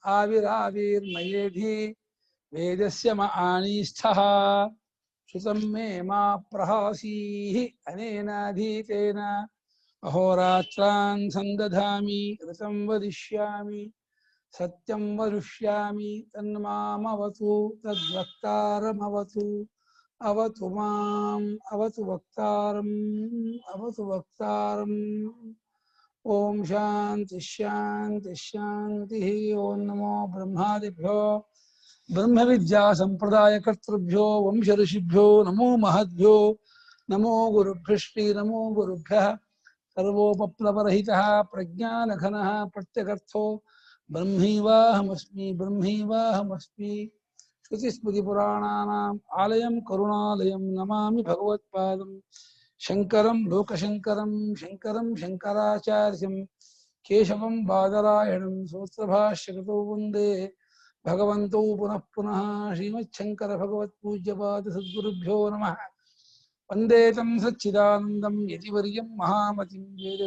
आविराविर्मयेधि वेदस्य म आनीस्थः श्रुतं मे मा प्रहासीः अनेनाधीतेन अहोरात्रान् सन्दधामि ऋतं वदिष्यामि सत्यं वदिष्यामि तन्मामवतु तद्वक्तारमवतु अवतु माम् अवतु वक्तारम् ओम शांति शांति शांति। ओम नमो ब्रह्मादिभ्यो ब्रह्म विद्या संप्रदाय कर्तृभ्यो वंश ऋषिभ्यो नमो महद्भ्यो नमो गुरुभ्यश्री नमो गुरुभ्यः सर्वोपप्लवरहितः प्रज्ञानघनः प्रत्यगर्थो ब्रह्मैवाहमस्मि श्रुतिस्मृतिपुराणानाम् आलयं करुणालयं नमामि भगवत्पादं शंकरं लोकशंकरं शंकराचार्यं केशवं बादरायणं सूत्रभाष्यकृतो वन्दे भगवन्तौ पुनः पुनः श्रीमच्छंकर भगवत्पूज्यपाद सद्गुरुभ्यो नमः। वन्दे तं सच्चिदानन्दं यतिवर्यं महामतिं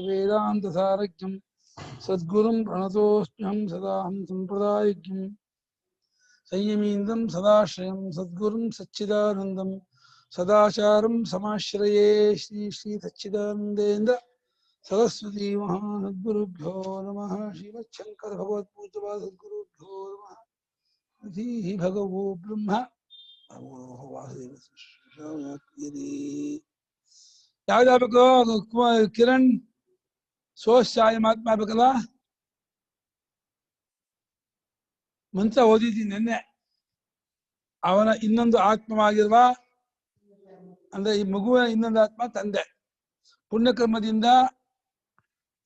वेदान्तसारज्ञं सद्गुरुं प्रणतोऽस्म्यहं सदाहं सम्प्रदायज्ञं संयमीन्द्रं सदाश्रयं सद्गुरुं सच्चिदानन्दं सदाचारं समाश्रये श्री श्री सच्चिदानंदेन्द्र सरस्वती महासद्गुरुभ्यो नमः। श्रीमच्छंकर भगवत्पूज्यपाद सद्गुरुभ्यो नमः। अधीः भगवो ब्रह्म ಯಾವ್ದಾಗಬೇಕು ಕಿರಣ್ ಸ್ವಚ್ಛಾಯ ಮಾತ್ಮ ಆಗ್ಬೇಕಲ್ಲ ಮಂತ್ರ ಓದಿದ್ದೀನಿ ನಿನ್ನೆ. ಅವನ ಇನ್ನೊಂದು ಆತ್ಮವಾಗಿರುವ ಅಂದ್ರೆ ಈ ಮಗುವಿನ ಇನ್ನೊಂದು ಆತ್ಮ ತಂದೆ ಪುಣ್ಯಕರ್ಮದಿಂದ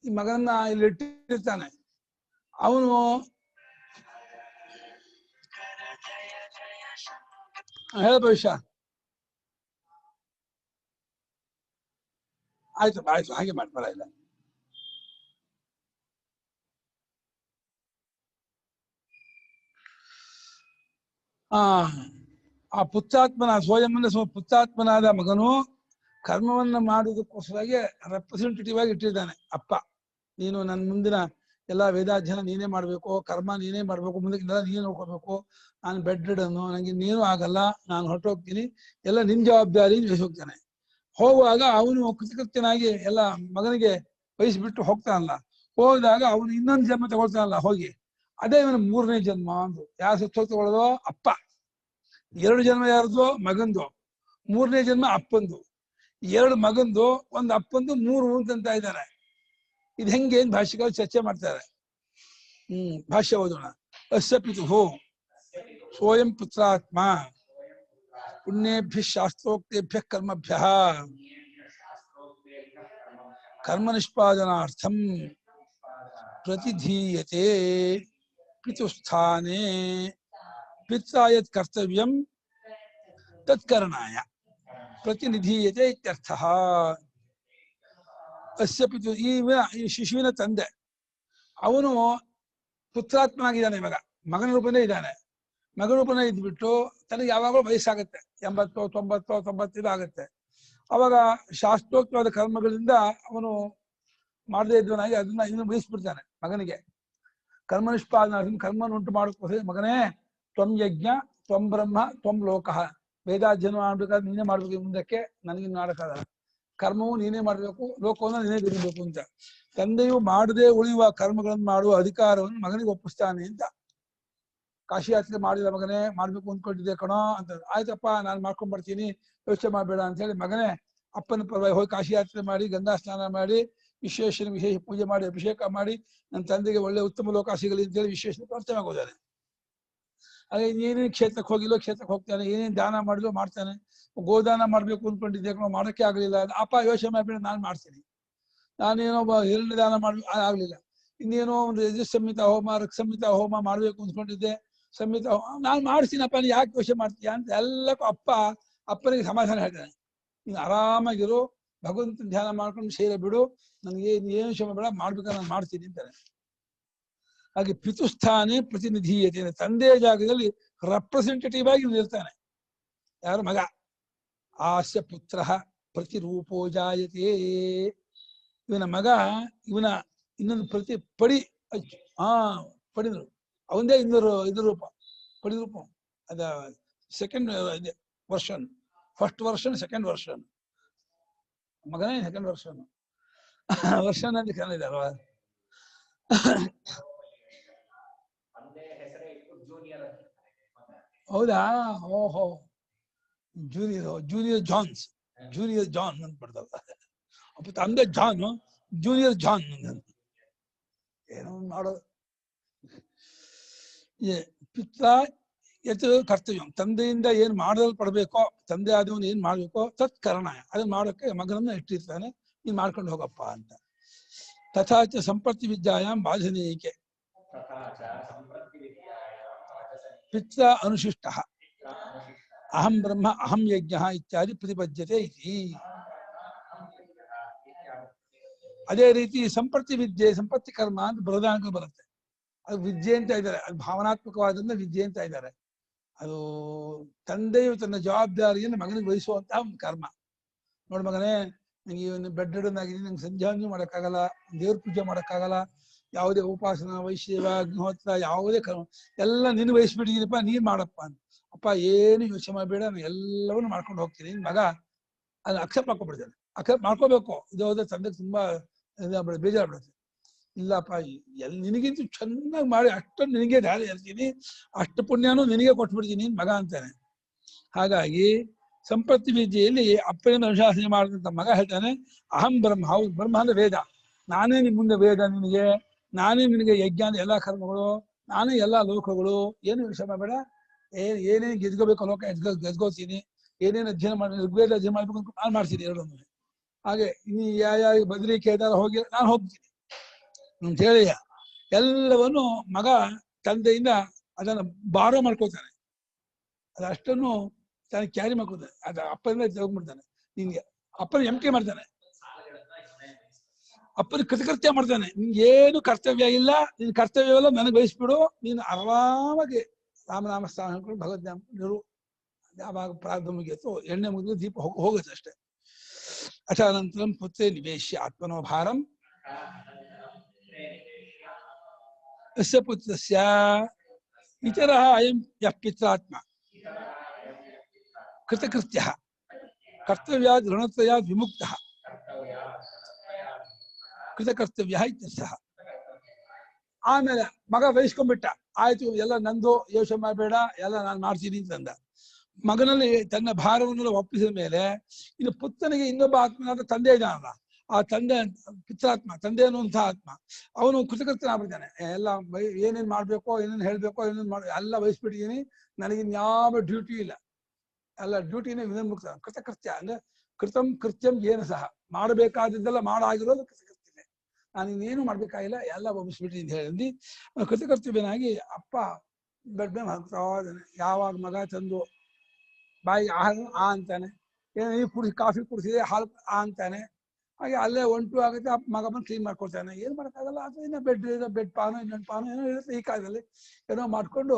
ಈ ಮಗನನ್ನ ಇಲ್ಲಿ ಇಟ್ಟಿರ್ತಾನೆ. ಅವನು ಹೇಳ ಭವಿಷ್ಯ ಆಯ್ತು ಆಯ್ತು ಹಾಗೆ ಮಾಡ್ಬಾರ ಇಲ್ಲ. ಆ ಪುತ್ರಾತ್ಮನ ಸ್ವಯಂನ ಪುತ್ರಾತ್ಮನಾದ ಮಗನು ಕರ್ಮವನ್ನ ಮಾಡುವುದಕ್ಕೋಸ್ಕರಾಗಿ ರೆಪ್ರೆಸೆಂಟೇಟಿವ್ ಆಗಿ ಇಟ್ಟಿದ್ದಾನೆ. ಅಪ್ಪ ನೀನು ನನ್ನ ಮುಂದಿನ ಎಲ್ಲ ವೇದಾಧ್ಯಯನ ನೀನೇ ಮಾಡ್ಬೇಕು, ಕರ್ಮ ನೀನೇ ಮಾಡ್ಬೇಕು, ಮುಂದಕ್ಕೆಲ್ಲ ನೀನೇ ನೋಡ್ಕೋಬೇಕು, ನಾನು ಬೆಡ್ ರಿಡನ್ನು, ನನಗೆ ನೀನು ಆಗಲ್ಲ, ನಾನು ಹೊರಟೋಗ್ತೀನಿ, ಎಲ್ಲ ನಿನ್ ಜವಾಬ್ದಾರಿ ಹೋಗ್ತಾನೆ. ಹೋಗುವಾಗ ಅವನು ಕೃತಕೃತ್ಯನಾಗಿ ಎಲ್ಲ ಮಗನಿಗೆ ವಹಿಸ್ಬಿಟ್ಟು ಹೋಗ್ತಾನಲ್ಲ. ಹೋದಾಗ ಅವನು ಇನ್ನೊಂದು ಜನ್ಮ ತಗೊಳ್ತಾನಲ್ಲ ಹೋಗಿ, ಅದೇ ಇವನು 3ನೇ ಜನ್ಮ ಅಂದು. ಯಾರು ಸತ್ತು ತಗೊಳ್ಳೋದೋ ಅಪ್ಪ, 2 ಜನ್ಮ ಯಾರ್ದು ಮಗಂದು, 3ನೇ ಜನ್ಮ ಅಪ್ಪಂದು. 2 ಮಗಂದು 1 ಅಪ್ಪಂದು 3 ಅಂತ ಇದ್ದಾರೆ. ಇದು ಹೆಂಗೆ ಭಾಷೆಗಳು ಚರ್ಚೆ ಮಾಡ್ತಾರೆ. ಭಾಷ್ಯ ಓದೋಣ. ಅಸ್ಯ ಪಿತುಃ ಸ್ವಯಂ ಪುತ್ರಾತ್ಮ ಪುಣ್ಯೇಭ್ಯ ಶಾಸ್ತ್ರೋಕ್ತೇಭ್ಯ ಕರ್ಮಭ್ಯ ಕರ್ಮ ನಿಷ್ಪಾದನಾರ್ಥಂ ಪ್ರತಿಧೀಯತೆ ಪಿತುಸ್ಥಾನೇ ಪಿತ್ರಾ ಯತ್ ಕರ್ತವ್ಯಂ ತತ್ಕರಣಾಯ ಪ್ರತಿನಿಧೀಯತೆ ಇತ್ಯರ್ಥಃ. ಅಸ್ಯ ಪಿತು ಈ ಶಿಶುವಿನ ತಂದೆ ಅವನು ಪುತ್ರಾತ್ಮನಾಗಿದ್ದಾನೆ. ಇವಾಗ ಮಗನ ರೂಪನೇ ಇದ್ದಾನೆ. ಮಗನ ರೂಪನೇ ಇದ್ಬಿಟ್ಟು ತನಗೆ ಯಾವಾಗಲೂ ವಯಸ್ಸಾಗುತ್ತೆ, 80, 90, 95 ಆಗುತ್ತೆ. ಅವಾಗ ಶಾಸ್ತ್ರೋಕ್ತವಾದ ಕರ್ಮಗಳಿಂದ ಅವನು ಮಾಡದೇ ಇದ್ದವನಾಗಿ ಅದನ್ನ ಇನ್ನು ವಹಿಸ್ಬಿಡ್ತಾನೆ ಮಗನಿಗೆ. ಕರ್ಮ ನಿಷ್ಪಾದನ ಕರ್ಮನ ಉಂಟು ಮಾಡೋಕ್ಕೋಸ್ಕರ ಮಗನೇ ತ್ವಂ ಯಜ್ಞ ತ್ವಂ ಬ್ರಹ್ಮ ತ್ವಂ ಲೋಕಃ, ವೇದಾಧ್ಯಯನ ಮಾಡ್ಬೇಕಾದ್ರೆ ನೀನೇ ಮಾಡ್ಬೇಕು, ಮುಂದಕ್ಕೆ ನನಗಿನ್ನು ಮಾಡೋಕ್ಕಾಗಲ್ಲ, ಕರ್ಮವು ನೀನೇ ಮಾಡಬೇಕು, ಲೋಕವನ್ನು ನೀನೇ ಬಿಡಬೇಕು ಅಂತ. ತಂದೆಯು ಮಾಡದೆ ಉಳಿಯುವ ಕರ್ಮಗಳನ್ನು ಮಾಡುವ ಅಧಿಕಾರವನ್ನು ಮಗನಿಗೆ ಒಪ್ಪಿಸ್ತಾನೆ ಅಂತ. ಕಾಶಿ ಯಾತ್ರೆ ಮಾಡಿದ ಮಗನೇ, ಮಾಡ್ಬೇಕು ಅಂದ್ಕೊಂಡಿದ್ದೆ ಕಣೋ ಅಂತ. ಆಯ್ತಪ್ಪ ನಾನು ಮಾಡ್ಕೊಂಡ್ ಬರ್ತೀನಿ, ಯೋಚನೆ ಮಾಡಬೇಡ ಅಂತ ಹೇಳಿ ಮಗನೇ ಅಪ್ಪನ ಪರವಾಗಿ ಹೋಗಿ ಕಾಶಿ ಯಾತ್ರೆ ಮಾಡಿ, ಗಂಗಾ ಸ್ನಾನ ಮಾಡಿ, ವಿಶೇಷ ಪೂಜೆ ಮಾಡಿ, ಅಭಿಷೇಕ ಮಾಡಿ, ನನ್ನ ತಂದೆಗೆ ಒಳ್ಳೆ ಉತ್ತಮ ಲೋಕ ಸಿಗಲಿ ಅಂತೇಳಿ ವಿಶೇಷ ಪ್ರಾರ್ಥನೆ ಆಗೋದಾನೆ. ಹಾಗೆ ಏನೇನು ಕ್ಷೇತ್ರಕ್ಕೆ ಹೋಗಿಲ್ಲೋ ಕ್ಷೇತ್ರಕ್ಕೆ ಹೋಗ್ತಾನೆ, ಏನೇನು ದಾನ ಮಾಡಿದ್ರೋ ಮಾಡ್ತಾನೆ. ಗೋದಾನ ಮಾಡ್ಬೇಕು ಅಂದ್ಕೊಂಡಿದ್ದೆ ಕಣೋ, ಮಾಡೋಕ್ಕೆ ಆಗಲಿಲ್ಲ. ಅಪ್ಪ ಯೋಚನೆ ಮಾಡ್ಬೇಡ, ನಾನು ಮಾಡ್ತೀನಿ. ನಾನೇನೋ ಹಿರಣ್ಯ ದಾನ ಮಾಡ್ಬೇಕು, ಆಗ್ಲಿಲ್ಲ. ಇನ್ನೇನೋ ಒಂದು ಯಜುಸ್ಸಂಹಿತ ಹೋಮ, ಋಕ್ಸಂಹಿತ ಹೋಮ ಮಾಡ್ಬೇಕು ಅಂದ್ಕೊಂಡಿದ್ದೆ, ಸಂಹಿತ ನಾನು ಮಾಡ್ತೀನಪ್ಪ, ನೀ ಯಾಕೆ ಯೋಚನೆ ಮಾಡ್ತೀಯ ಅಂತ ಎಲ್ಲಕ್ಕೂ ಅಪ್ಪನಿಗೆ ಸಮಾಧಾನ ಹೇಳ್ತಾನೆ. ನೀನು ಆರಾಮಾಗಿರು, ಭಗವಂತನ ಧ್ಯಾನ ಮಾಡ್ಕೊಂಡು ಸೇರ ಬಿಡು, ನನಗೆ ಏನು ಶ್ರಮ ಬೇಡ, ಮಾಡ್ಬೇಕಾದ್ರೆ ನಾನು ಮಾಡ್ತೀನಿ ಅಂತಾನೆ. ಹಾಗೆ ಪಿತುಸ್ಥಾನೇ ಪ್ರತಿನಿಧೀಯತೆ, ತಂದೆಯ ಜಾಗದಲ್ಲಿ ರೆಪ್ರೆಸೆಂಟೇಟಿವ್ ಆಗಿ ನಿಲ್ತಾನೆ. ಯಾರು? ಮಗ. ಆಸ್ಯ ಪುತ್ರ ಪ್ರತಿರೂಪೋ ಜಾಯತೆ. ಇವನ ಮಗ, ಇವನ ಇನ್ನೊಂದು ಪಡಿ ಪಡೆದ್ರು. ಅವಂದೇ 200 ರೂಪ ಪಡೆದ್ರು. ಅದ second version, first version, second version. ಮಗನೇ ಸೆಕೆಂಡ್ ವರ್ಷನ್ ವರ್ಷನ್ ಅಂತ ಕರೆದಿದ್ದಾರಲ್ವಾ. ಹೌದಾ? ಓಹೋ, ಜೂನಿಯರ್ ಜಾನ್ ಅಂತ ಬರ್ತಲ್ಲ. ಅಪ್ಪ ತಂದೆ ಜಾನ್, ಜೂನಿಯರ್ ಜಾನ್ ಏನೋ ಮಾಡೋದು. ಪಿತ್ರ ಯತ್ ಕರ್ತವ್ಯ, ತಂದೆಯಿಂದ ಏನ್ ಮಾಡಲ್ಪಡ್ಬೇಕೋ, ತಂದೆ ಆದವನು ಏನ್ ಮಾಡ್ಬೇಕೋ ತತ್ ಕರ್ಣ, ಅದನ್ನ ಮಾಡೋಕೆ ಮಗನನ್ನ ಇಟ್ಟಿರ್ತಾನೆ, ನೀನ್ ಮಾಡ್ಕೊಂಡು ಹೋಗಪ್ಪ ಅಂತ. ತಥಾಚ ಸಂಪತ್ತಿ ವಿದ್ಯಾಯಾಮ್ ಬಾಧನೀಯಕೆ ಪಿತ್ರ ಅನುಶಿಷ್ಟ ಅಹಂ ಬ್ರಹ್ಮ ಅಹಂ ಯಜ್ಞ ಇತ್ಯಾದಿ ಪ್ರತಿಪದ್ಯತೆ ಇತಿ. ಅದೇ ರೀತಿ ಸಂಪತ್ತಿ ವಿದ್ಯೆ, ಸಂಪತ್ತಿ ಕರ್ಮ ಅಂತ ಬೃಹದಾಂಕ ಬರುತ್ತೆ. ಅದು ವಿದ್ಯೆ ಅಂತ ಇದ್ದಾರೆ, ಅದು ಭಾವನಾತ್ಮಕವಾದನ್ನ ವಿದ್ಯೆ ಅಂತ ಇದ್ದಾರೆ. ಅದು ತಂದೆಯು ತನ್ನ ಜವಾಬ್ದಾರಿಯನ್ನು ಮಗನಿಗೆ ವಹಿಸುವಂತಹ ಒಂದು ಕರ್ಮ. ನೋಡು ಮಗನೇ, ನಂಗೆ ಬೆಡ್ ರಿಡನ್ ಆಗಿದ್ದೀನಿ, ನಂಗೆ ಸಂಧ್ಯಾವಂದನೆ ಮಾಡೋಕ್ಕಾಗಲ್ಲ, ದೇವ್ರ ಪೂಜೆ ಮಾಡೋಕ್ಕಾಗಲ್ಲ, ಯಾವುದೇ ಉಪಾಸನ, ವೈಶ್ಯವ, ಅಗ್ನಿಹೋತ್ರ, ಯಾವುದೇ ಕರ್ಮ ಎಲ್ಲ ನಿನ್ನ ವಹಿಸ್ಬಿಟ್ಟಿದ್ದೀನಪ್ಪ, ನೀನ್ ಮಾಡಪ್ಪ ಅಂತ. ಅಪ್ಪ ಏನು ಯೋಚನೆ ಮಾಡಬೇಡ, ನಾನು ಎಲ್ಲವನ್ನೂ ಮಾಡ್ಕೊಂಡು ಹೋಗ್ತೀನಿ. ಮಗ ಅದನ್ನ ಅಕ್ಸೆಪ್ಟ್ ಮಾಡ್ಕೊಬಿಡ್ತಾನೆ. ಅಕ್ಸೆಪ್ಟ್ ಮಾಡ್ಕೋಬೇಕು. ಇದು ಹೋದ್ರೆ ತಂದೆಗೆ ತುಂಬಾ ಬೇಜಾರ್ಬಿಡುತ್ತೆ. ಇಲ್ಲಪ್ಪ, ನಿನಗಿಂತ ಚೆನ್ನಾಗಿ ಮಾಡಿ ಅಷ್ಟನ್ನು ನಿನಗೆ ದಾರಿ ಇರ್ತೀನಿ, ಅಷ್ಟು ಪುಣ್ಯನೂ ನಿನಗೆ ಕೊಟ್ಬಿಡ್ತೀನಿ ಮಗ ಅಂತಾನೆ. ಹಾಗಾಗಿ ಸಂಪತ್ತಿ ವಿದ್ಯೆಯಲ್ಲಿ ಅಪ್ಪನಿಂದ ಅನುಶಾಸನೆ ಮಾಡಿದಂತ ಮಗ ಹೇಳ್ತಾನೆ, ಅಹಂ ಬ್ರಹ್ಮ. ಹೌದು, ಬ್ರಹ್ಮ ಅಂದ್ರೆ ವೇದ, ನಾನೇ ನಿಮ್ ಮುಂದೆ ವೇದ ನಿನಗೆ, ನಾನೇ ನಿನಗೆ ಯಜ್ಞ ಎಲ್ಲಾ ಕರ್ಮಗಳು, ನಾನೇ ಎಲ್ಲಾ ಲೋಕಗಳು, ಏನು ವಿಷಯ ಮಾಡಬೇಡ. ಏನೇನು ಗೆದ್ಕೋಬೇಕು ಲೋಕ ಗೆದ್ಕೋತೀನಿ, ಏನೇನು ಅಧ್ಯಯನ ಮಾಡಿ ಋಗ್ವೇದ ಅಧ್ಯಯನ ಮಾಡ್ಬೇಕು ಅಂತ ನಾನು ಮಾಡ್ತೀನಿ ಎರಡೊಂದು. ಹಾಗೆ ನೀ ಯಾವ ಬದಲಿ ಕೇದಾರ ಹೋಗಿ ನಾನು ಹೋಗ್ತೀನಿ ಅಂತ ಹೇಳಿ ಎಲ್ಲವನ್ನು ಮಗ ತಂದೆಯಿಂದ ಅದನ್ನ ಬಾರೋ ಮಾಡ್ಕೋತಾನೆ. ಅದಷ್ಟನ್ನು ತಾನು ಕ್ಯಾರಿ ಮಾಡ್ಕೋತಾನೆ. ಅದ ಅಪ್ಪನಿಂದ ತಗೊಂಡ್ಬಿಡ್ತಾನೆ. ನಿನ್ಗೆ ಅಪ್ಪನ ಎಂಕೆ ಮಾಡ್ತಾನೆ, ಅಪ್ಪನ ಕೃತಕೃತ್ಯ ಮಾಡ್ತಾನೆ. ನಿನ್ಗೇನು ಕರ್ತವ್ಯ ಇಲ್ಲ, ನಿನ್ ಕರ್ತವ್ಯವೆಲ್ಲ ನನಗೆ ವಹಿಸ್ಬಿಡು, ನೀನು ಆರಾಮಾಗಿ ರಾಮನಾಮ ಸ್ಥಾನ ಹೇಳ್ಕೊಂಡು ಭಗವದ್ನಾಮ ನಿರು. ಯಾವಾಗ ಪ್ರಾರಂಭ ಮುಗಿಯಿತು, ಎಣ್ಣೆ ಮುಗಿದು ದೀಪ ಹೋಗುತ್ತೆ ಅಷ್ಟೇ. ಅಚಾನಂತರಂ ಪುತ್ರೇ ನಿವೇಶ್ಯ ಆತ್ಮನೋ ಭಾರಂ ಯಸ್ಯ ಪುತ್ರಸ್ಯ ಇತರಃ ಅಯಂ ಯಃ ಪಿತ್ರಾತ್ಮ ಕೃತಕೃತ್ಯಃ ಕರ್ತವ್ಯಾದ್ ಋಣತ್ರಯಾದ್ ವಿಮುಕ್ತಃ ಕೃತಕರ್ತವ್ಯ ಇತ್ಯರ್ಥಃ. ಆಮೇಲೆ ಮಗ ವಹಿಸ್ಕೊಂಡ್ಬಿಟ್ಟ, ಆಯ್ತು ಎಲ್ಲ ನಂದು, ಯೋಚನೆ ಮಾಡಬೇಡ, ಎಲ್ಲ ನಾನು ಮಾಡ್ತೀನಿ ಅಂತಂದ. ಮಗನಲ್ಲಿ ತನ್ನ ಭಾರವನ್ನೆಲ್ಲ ಒಪ್ಪಿಸಿದ ಮೇಲೆ ಇನ್ನು ಪುತ್ರನಿಗೆ ಇನ್ನೊಬ್ಬ ಆತ್ಮನಾದ ತಂದೆ ಇದ್ದಾನಲ್ಲ, ಆ ತಂದೆ ಪಿತ್ರಾತ್ಮ, ತಂದೆ ಅನ್ನುವಂಥ ಆತ್ಮ, ಅವನು ಕೃತಕೃತ್ಯನಾಗ್ಬಿಡ್ತಾನೆ. ಎಲ್ಲ ಏನೇನ್ ಮಾಡ್ಬೇಕೋ, ಏನೇನ್ ಹೇಳ್ಬೇಕೋ, ಏನೇನ್ ಎಲ್ಲ ವಹಿಸ್ಬಿಟ್ಟಿದ್ದೀನಿ, ನನಗಿನ್ಯಾವ ಡ್ಯೂಟಿ ಇಲ್ಲ, ಎಲ್ಲ ಡ್ಯೂಟಿನೇ ವಿನಿಮುಕ್ತ. ಕೃತಕೃತ್ಯ ಅಂದ್ರೆ ಕೃತಂ ಕೃತ್ಯಂ ಏನು ಸಹ, ಮಾಡಬೇಕಾದದ್ದೆಲ್ಲ ಮಾಡಾಗಿರೋದು ಕೃತಕೃತ್ಯನೇ. ನಾನು ಇನ್ನೇನು ಮಾಡ್ಬೇಕಾಗಿಲ್ಲ, ಎಲ್ಲ ಒಪ್ಪಿಸ್ಬಿಟ್ಟು ಅಂತ ಹೇಳಿ ಕೃತಕರ್ತವ್ಯನಾಗಿ ಅಪ್ಪ ಬೆಡ್ ಮೇಲೆ ಹಾಕ್ತಾ ಇದ್ದಾನೆ. ಯಾವಾಗ ಮಗ ತಂದು ಬಾಯಿಗೆ ಆ ಅಂತಾನೆ, ಏನೋ ನೀರು ಕುಡಿಸಿ, ಕಾಫಿ ಕುಡಿಸಿದೆ, ಹಾಲು ಆ ಅಂತಾನೆ. ಹಾಗೆ ಅಲ್ಲೇ ಒಂಟು ಆಗುತ್ತೆ, ಮಗ ಬಂದು ಕ್ಲೀನ್ ಮಾಡ್ಕೊಳ್ತಾನೆ. ಏನು ಮಾಡೋಕ್ಕಾಗಲ್ಲ, ಅದು ಇನ್ನೂ ಬೆಡ್ ಪಾನು, ಇನ್ನೊಂದು ಪಾನು ಏನೋ ಇರುತ್ತೆ ಈ ಕಾಲದಲ್ಲಿ, ಏನೋ ಮಾಡ್ಕೊಂಡು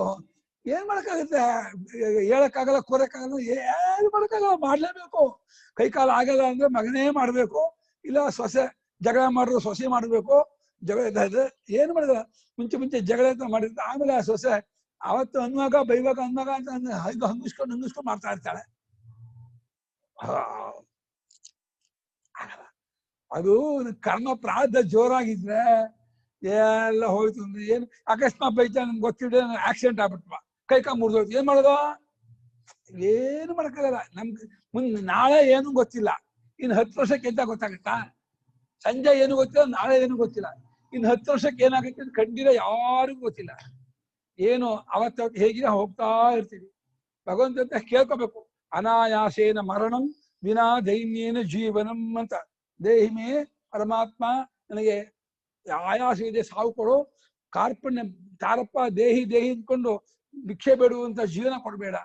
ಏನ್ ಮಾಡೋಕ್ಕಾಗುತ್ತೆ, ಹೇಳಕ್ಕಾಗಲ್ಲ, ಕೂರಕ್ಕಾಗಲ್ಲ, ಏನು ಮಾಡೋಕ್ಕಾಗಲ್ಲ, ಮಾಡ್ಲೇಬೇಕು. ಕೈ ಕಾಲು ಆಗಲ್ಲ ಅಂದ್ರೆ ಮಗನೇ ಮಾಡ್ಬೇಕು, ಇಲ್ಲ ಸೊಸೆ ಜಗಳ ಮಾಡಿದ್ರು ಸೊಸೆ ಮಾಡ್ಬೇಕು. ಜಗಳ ಇದ್ದ ಏನು ಮಾಡಿದ, ಮುಂಚೆ ಜಗಳ ಅಂತ ಮಾಡಿರ್ತಾರೆ, ಆಮೇಲೆ ಆ ಸೊಸೆ ಅವತ್ತು ಅನ್ನುವಾಗ ಬೈವಾಗ ಅನ್ನುವಾಗ ಅಂತ ಇದು ಹಂಗಿಸ್ಕೊಂಡು ಮಾಡ್ತಾ ಇರ್ತಾಳೆ. ಅದು ಕರ್ಮ ಪ್ರಾರಬ್ಧ ಜೋರಾಗಿದ್ರೆ ಎಲ್ಲ ಹೋಯ್ತು ಅಂದ್ರೆ ಏನು, ಅಕಸ್ಮಾತ್ ಬೈತಾ ನನ್ಗೆ ಗೊತ್ತಿದ್ರೆ ಆಕ್ಸಿಡೆಂಟ್ ಆಗ್ಬಿಟ್ವ, ಕೈ ಕಾಲು ಮುರಿದೋಯ್ತು, ಏನ್ ಮಾಡೋದು, ಏನು ಮಾಡಕ್ಕಾಗಲ್ಲ. ನಮ್ಗೆ ನಾಳೆ ಏನು ಗೊತ್ತಿಲ್ಲ, ಇನ್ನು 10 ವರ್ಷಕ್ಕೆ ಎಂತ ಗೊತ್ತಾಗತ್ತಾ? ಸಂಜೆ ಏನು ಗೊತ್ತಿಲ್ಲ, ನಾಳೆ ಏನು ಗೊತ್ತಿಲ್ಲ, ಇನ್ನು 10 ವರ್ಷಕ್ಕೆ ಏನಾಗುತ್ತೆ ಅಂತ ಖಂಡಿತ ಯಾರಿಗೂ ಗೊತ್ತಿಲ್ಲ. ಏನು ಅವತ್ತವತ್ತು ಹೇಗಿದೆ ಹೋಗ್ತಾ ಇರ್ತೀವಿ. ಭಗವಂತ ಅಂತ ಕೇಳ್ಕೋಬೇಕು, ಅನಾಯಾಸೇನ ಮರಣಂ ವಿನಾ ದೈನ್ಯೇನ ಜೀವನಂ ಅಂತ. ದೇಹಿಮೇ ಪರಮಾತ್ಮ, ನನಗೆ ಆಯಾಸ ಇದೆ, ಸಾವು ಕೊಡು, ಕಾರ್ಪಣ್ಯ ತಾರಪ್ಪ, ದೇಹಿ ಅಂದ್ಕೊಂಡು ಭಿಕ್ಷೆ ಬೇಡುವಂತ ಜೀವನ ಕೊಡಬೇಡ.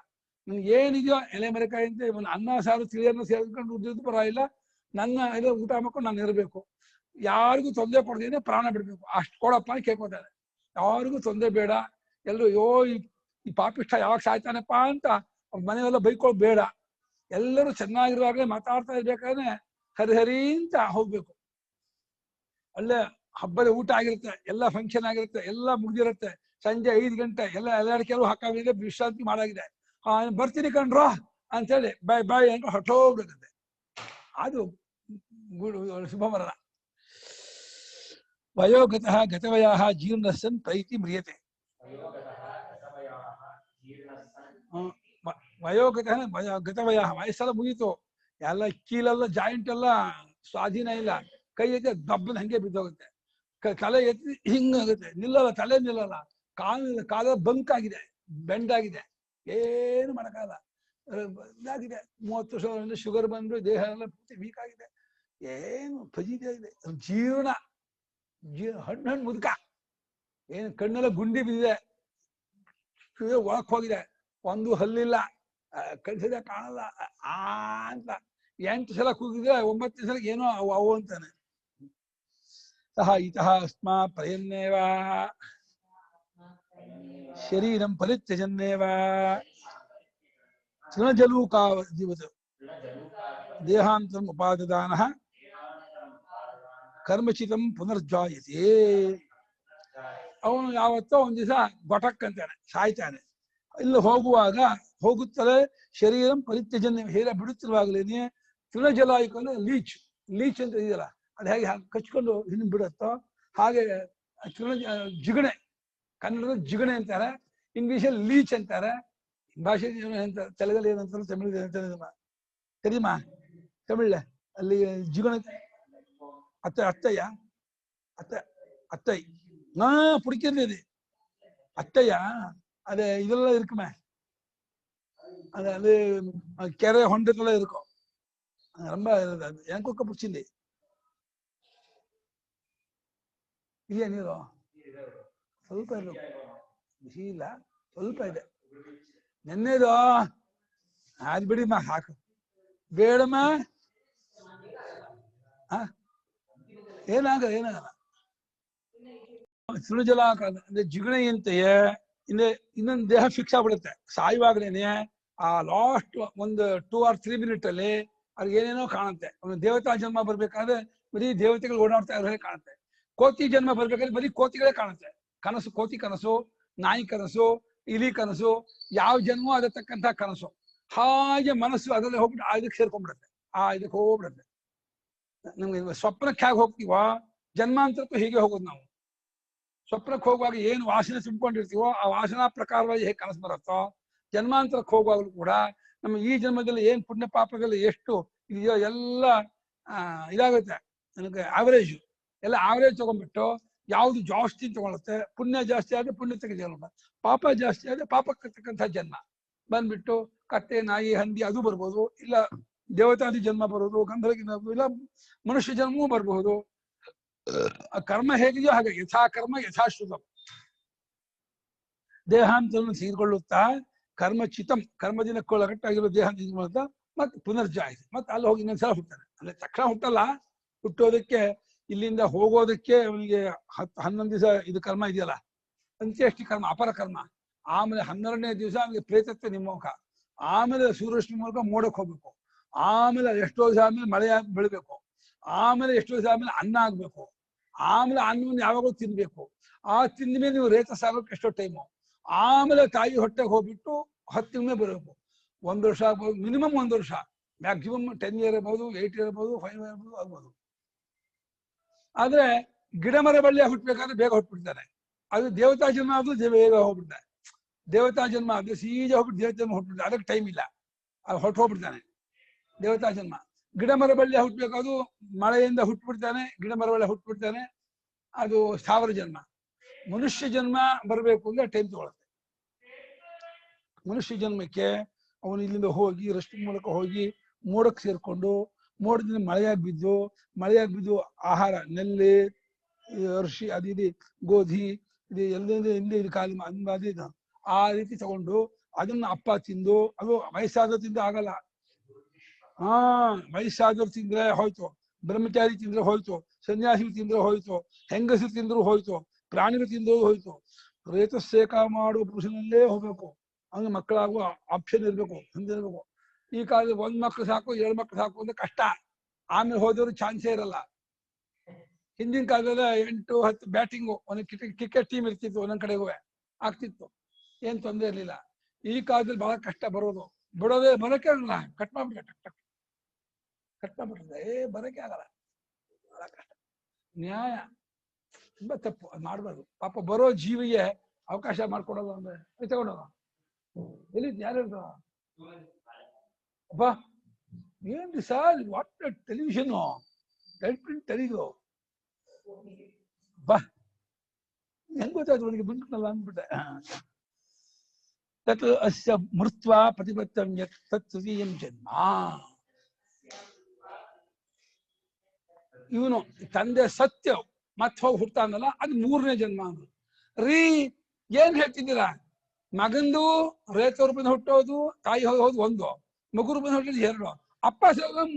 ನನ್ಗೆ ಏನಿದೆಯೋ ಎಲೆ ಮರೆಕಾಯಿ ಅಂತ ಒಂದು ಅನ್ನ ಸಾರು ತಿಳಿಯನ್ನು ಸೇರ್ಕೊಂಡು ಉದ್ದಿದ್ದು ಪರವಾಗಿಲ್ಲ, ನನ್ನ ಎಲ್ಲ ಊಟ ಮಾಡ್ಕೊಂಡು ನಾನು ಇರಬೇಕು, ಯಾರಿಗೂ ತೊಂದರೆ ಕೊಡದೇನೆ ಪ್ರಾಣ ಬಿಡ್ಬೇಕು, ಅಷ್ಟು ಕೊಡಪ್ಪ ಅಂತ ಕೇಳ್ಕೊತಾರೆ. ಯಾರಿಗೂ ತೊಂದರೆ ಬೇಡ, ಎಲ್ಲರೂ ಈ ಪಾಪಿಷ್ಠ ಯಾವಾಗ ಸಾಯ್ತಾನಪ್ಪ ಅಂತ ಮನೆಯೆಲ್ಲ ಬೈಕೊಳ್ಳೋದು ಬೇಡ. ಎಲ್ಲರೂ ಚೆನ್ನಾಗಿರುವಾಗಲೇ ಮಾತಾಡ್ತಾ ಇರ್ಬೇಕಾದ್ರೆ ಹರಿ ಅಂತ ಹೋಗ್ಬೇಕು. ಅಲ್ಲೇ ಹಬ್ಬದ ಊಟ ಆಗಿರುತ್ತೆ, ಎಲ್ಲ ಫಂಕ್ಷನ್ ಆಗಿರುತ್ತೆ, ಎಲ್ಲ ಮುಗ್ದಿರುತ್ತೆ. ಸಂಜೆ 5 ಗಂಟೆ ಎಲ್ಲ ಕೆಲವು ಹಾಕಾಗಿದೆ, ವಿಶ್ರಾಂತಿ ಮಾಡಾಗಿದೆ. ಬರ್ತೀನಿ ಕಣ್ರೋ ಅಂತೇಳಿ ಬಾಯ್ ಬಾಯ್ ಅಂತ ಹೊಟ್ಟೋಗ್ಬಿಡುತ್ತೆ. ಅದು ಶುಭಮರಣ. ವಯೋಗತಃ ಗತವಯ ಜೀರ್ಣಸ್ಸನ್ ಪ್ರೈತಿ ಮ್ರಿಯತೆ. ವಯೋಗತಃ ಗತವಯ, ವಯಸ್ಸೆಲ್ಲ ಮುಗೀತು, ಎಲ್ಲ ಕೀಲೆಲ್ಲ ಜಾಯಿಂಟ್ ಎಲ್ಲ ಸ್ವಾಧೀನ ಇಲ್ಲ, ಕೈ ಎತ್ತಿ ದಬ್ಬನ ಹಂಗೆ ಬಿದ್ದೋಗುತ್ತೆ, ತಲೆ ಎತ್ತಿ ಹಿಂಗಾಗುತ್ತೆ, ನಿಲ್ಲಲ್ಲ, ತಲೆ ನಿಲ್ಲಲ್ಲ, ಕಾಲ ಬಂಕ್ ಆಗಿದೆ, ಬೆಂಡ್ ಆಗಿದೆ, ಏನು ಮಾಡಕ್ಕಾಗಲ್ಲ. ಇದಾಗಿದೆ, 30 ವರ್ಷ ಶುಗರ್ ಬಂದು ದೇಹ ಎಲ್ಲ ವೀಕ್ ಆಗಿದೆ, ಏನು ಫಜೀತಿ ಆಗಿದೆ. ಜೀವನ ಹಣ್ಣು ಮುದುಕ, ಏನು ಕಣ್ಣೆಲ್ಲ ಗುಂಡಿ ಬಿದ್ದಿದೆ, ಒಳಕ್ ಹೋಗಿದೆ, ಒಂದು ಹಲ್ಲಿಲ್ಲ, ಕಳ್ಸಿದ ಕಾಣಲ್ಲ ಅಂತ 8 ಸಲ ಕೂಗಿದ್ರೆ 9 ಸಲ ಏನೋ ಅವು ಅಂತಾನೆ. ಸಹ ಇತಃ ಅಸ್ಮಾ ಪ್ರಯನ್ನೇವ ಶರೀರಂ ಪರಿತ್ಯಜನ್ನೇವ ತೃಣಜಲೂಕಾವಧಿವತ್ ದೇಹಾಂತರಂ ಉಪಾದದಾನಃ ಕರ್ಮಚಿತಂ ಪುನರ್ಜಾಯತೆ. ಅವನು ಯಾವತ್ತೋ ಒಂದ್ ದಿವಸ ಗೊಟಕ್ ಅಂತಾನೆ, ಸಾಯ್ತಾನೆ. ಇಲ್ಲಿ ಹೋಗುತ್ತಲೇ ಶರೀರಂ ಪರಿತ್ಯಜನ್ಯ, ಹೇರ ಬಿಡುತ್ತಿರುವಾಗಲೇನೆ ತೃಣಜಲಾಯುಕಂದ್ರೆ ಲೀಚ್ ಅಂತ ಇದೆಯಲ್ಲ, ಅದು ಹೇಗೆ ಕಚ್ಕೊಂಡು ಹಿಂದೆ ಬಿಡುತ್ತೋ ಹಾಗೆ ಜಿಗಣೆ, ಕನ್ನಡದ ಜಿಗಣೆ ಅಂತಾರೆ, ಇಂಗ್ಲಿಷಲ್ಲಿ ಲೀಚ್ ಅಂತಾರೆ, ಭಾಷೆ ಅಂತಾರೆ, ತೆಲುಗಲ್ಲಿ ಏನಂತಾರೆ, ತಮಿಳ್ ಏನಂತಾರೆ தெரியுமா? ತಮಿಳ್ಳ ಅಲ್ಲಿ ಜಿಗಣೆ அத்தையா அத்தை பிடிக்கிறது அத்தையா, அது இதெல்லாம் இருக்குமே, அது ಕೆರೆ ಹೊಂಡದೆಲ್ಲ இருக்கும், ரொம்ப எனக்கும் பிடிச்சிருந்து. ಇದೆಯಾ ನೀರು? ಸ್ವಲ್ಪ ಇರಬೇಕು, ಬಿಸಿ ಇಲ್ಲ, ಸ್ವಲ್ಪ ಇದೆ. ನೆನ್ನೆದು ಅದು ಬಿಡಿಮ್ಮ, ಹಾಕು ಬೇಡಮ್ಮ. ಏನಾಗಲ್ಲ. ತೃಣಜಲ ಅಂದ್ರೆ ಜಿಗಣೆಯಂತೆಯೇ ಇನ್ನೊಂದು ದೇಹ ಫಿಕ್ಸ್ ಆಗ್ಬಿಡುತ್ತೆ. ಸಾಯುವಾಗಲೇನೆ ಆ ಲಾಸ್ಟ್ ಒಂದು 2 or 3 minutes ಅಲ್ಲಿ ಅವ್ರಿಗೆ ಏನೇನೋ ಕಾಣುತ್ತೆ. ಒಂದು ದೇವತಾ ಜನ್ಮ ಬರ್ಬೇಕಾದ್ರೆ ಬರೀ ದೇವತೆಗಳು ಓಡಾಡ್ತಾ ಇರೋ ಕಾಣುತ್ತೆ. ಕೋತಿ ಜನ್ಮ ಬರ್ಬೇಕಾದ್ರೆ ಬರೀ ಕೋತಿಗಳೇ ಕಾಣುತ್ತೆ. ಕನಸು, ಕೋತಿ ಕನಸು, ನಾಯಿ ಕನಸು, ಇಲಿ ಕನಸು, ಯಾವ ಜನ್ಮ ಅದ ತಕ್ಕಂತ ಕನಸು. ಹಾಗೆ ಮನಸ್ಸು ಅದರಲ್ಲಿ ಹೋಗ್ಬಿಟ್ಟು ಇದಕ್ಕೆ ಸೇರ್ಕೊಂಡ್ಬಿಡುತ್ತೆ, ಇದಕ್ಕೆ ಹೋಗ್ಬಿಡುತ್ತೆ. ನಮ್ಗೆ ಸ್ವಪ್ನಕ್ಕೆ ಹೇಗೆ ಹೋಗ್ತೀವೋ ಜನ್ಮಾಂತರಕ್ಕೂ ಹೀಗೆ ಹೋಗೋದು ನಾವು. ಸ್ವಪ್ನಕ್ಕೆ ಹೋಗುವಾಗ ಏನು ವಾಸನೆ ತುಂಬಿಕೊಂಡಿರ್ತೀವೋ ಆ ವಾಸನಾ ಪ್ರಕಾರವಾಗಿ ಹೇಗೆ ಕನಸು ಬರುತ್ತೋ, ಜನ್ಮಾಂತರಕ್ಕೆ ಹೋಗುವಾಗಲೂ ಕೂಡ ನಮ್ಮ ಈ ಜನ್ಮದಲ್ಲಿ ಏನ್ ಪುಣ್ಯ ಪಾಪದಲ್ಲಿ ಎಷ್ಟು ಇದೆಯೋ ಎಲ್ಲ ಇದಾಗುತ್ತೆ. ನನಗೆ ಆವರೇಜ್ ಎಲ್ಲ ಆವರೇಜ್ ತಗೊಂಡ್ಬಿಟ್ಟು ಯಾವ್ದು ಜಾಸ್ತಿ ತಗೊಳುತ್ತೆ, ಪುಣ್ಯ ಜಾಸ್ತಿ ಆದ್ರೆ ಪುಣ್ಯಕ್ಕೆ ಜನ್ಮ, ಪಾಪ ಜಾಸ್ತಿ ಆದ್ರೆ ಪಾಪಕ್ಕೆ ತಕ್ಕಂಥ ಜನ್ಮ ಬಂದ್ಬಿಟ್ಟು ಕತ್ತೆ, ನಾಯಿ, ಹಂದಿ ಅದು ಬರ್ಬೋದು, ಇಲ್ಲ ದೇವತಾದಿ ಜನ್ಮ ಬರೋದು, ಗಂಧರ್ವ, ಇಲ್ಲ ಮನುಷ್ಯ ಜನ್ಮವೂ ಬರಬಹುದು. ಕರ್ಮ ಹೇಗಿದೆಯೋ ಹಾಗೆ ಯಥಾ ಕರ್ಮ ಯಥಾಶ್ರುತಂ. ದೇಹಾಂತರವನ್ನು ತೀರ್ಕೊಳ್ಳುತ್ತಾ ಕರ್ಮಚಿತಂ, ಕರ್ಮದಿಂದ ಕೊಳಗಟ್ಟಾಗಿರೋ ದೇಹ ತೀರ್ಕೊಳ್ಳುತ್ತಾ ಮತ್ತೆ ಪುನರ್ಜಾಯಿಸಿ, ಮತ್ತೆ ಅಲ್ಲಿ ಹೋಗಿ ಇನ್ನೊಂದ್ಸಲ ಹುಟ್ಟಾನೆ. ಅಂದ್ರೆ ತಕ್ಷಣ ಹುಟ್ಟಲ್ಲ, ಹುಟ್ಟೋದಕ್ಕೆ ಇಲ್ಲಿಂದ ಹೋಗೋದಕ್ಕೆ ಅವನಿಗೆ 11 ದಿವಸ ಇದು ಕರ್ಮ ಇದೆಯಲ್ಲ, ಅಂತ್ಯಷ್ಟಿ ಕರ್ಮ, ಅಪರ ಕರ್ಮ. ಆಮೇಲೆ 12ನೇ ದಿವಸ ಅವನಿಗೆ ಪ್ರೇತತ್ವ ನಿಮ್ಮೋಕ, ಆಮೇಲೆ ಸೂರ್ಯರಶ್ಮಿ ಮೂಲಕ ಮೋಡಕ್ಕೆ ಹೋಗ್ಬೇಕು, ಆಮೇಲೆ ಎಷ್ಟೋ ದಿವಸ ಆದ್ಮೇಲೆ ಮಳೆ ಬೆಳಿಬೇಕು, ಆಮೇಲೆ ಎಷ್ಟೋ ದಿವಸ ಆದ್ಮೇಲೆ ಅನ್ನ ಆಗ್ಬೇಕು, ಆಮೇಲೆ ಅನ್ನವನ್ನು ಯಾವಾಗಲೂ ತಿನ್ಬೇಕು, ಆ ತಿಂದ ಮೇಲೆ ನೀವು ರೇತ ಸಾಗೋಕೆ ಎಷ್ಟೋ ಟೈಮು, ಆಮೇಲೆ ತಾಯಿ ಹೊಟ್ಟೆಗೆ ಹೋಗ್ಬಿಟ್ಟು 10 ತಿಂಗಳು ಬರಬೇಕು. 1 ವರ್ಷ ಆಗ್ಬೋದು, ಮಿನಿಮಮ್ 1 ವರ್ಷ, ಮ್ಯಾಕ್ಸಿಮಮ್ 10 years ಇರ್ಬೋದು, 8 years ಇರ್ಬೋದು, 5 years ಇರ್ಬೋದು, ಆಗ್ಬೋದು. ಆದ್ರೆ ಗಿಡ ಮರ ಬಳ್ಳಿಯ ಹುಟ್ಟಬೇಕಾದ್ರೆ ಬೇಗ ಹುಟ್ಬಿಡ್ತಾನೆ. ಅದು ದೇವತಾ ಜನ್ಮ ಆದ್ರೂ ಬೇಗ ಹೋಗ್ಬಿಡ್ತಾನೆ. ದೇವತಾ ಜನ್ಮ ಆದ್ರೆ ಸೀದಾ ಹೋಗ್ಬಿಟ್ಟು ದೇವತಾ ಜನ್ಮ ಹುಟ್ಬಿಡ್ತಾನೆ, ಅದಕ್ಕೆ ಟೈಮ್ ಇಲ್ಲ, ಅದು ಹೊಟ್ಟು ಹೋಗ್ಬಿಡ್ತಾನೆ. ದೇವತಾ ಜನ್ಮ ಗಿಡ ಮರ ಬಳ್ಳಿಯ ಹುಟ್ಟಬೇಕಾದ್ರು ಮಳೆಯಿಂದ ಹುಟ್ಬಿಡ್ತಾನೆ, ಗಿಡ ಮರ ಬಳ್ಳಿಯ ಹುಟ್ಬಿಡ್ತಾನೆ, ಅದು ಸ್ಥಾವರ ಜನ್ಮ. ಮನುಷ್ಯ ಜನ್ಮ ಬರಬೇಕು ಅಂದ್ರೆ ಟೈಮ್ ತಗೊಳುತ್ತೆ. ಮನುಷ್ಯ ಜನ್ಮಕ್ಕೆ ಅವನು ಇಲ್ಲಿಂದ ಹೋಗಿ ರಸ್ತೆ ಮೂಲಕ ಹೋಗಿ ಮೋಡಕ್ಕೆ ಸೇರ್ಕೊಂಡು, ಮೋಡದಿಂದ ಮಳೆಯಾಗಿ ಬಿದ್ದು ಆಹಾರ, ನೆಲ್ಲಿ, ಅರ್ಶಿ, ಅದಿದೆ, ಗೋಧಿ, ಇದು ಎಲ್ಲದಿಂದ ಇದು ಕಾಲಿ ಅದು ಆ ರೀತಿ ತಗೊಂಡು ಅದನ್ನ ಅಪ್ಪ ತಿಂದು, ಅದು ವಯಸ್ಸಾದ ತಿಂದು ಆಗಲ್ಲ. ವಯಸ್ಸಾದ್ರು ತಿಂದ್ರೆ ಹೋಯ್ತು, ಬ್ರಹ್ಮಚಾರಿ ತಿಂದ್ರೆ ಹೋಯ್ತು, ಸನ್ಯಾಸಿ ತಿಂದ್ರೆ ಹೋಯ್ತು, ಹೆಂಗಸರು ತಿಂದ್ರು ಹೋಯ್ತು, ಪ್ರಾಣಿಗಳು ತಿಂದ್ರು ಹೋಯ್ತು. ರೇತಸ್ಸೇಕ ಮಾಡುವ ಪುರುಷನಲ್ಲೇ ಹೋಗ್ಬೇಕು. ಹಂಗೆ ಮಕ್ಕಳಾಗುವ ಆಪ್ಷನ್ ಇರ್ಬೇಕು, ಹಿಂದಿರ್ಬೇಕು. ಈ ಕಾಲದಲ್ಲಿ 1 ಮಕ್ಳು ಸಾಕು, 2 ಮಕ್ಳು ಸಾಕು ಅಂದ್ರೆ ಕಷ್ಟ. ಆಮೇಲೆ ಹೋದವ್ರು ಚಾನ್ಸೇ ಇರಲ್ಲ. ಹಿಂದಿನ ಕಾಲದಲ್ಲಿ 8 10 ಬ್ಯಾಟಿಂಗು ಒಂದೊಂದು ಕ್ರಿಕೆಟ್ ಟೀಮ್ ಇರ್ತಿತ್ತು, ಒಂದೊಂದ್ ಕಡೆಗೂ ಆಗ್ತಿತ್ತು, ಏನ್ ತೊಂದರೆ ಇರ್ಲಿಲ್ಲ. ಈ ಕಾಲದಲ್ಲಿ ಬಹಳ ಕಷ್ಟ ಬರೋದು, ಬಿಡೋದೇ ಬರೋಕೆ ಆಗಲ್ಲ, ಕಟ್ ಮಾಡ್ಬಿಟ್ಟೆ, ಕಟ್ ಮಾಡ್ಬಿಟ್ರೆ ಬರೋಕೆ ಆಗಲ್ಲ, ಬಹಳ ಕಷ್ಟ. ನ್ಯಾಯ ತುಂಬಾ ತಪ್ಪು, ಅದು ಮಾಡ್ಬಾರ್ದು. ಪಾಪ ಬರೋ ಜೀವಿಗೆ ಅವಕಾಶ ಮಾಡ್ಕೊಡೋದು ಅಂದ್ರೆ ತಗೊಂಡೋಗ ಎಲ್ಲಿ ಯಾರು ಅಬ್ಬಾ ಏನ್ರಿ ಸರ್, ವಾಟ್ ಟೆಲಿವಿಷನ್ ಪ್ರಿಂಟ್ ತೆರೀದು ಬಾ ಹೆಂಗ್ ಗೊತ್ತಾಯ್ತು ಅವನಿಗೆ ಬಂದ್ಬಿಟ್ಟಲ್ಲ ಅಂದ್ಬಿಟ್ಟೆ. ತತ್ ಅಸ್ಯ ಮೃತ್ವಾ ಪ್ರತಿಪತ್ತಂ ಯತ್ ತತ್ ತೃತೀಯಂ ಜನ್ಮ. ಇವನು ತಂದೆ ಸತ್ಯ ಮತ್ ಹೋಗಿ ಹುಟ್ಟಾನಲ್ಲ, ಅದು 3ನೇ ಜನ್ಮ ಅಂದ್ರು. ರೀ ಏನ್ ಹೇಳ್ತಿದ್ದೀರಾ, ಮಗಂದು ರೇತ ರೂಪದಿಂದ ಹುಟ್ಟೋದು, ತಾಯಿ ಹೋಗೋದು 1, ಮಗು ರೂಪದಿಂದ ಹುಟ್ಟೋದು 2, ಅಪ್ಪ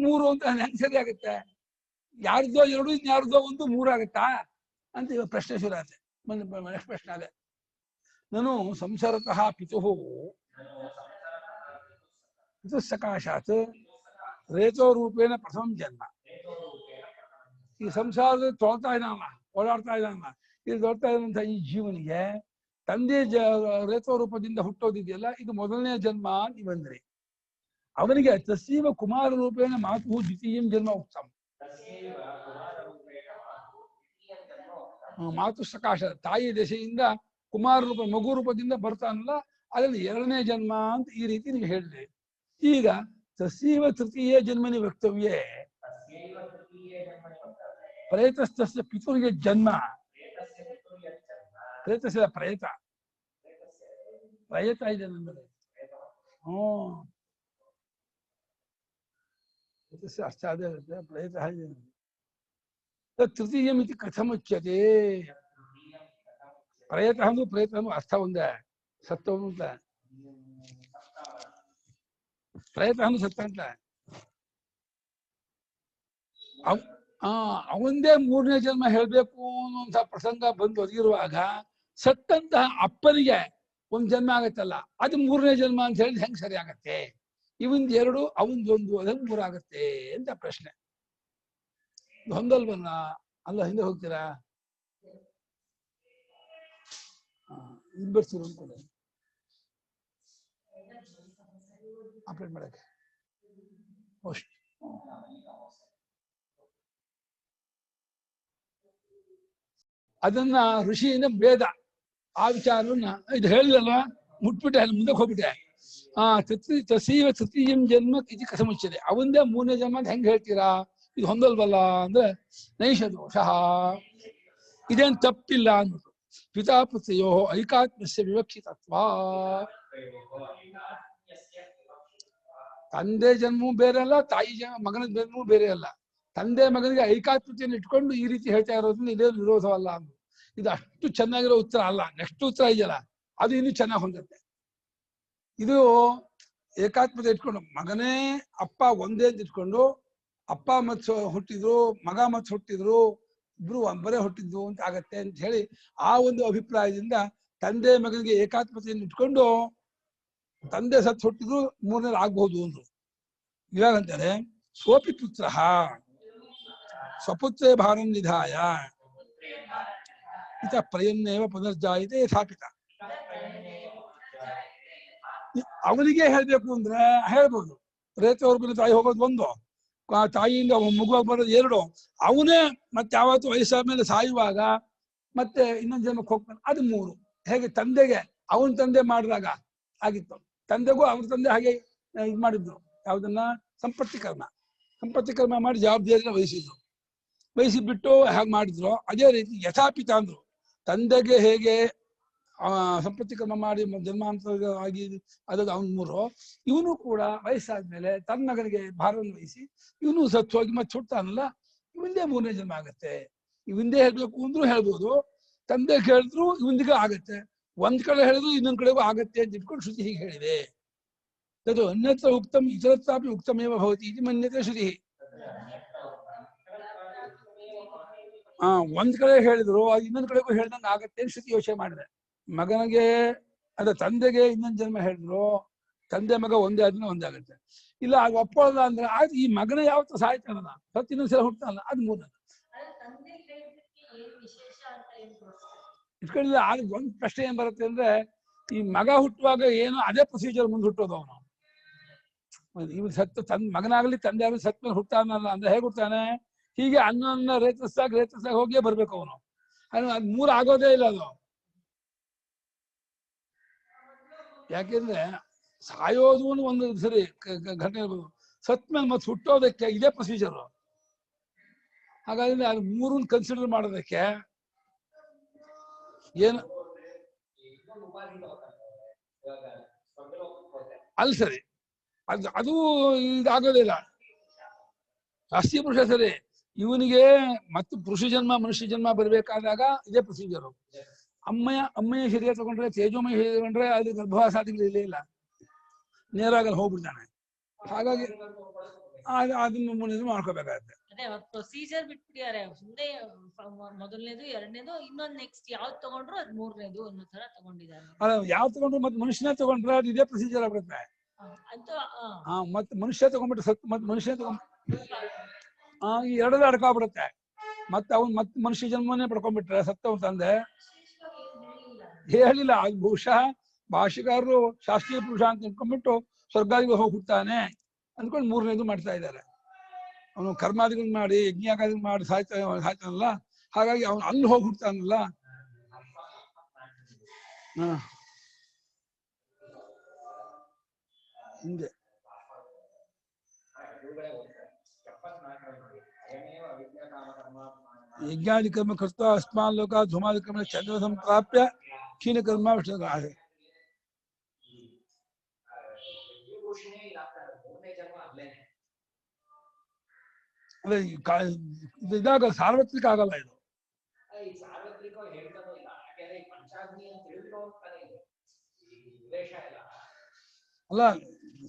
3 ಅಂತ ಹೆಂಗ್ ಸರಿ ಆಗುತ್ತೆ? ಯಾರ್ದೋ 2, ಇನ್ಯಾರ್ದೋ 1, 3 ಆಗುತ್ತಾ ಅಂತ ಇವಾಗ ಪ್ರಶ್ನೆ ಶುರು ಆಗುತ್ತೆ. ನೆಕ್ಸ್ಟ್ ಪ್ರಶ್ನೆ ಅದೇ, ನಾನು ಸಂಸಾರತಃ ಪಿತುಃ ಸಕಾಶಾತ್ ರೇತೋ ರೂಪೇಣ ಪ್ರಥಮ ಜನ್ಮ. ಈ ಸಂಸಾರದಲ್ಲಿ ತೊಳ್ತಾ ಇದ್ದಾನಲ್ಲ, ಓಡಾಡ್ತಾ ಇದ್ದಾನಲ್ಲ, ಇದು ತೊಳ್ತಾ ಇದ್ದಂತ ಈ ಜೀವನಿಗೆ ತಂದೆ ರೇತೋ ರೂಪದಿಂದ ಹುಟ್ಟೋದಿದೆಯಲ್ಲ, ಇದು 1ನೇ ಜನ್ಮ ಅಂತ ಬಂದ್ರಿ. ಅವನಿಗೆ ತಸ್ಸೀವ ಕುಮಾರ ರೂಪೇಣ ಮಾತು ದ್ವಿತೀಯಂ ಜನ್ಮ ಉತ್ತಮ. ಮಾತು ಸಕಾಶ ತಾಯಿ ದಶೆಯಿಂದ ಕುಮಾರ ರೂಪ ಮಗು ರೂಪದಿಂದ ಬರ್ತಾನಲ್ಲ, ಅದ್ರಲ್ಲಿ 2ನೇ ಜನ್ಮ ಅಂತ ಈ ರೀತಿ ನೀವು ಹೇಳಿದ್ರಿ. ಈಗ ತಸ್ಸೀವ ತೃತೀಯ ಜನ್ಮನಿ ವಕ್ತವ್ಯೇ ಪ್ರೇತಸ್ಥಸ್ಯ ಪಿತುರಿಗೆ ಜನ್ಮ. ಪ್ರೇತಸ್ಯ ಪ್ರೇತ ಇದೆ ನಮ್ಮಲ್ಲಿ. ಅರ್ಥ ಅದೇ ಪ್ರೇತ ಇದೆ. ತೃತೀಯಂ ಇತಿ ಕಥಮುಚ್ಯತೆ. ಪ್ರೇತ ಅಂದ್ರೂ ಪ್ರೇತ ಅಂದ್ರೂ ಅರ್ಥ ಒಂದೇ, ಸತ್ತವನು ಅಂತ. ಪ್ರೇತ ಅಂದ್ರೂ ಸತ್ತ ಅಂತ. ಅವಂದೇ 3ನೇ ಜನ್ಮ ಹೇಳ್ಬೇಕು ಅನ್ನುವಂಥ ಪ್ರಸಂಗ ಬಂದು ಒದಗಿರುವಾಗ ಸತ್ತಂತಹ ಅಪ್ಪನಿಗೆ 1 ಜನ್ಮ ಆಗತ್ತಲ್ಲ, ಅದು 3ನೇ ಜನ್ಮ ಅಂತ ಹೇಳಿದ್ರೆ ಹೆಂಗ್ ಸರಿ ಆಗತ್ತೆ? ಇವಂದ್ 2, ಅವಂದ್ 1, ಅದಂಗ್ 3 ಆಗತ್ತೆ ಅಂತ ಪ್ರಶ್ನೆ. ಹೊಂದಲ್ವನ್ನ ಅಲ್ಲ, ಹಿಂದೆ ಹೋಗ್ತೀರಾ? ಬರ್ತೀರ ಅನ್ಕೊಂಡೆ ಆಪರೇಟ್ ಮಾಡಕ್ಕೆ ಅಷ್ಟು. ಅದನ್ನ ಋಷಿಯಿಂದ ಭೇದ ಆ ವಿಚಾರವನ್ನ ಇದು ಹೇಳಿದಲ್ಲ, ಮುಟ್ಬಿಟ್ಟೆ, ಅಲ್ಲಿ ಮುಂದಕ್ಕೆ ಹೋಗ್ಬಿಟ್ಟೆ. ತಸೀವ ತೃತೀಯಂ ಜನ್ಮ ಇದು ಕಥಮುಚ್ಯತೆ. ಅವಂದೇ 3ನೇ ಜನ್ಮ ಅಂತ ಹೆಂಗ್ ಹೇಳ್ತೀರಾ? ಇದು ಹೊಂದಲ್ವಲ್ಲ ಅಂದ್ರೆ ನೈಷ ದೋಷಃ, ಇದೇನ್ ತಪ್ಪಿಲ್ಲ ಅಂದ್ಬಿಟ್ಟು. ಪಿತಾಪುತ್ರ್ಯೋ ಐಕಾತ್ಮ್ಯಸ್ಯ ವಿವಕ್ಷಿತತ್ವ. ತಂದೆ ಜನ್ಮವೂ ಬೇರೆ ಅಲ್ಲ, ತಾಯಿ ಮಗನ ಜನ್ಮವೂ ಬೇರೆ ಅಲ್ಲ. ತಂದೆ ಮಗನಿಗೆ ಐಕಾತ್ಮ್ಯತೆಯನ್ನು ಇಟ್ಕೊಂಡು ಈ ರೀತಿ ಹೇಳ್ತಾ ಇರೋದ್ರಿಂದ ಇದೇ ವಿರೋಧವಲ್ಲ ಅಂದ್ರು. ಇದು ಅಷ್ಟು ಚೆನ್ನಾಗಿರೋ ಉತ್ತರ ಅಲ್ಲ. ನೆಕ್ಸ್ಟ್ ಉತ್ತರ ಇದೆಯಲ್ಲ, ಅದು ಇನ್ನೂ ಚೆನ್ನಾಗಿ ಹೊಂದುತ್ತೆ. ಇದು ಏಕಾತ್ಮತೆ ಇಟ್ಕೊಂಡು ಮಗನೇ ಅಪ್ಪ ಒಂದೇ ಅಂತ ಇಟ್ಕೊಂಡು, ಅಪ್ಪ ಮತ್ ಹುಟ್ಟಿದ್ರು, ಮಗ ಮತ್ ಹುಟ್ಟಿದ್ರು, ಇಬ್ರು ಒಬ್ಬರೇ ಹುಟ್ಟಿದ್ರು ಅಂತ ಆಗತ್ತೆ ಅಂತ ಹೇಳಿ ಆ ಒಂದು ಅಭಿಪ್ರಾಯದಿಂದ ತಂದೆ ಮಗನಿಗೆ ಏಕಾತ್ಮತೆಯನ್ನು ಇಟ್ಕೊಂಡು ತಂದೆ ಸತ್ ಹುಟ್ಟಿದ್ರು 3ನೇ ಆಗ್ಬಹುದು ಅಂದ್ರು. ಇವಾಗ ಅಂತಾರೆ ಸ್ವಪಿ ಪುತ್ರ ಸ್ವಪುತ್ರೇ ಭಾರಂ ನಿಧಾಯ ಇತ ಪ್ರಯನ್ನೇವ ಪುನರ್ಜಾಯಿತೆ ಯಥಾಪಿತ. ಅವನಿಗೆ ಹೇಳ್ಬೇಕು ಅಂದ್ರೆ ಹೇಳ್ಬೋದು. ರೇತವ್ರ ತಾಯಿ ಹೋಗೋದು 1, ತಾಯಿಯಿಂದ ಮಗುವಾಗಿ ಬರೋದು 2. ಅವನೇ ಮತ್ತೆ ಯಾವತ್ತು ವಯಸ್ಸಾದ್ಮೇಲೆ ಸಾಯುವಾಗ ಮತ್ತೆ ಇನ್ನೊಂದು ಜನ್ಮಕ್ಕೆ ಹೋಗ್ತಾನೆ, ಅದು 3. ಹೇಗೆ ತಂದೆಗೆ ಅವನ ತಂದೆ ಮಾಡಿದಾಗ ಆಗಿತ್ತು, ತಂದೆಗೂ ಅವ್ರ ತಂದೆ ಹಾಗೆ ಇದು ಮಾಡಿದ್ರು. ಯಾವುದನ್ನ ಸಂಪತ್ತಿ ಕರ್ಮ ಮಾಡಿ ಜವಾಬ್ದಾರಿನ ವಹಿಸಿಬಿಟ್ಟು ಹೇಗೆ ಮಾಡಿದ್ರು, ಅದೇ ರೀತಿ ಯಥಾಪಿತ ಅಂದ್ರು. ತಂದೆಗೆ ಹೇಗೆ ಸಂಪತ್ತಿ ಕರ್ಮ ಮಾಡಿ ಜನ್ಮಾಂತರ ಆಗಿ ಅದಾಗ ಅವನ್ 3, ಇವನು ಕೂಡ ವಯಸ್ಸಾದ್ಮೇಲೆ ತನ್ನ ಮಗನಿಗೆ ಭಾರವನ್ನು ವಹಿಸಿ ಇವನು ಸತ್ತು ಹೋಗಿ ಮತ್ತೆ ಹುಡ್ತಾನಲ್ಲ, ಇವಂದೇ 3ನೇ ಜನ್ಮ ಆಗತ್ತೆ. ಇವಂದೇ ಹೇಳ್ಬೇಕು ಅಂದ್ರೂ ಹೇಳ್ಬೋದು, ತಂದೆ ಹೇಳಿದ್ರು ಇವಂದಿಗೆ ಆಗತ್ತೆ, ಒಂದ್ ಕಡೆ ಹೇಳಿದ್ರು ಇನ್ನೊಂದ್ ಕಡೆಗೂ ಆಗತ್ತೆ ಅಂತ ಇಟ್ಕೊಂಡು ಶ್ರುತಿ ಹೀಗೆ ಹೇಳಿದೆ. ಅದು ಅನ್ಯತ್ರ ಉಕ್ತಂ ಇತರತ್ರಾಪಿ ಉಕ್ತಮೇವ ಭವತಿ ಇದು ಮನ್ಯತೆ ಶ್ರುತಿ. ಒಂದ್ ಕಡೆ ಹೇಳಿದ್ರು ಅದು ಇನ್ನೊಂದ್ ಕಡೆಗೂ ಹೇಳ್ದಂಗೆ ಆಗತ್ತೆ ಅಂತ ಶ್ರುತಿ ಯೋಚನೆ ಮಾಡಿದೆ. ಮಗನಿಗೆ ತಂದೆಗೆ ಇನ್ನೊಂದು ಜನ್ಮ ಹೇಳಿದ್ರು, ತಂದೆ ಮಗ ಒಂದೇ ಆದ್ಮೇಲೆ ಒಂದೇ ಆಗುತ್ತೆ. ಇಲ್ಲ ಅದು ಒಪ್ಪಲ್ಲ ಅಂದ್ರೆ ಆಯ್ತು, ಈ ಮಗನ ಯಾವತ್ತೂ ಸಾಯ್ತಾನಲ್ಲ, ಸತ್ ಇನ್ನೊಂದ್ಸಲ ಹುಡ್ತಾನಲ್ಲ, ಅದು 3. ಇಟ್ಕೊಂಡಿಲ್ಲ. ಆಗ ಒಂದ್ ಪ್ರಶ್ನೆ ಏನ್ ಬರುತ್ತೆ ಅಂದ್ರೆ, ಈ ಮಗ ಹುಟ್ಟುವಾಗ ಏನು ಅದೇ ಪ್ರೊಸೀಜರ್ ಮುಂದೆ ಹುಟ್ಟೋದು ಅವನು. ಇವ್ ಸತ್ತು ಮಗನಾಗ್ಲಿ ತಂದೆ ಆಗ್ಲಿ ಸತ್ ಮೇಲೆ ಹುಟ್ಟಾನಲ್ಲ ಅಂದ್ರೆ ಹೇಗೆ ಹುಟ್ಟಾನೆ? ಹೀಗೆ ಅನ್ನ ರೇತಸ್ದಾಗ ಹೋಗಿಯೇ ಬರ್ಬೇಕು ಅವನು. ಅದ್ ಮೂರ್ ಆಗೋದೇ ಇಲ್ಲ ಅದು. ಯಾಕೆಂದ್ರೆ ಸಾಯೋದು ಒಂದು ಸರಿ ಘಟನೆ ಇರ್ಬೋದು, ಸತ್ ಮೇಲೆ ಮತ್ತೆ ಹುಟ್ಟೋದಕ್ಕೆ ಇದೇ ಪ್ರೊಸೀಜರ್. ಹಾಗಾದ್ರೆ ಅದು ಮೂರನ್ನ ಕನ್ಸಿಡರ್ ಮಾಡೋದಕ್ಕೆ ಏನು ಅಲ್ಲಿ ಸರಿ ಅದು ಇದಾಗೋದಿಲ್ಲ. ಶಾಸ್ತ್ರೀಯ ಪುರುಷ ಸರಿ, ಇವನಿಗೆ ಮತ್ತು ಪುರುಷ ಜನ್ಮ ಮನುಷ್ಯ ಜನ್ಮ ಬರ್ಬೇಕಾದಾಗ ಇದೇ ಪ್ರೊಸೀಜರು. ಅಮ್ಮಯ್ಯ ಶರೀರ ತಗೊಂಡ್ರೆ, ತೇಜೋಮಯ ಶರೀರ ತಗೊಂಡ್ರೆ ಅದು ಗರ್ಭವಾಸಾದಿಗಳು ಇಲ್ಲೇ ಇಲ್ಲ, ನೇರವಾಗಿ ಹೋಗ್ಬಿಡ್ತಾನೆ. ಹಾಗಾಗಿ ಅದನ್ನು ಮುಂದೆ ಮಾಡ್ಕೋಬೇಕಾಗತ್ತೆ. ಪ್ರೊಸೀಜರ್ ಬಿಟ್ಬಿಟ್ಟಿದ್ದಾರೆ. ಸುಮ್ಮನೆ ಮೊದಲನೇದು, ಎರಡನೇದು, ಇನ್ನೊಂದು ನೆಕ್ಸ್ಟ್ ಯಾವ್ದು ತಗೊಂಡ್ರು ಅದ್ ಮೂರನೇದು ಅನ್ನೋ ತರ ತಗೊಂಡಿದ್ದಾರೆ. ಯಾವ್ ತಗೊಂಡ್ರು ಮತ್ತೆ ಮನುಷ್ಯನೇ ತಗೊಂಡ್ರೆ ಅದು ಇದೇ ಪ್ರೊಸೀಜರ್ ಆಗ್ಬಿಡುತ್ತೆ. ಮತ್ತೆ ಮನುಷ್ಯ ತಗೊಂಡ್ಬಿಟ್ರೆ ಮತ್ತೆ ಮನುಷ್ಯ ಈ ಎರಡಲ್ಲೇ ಅಡ್ಕಾಗ್ಬಿಡುತ್ತೆ. ಮತ್ತೆ ಅವ್ನು ಮತ್ತೆ ಮನುಷ್ಯ ಜನ್ಮನೇ ಪಡ್ಕೊಂಡ್ಬಿಟ್ರೆ ಸತ್ತವ್ ತಂದೆ ಹೇಳಿಲ್ಲ. ಅದು ಬಹುಶಃ ಭಾಷೆಗಾರರು ಶಾಸ್ತ್ರೀಯ ಪುರುಷ ಅಂತ ತಿಳ್ಕೊಂಡ್ಬಿಟ್ಟು ಸ್ವರ್ಗಾದಿಗೆ ಹೋಗ್ಬಿಡ್ತಾನೆ ಅಂದ್ಕೊಂಡು ಮೂರನೇದು ಮಾಡ್ತಾ ಇದ್ದಾರೆ. ಅವನು ಕರ್ಮಾದಿಗಳನ್ನ ಮಾಡಿ ಯಜ್ಞಾದಿಗಳನ್ನ ಮಾಡಿ ಸಾಯ್ತಾನಲ್ಲ, ಹಾಗಾಗಿ ಅವನು ಅಲ್ಲಿ ಹೋಗ್ಬಿಡ್ತಾನಲ್ಲ. ಹಿಂದೆ ಯಜ್ಞಾದಿ ಕರ್ಮ ಕರ್ತ ಅಸ್ಮಾನ್ ಲೋಕ ಧೂಮಾದಿ ಕರ್ಮ ಚಂದ್ರ ಸಂಪ್ರಾಪ್ಯ ಕ್ಷೀಣ ಕರ್ಮ ವಿಷ್ಣು. ಅದೇ ಇದಾಗ ಸಾರ್ವತ್ರಿಕ ಆಗಲ್ಲ ಇದು. ಅಲ್ಲ,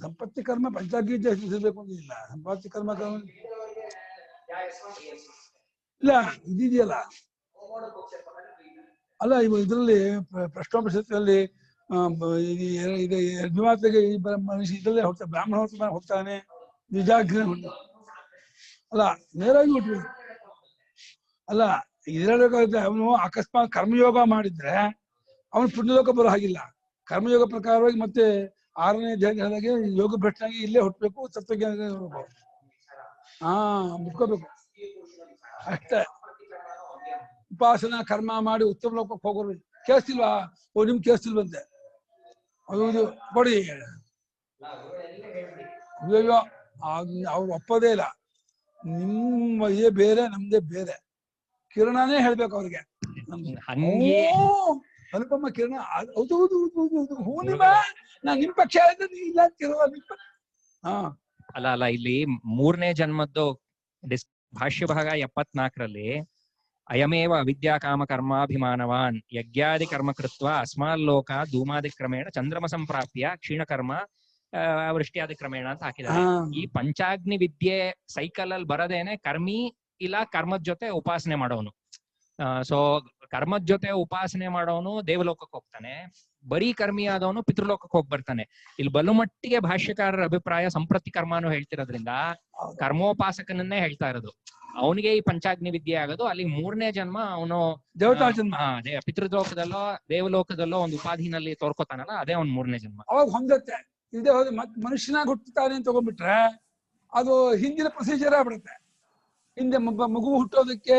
ಸಂಪತ್ತಿ ಕರ್ಮ ಪಂಚಾಗ್ನಿ ತಿಳಿಸಬೇಕು ಅಂತಿಲ್ಲ. ಸಂಪತ್ತಿ ಕರ್ಮ ಇಲ್ಲ ಇದಿದೆಯಲ್ಲ. ಅಲ್ಲ, ಇದ್ರಲ್ಲಿ ಪ್ರಶ್ನೋಪನಿಷತ್ತಿನಲ್ಲಿ ಅಗ್ನಿಮಾತೆಗೆ ಮನುಷ್ಯ ಇದರಲ್ಲೇ ಹೋಗ್ತಾನೆ, ಬ್ರಾಹ್ಮಣ ಹೋಗ್ತಾನೆ, ನಿಜಾಗ್ನಿ ಅಲ್ಲ, ನೇರಾಗಿ ಹುಟ್ಟಬೇಕು. ಅಲ್ಲ, ಇದ್ರಬೇಕಾಗುತ್ತೆ. ಅವನು ಅಕಸ್ಮಾತ್ ಕರ್ಮಯೋಗ ಮಾಡಿದ್ರೆ ಅವನು ಪುಣ್ಯಲೋಕ ಬರೋ ಹಾಗಿಲ್ಲ. ಕರ್ಮಯೋಗ ಪ್ರಕಾರವಾಗಿ ಮತ್ತೆ 6ನೇ ಅಧ್ಯಾಯದಾಗೆ ಯೋಗ ಭ್ರಷ್ಟನಾಗಿ ಇಲ್ಲೇ ಹುಟ್ಟಬೇಕು, ತತ್ವಜ್ಞಾನ ಇರಬೇಕು. ಮುಟ್ಕೋಬೇಕು ಅಷ್ಟೇ. ಉಪಾಸನಾ ಕರ್ಮ ಮಾಡಿ ಉತ್ತಮ ಲೋಕಕ್ಕೆ ಹೋಗೋರು ಕೇಳಿಸ್ತಿಲ್ವಾ? ನಿಮ್ಗೆ ಕೇಳಿಸ್ತಿಲ್ವಂತೆ. ಅದು ಕೊಡಿ. ಅಯ್ಯೋ, ಅವ್ರು ಒಪ್ಪೋದೇ ಇಲ್ಲ. ನಿಮ್ಮ ಇದೇ ಬೇರೆ, ನಮ್ದೇ ಬೇರೆ. ಕಿರಣನೇ ಹೇಳ್ಬೇಕು ಅವ್ರಿಗೆ. ಅನುಪಮ ಕಿರಣ ಹೌದು ನಿಮ್ಮ ನಾ ನಿಮ್ ಪಕ್ಷ ಹೇಳಿದ್ರೆ ಇಲ್ಲ ಅಲ್ಲ ಇಲ್ಲಿ 3ನೇ ಜನ್ಮದ್ದು ಭಾಷ್ಯ ಭಾಗ 74ರಲ್ಲಿ ಅಯಮೇವ ಅವಿದ್ಯಾ ಕಾಮ ಕರ್ಮಾಭಿಮಾನವಾನ್ ಯಜ್ಞಾದಿ ಕರ್ಮ ಕೃತ್ವ ಅಸ್ಮಾಲ್ಲೋಕ ಧೂಮಾದಿ ಕ್ರಮೇಣ ಚಂದ್ರಮ ಸಂಪ್ರಾಪ್ಯ ಕ್ಷೀಣಕರ್ಮ ವೃಷ್ಟಿಯಾದಿ ಕ್ರಮೇಣ ಅಂತ ಹಾಕಿದ್ದಾರೆ. ಈ ಪಂಚಾಗ್ನಿ ವಿದ್ಯೆ ಸೈಕಲ್ ಅಲ್ಲಿ ಬರದೇನೆ ಕರ್ಮಿ ಇಲ್ಲ ಕರ್ಮದ ಜೊತೆ ಉಪಾಸನೆ ಮಾಡೋನು. ಸೊ ಕರ್ಮದ ಜೊತೆ ಉಪಾಸನೆ ಮಾಡೋನು ದೇವಲೋಕಕ್ಕೆ ಹೋಗ್ತಾನೆ, ಬರೀ ಕರ್ಮಿ ಆದವನು ಪಿತೃಲೋಕಕ್ಕೆ ಹೋಗಿ ಬರ್ತಾನೆ. ಇಲ್ಲಿ ಬಲುಮಟ್ಟಿಗೆ ಭಾಷ್ಯಕಾರರ ಅಭಿಪ್ರಾಯ ಸಂಪ್ರತಿ ಕರ್ಮಾನು ಹೇಳ್ತಿರೋದ್ರಿಂದ ಕರ್ಮೋಪಾಸಕನನ್ನೇ ಹೇಳ್ತಾ ಇರೋದು. ಅವನಿಗೆ ಈ ಪಂಚಾಗ್ನಿ ವಿದ್ಯೆ ಆಗೋದು. ಅಲ್ಲಿ 3ನೇ ಜನ್ಮ ಅವನು ದೇವತಾ ಜನ್ಮ, ಪಿತೃಲೋಕದಲ್ಲೋ ದೇವಲೋಕದಲ್ಲೋ ಒಂದು ಉಪಾಧಿನಲ್ಲಿ ತೋರ್ಕೋತಾನಲ್ಲ, ಅದೇ ಅವ್ನ್ 3ನೇ ಜನ್ಮ. ಅವಾಗ ಹೊಂದತ್ತೆ. ಇದೇ ಹೋದ್ರೆ ಮತ್ತೆ ಮನುಷ್ಯನಾಗ ಹುಟ್ಟುತ್ತಾನೆ ಅಂತ ತಗೊಂಡ್ಬಿಟ್ರೆ ಅದು ಹಿಂದಿನ ಪ್ರೊಸೀಜರ್ ಆಗ್ಬಿಡುತ್ತೆ. ಹಿಂದೆ ಮಗು ಹುಟ್ಟೋದಕ್ಕೆ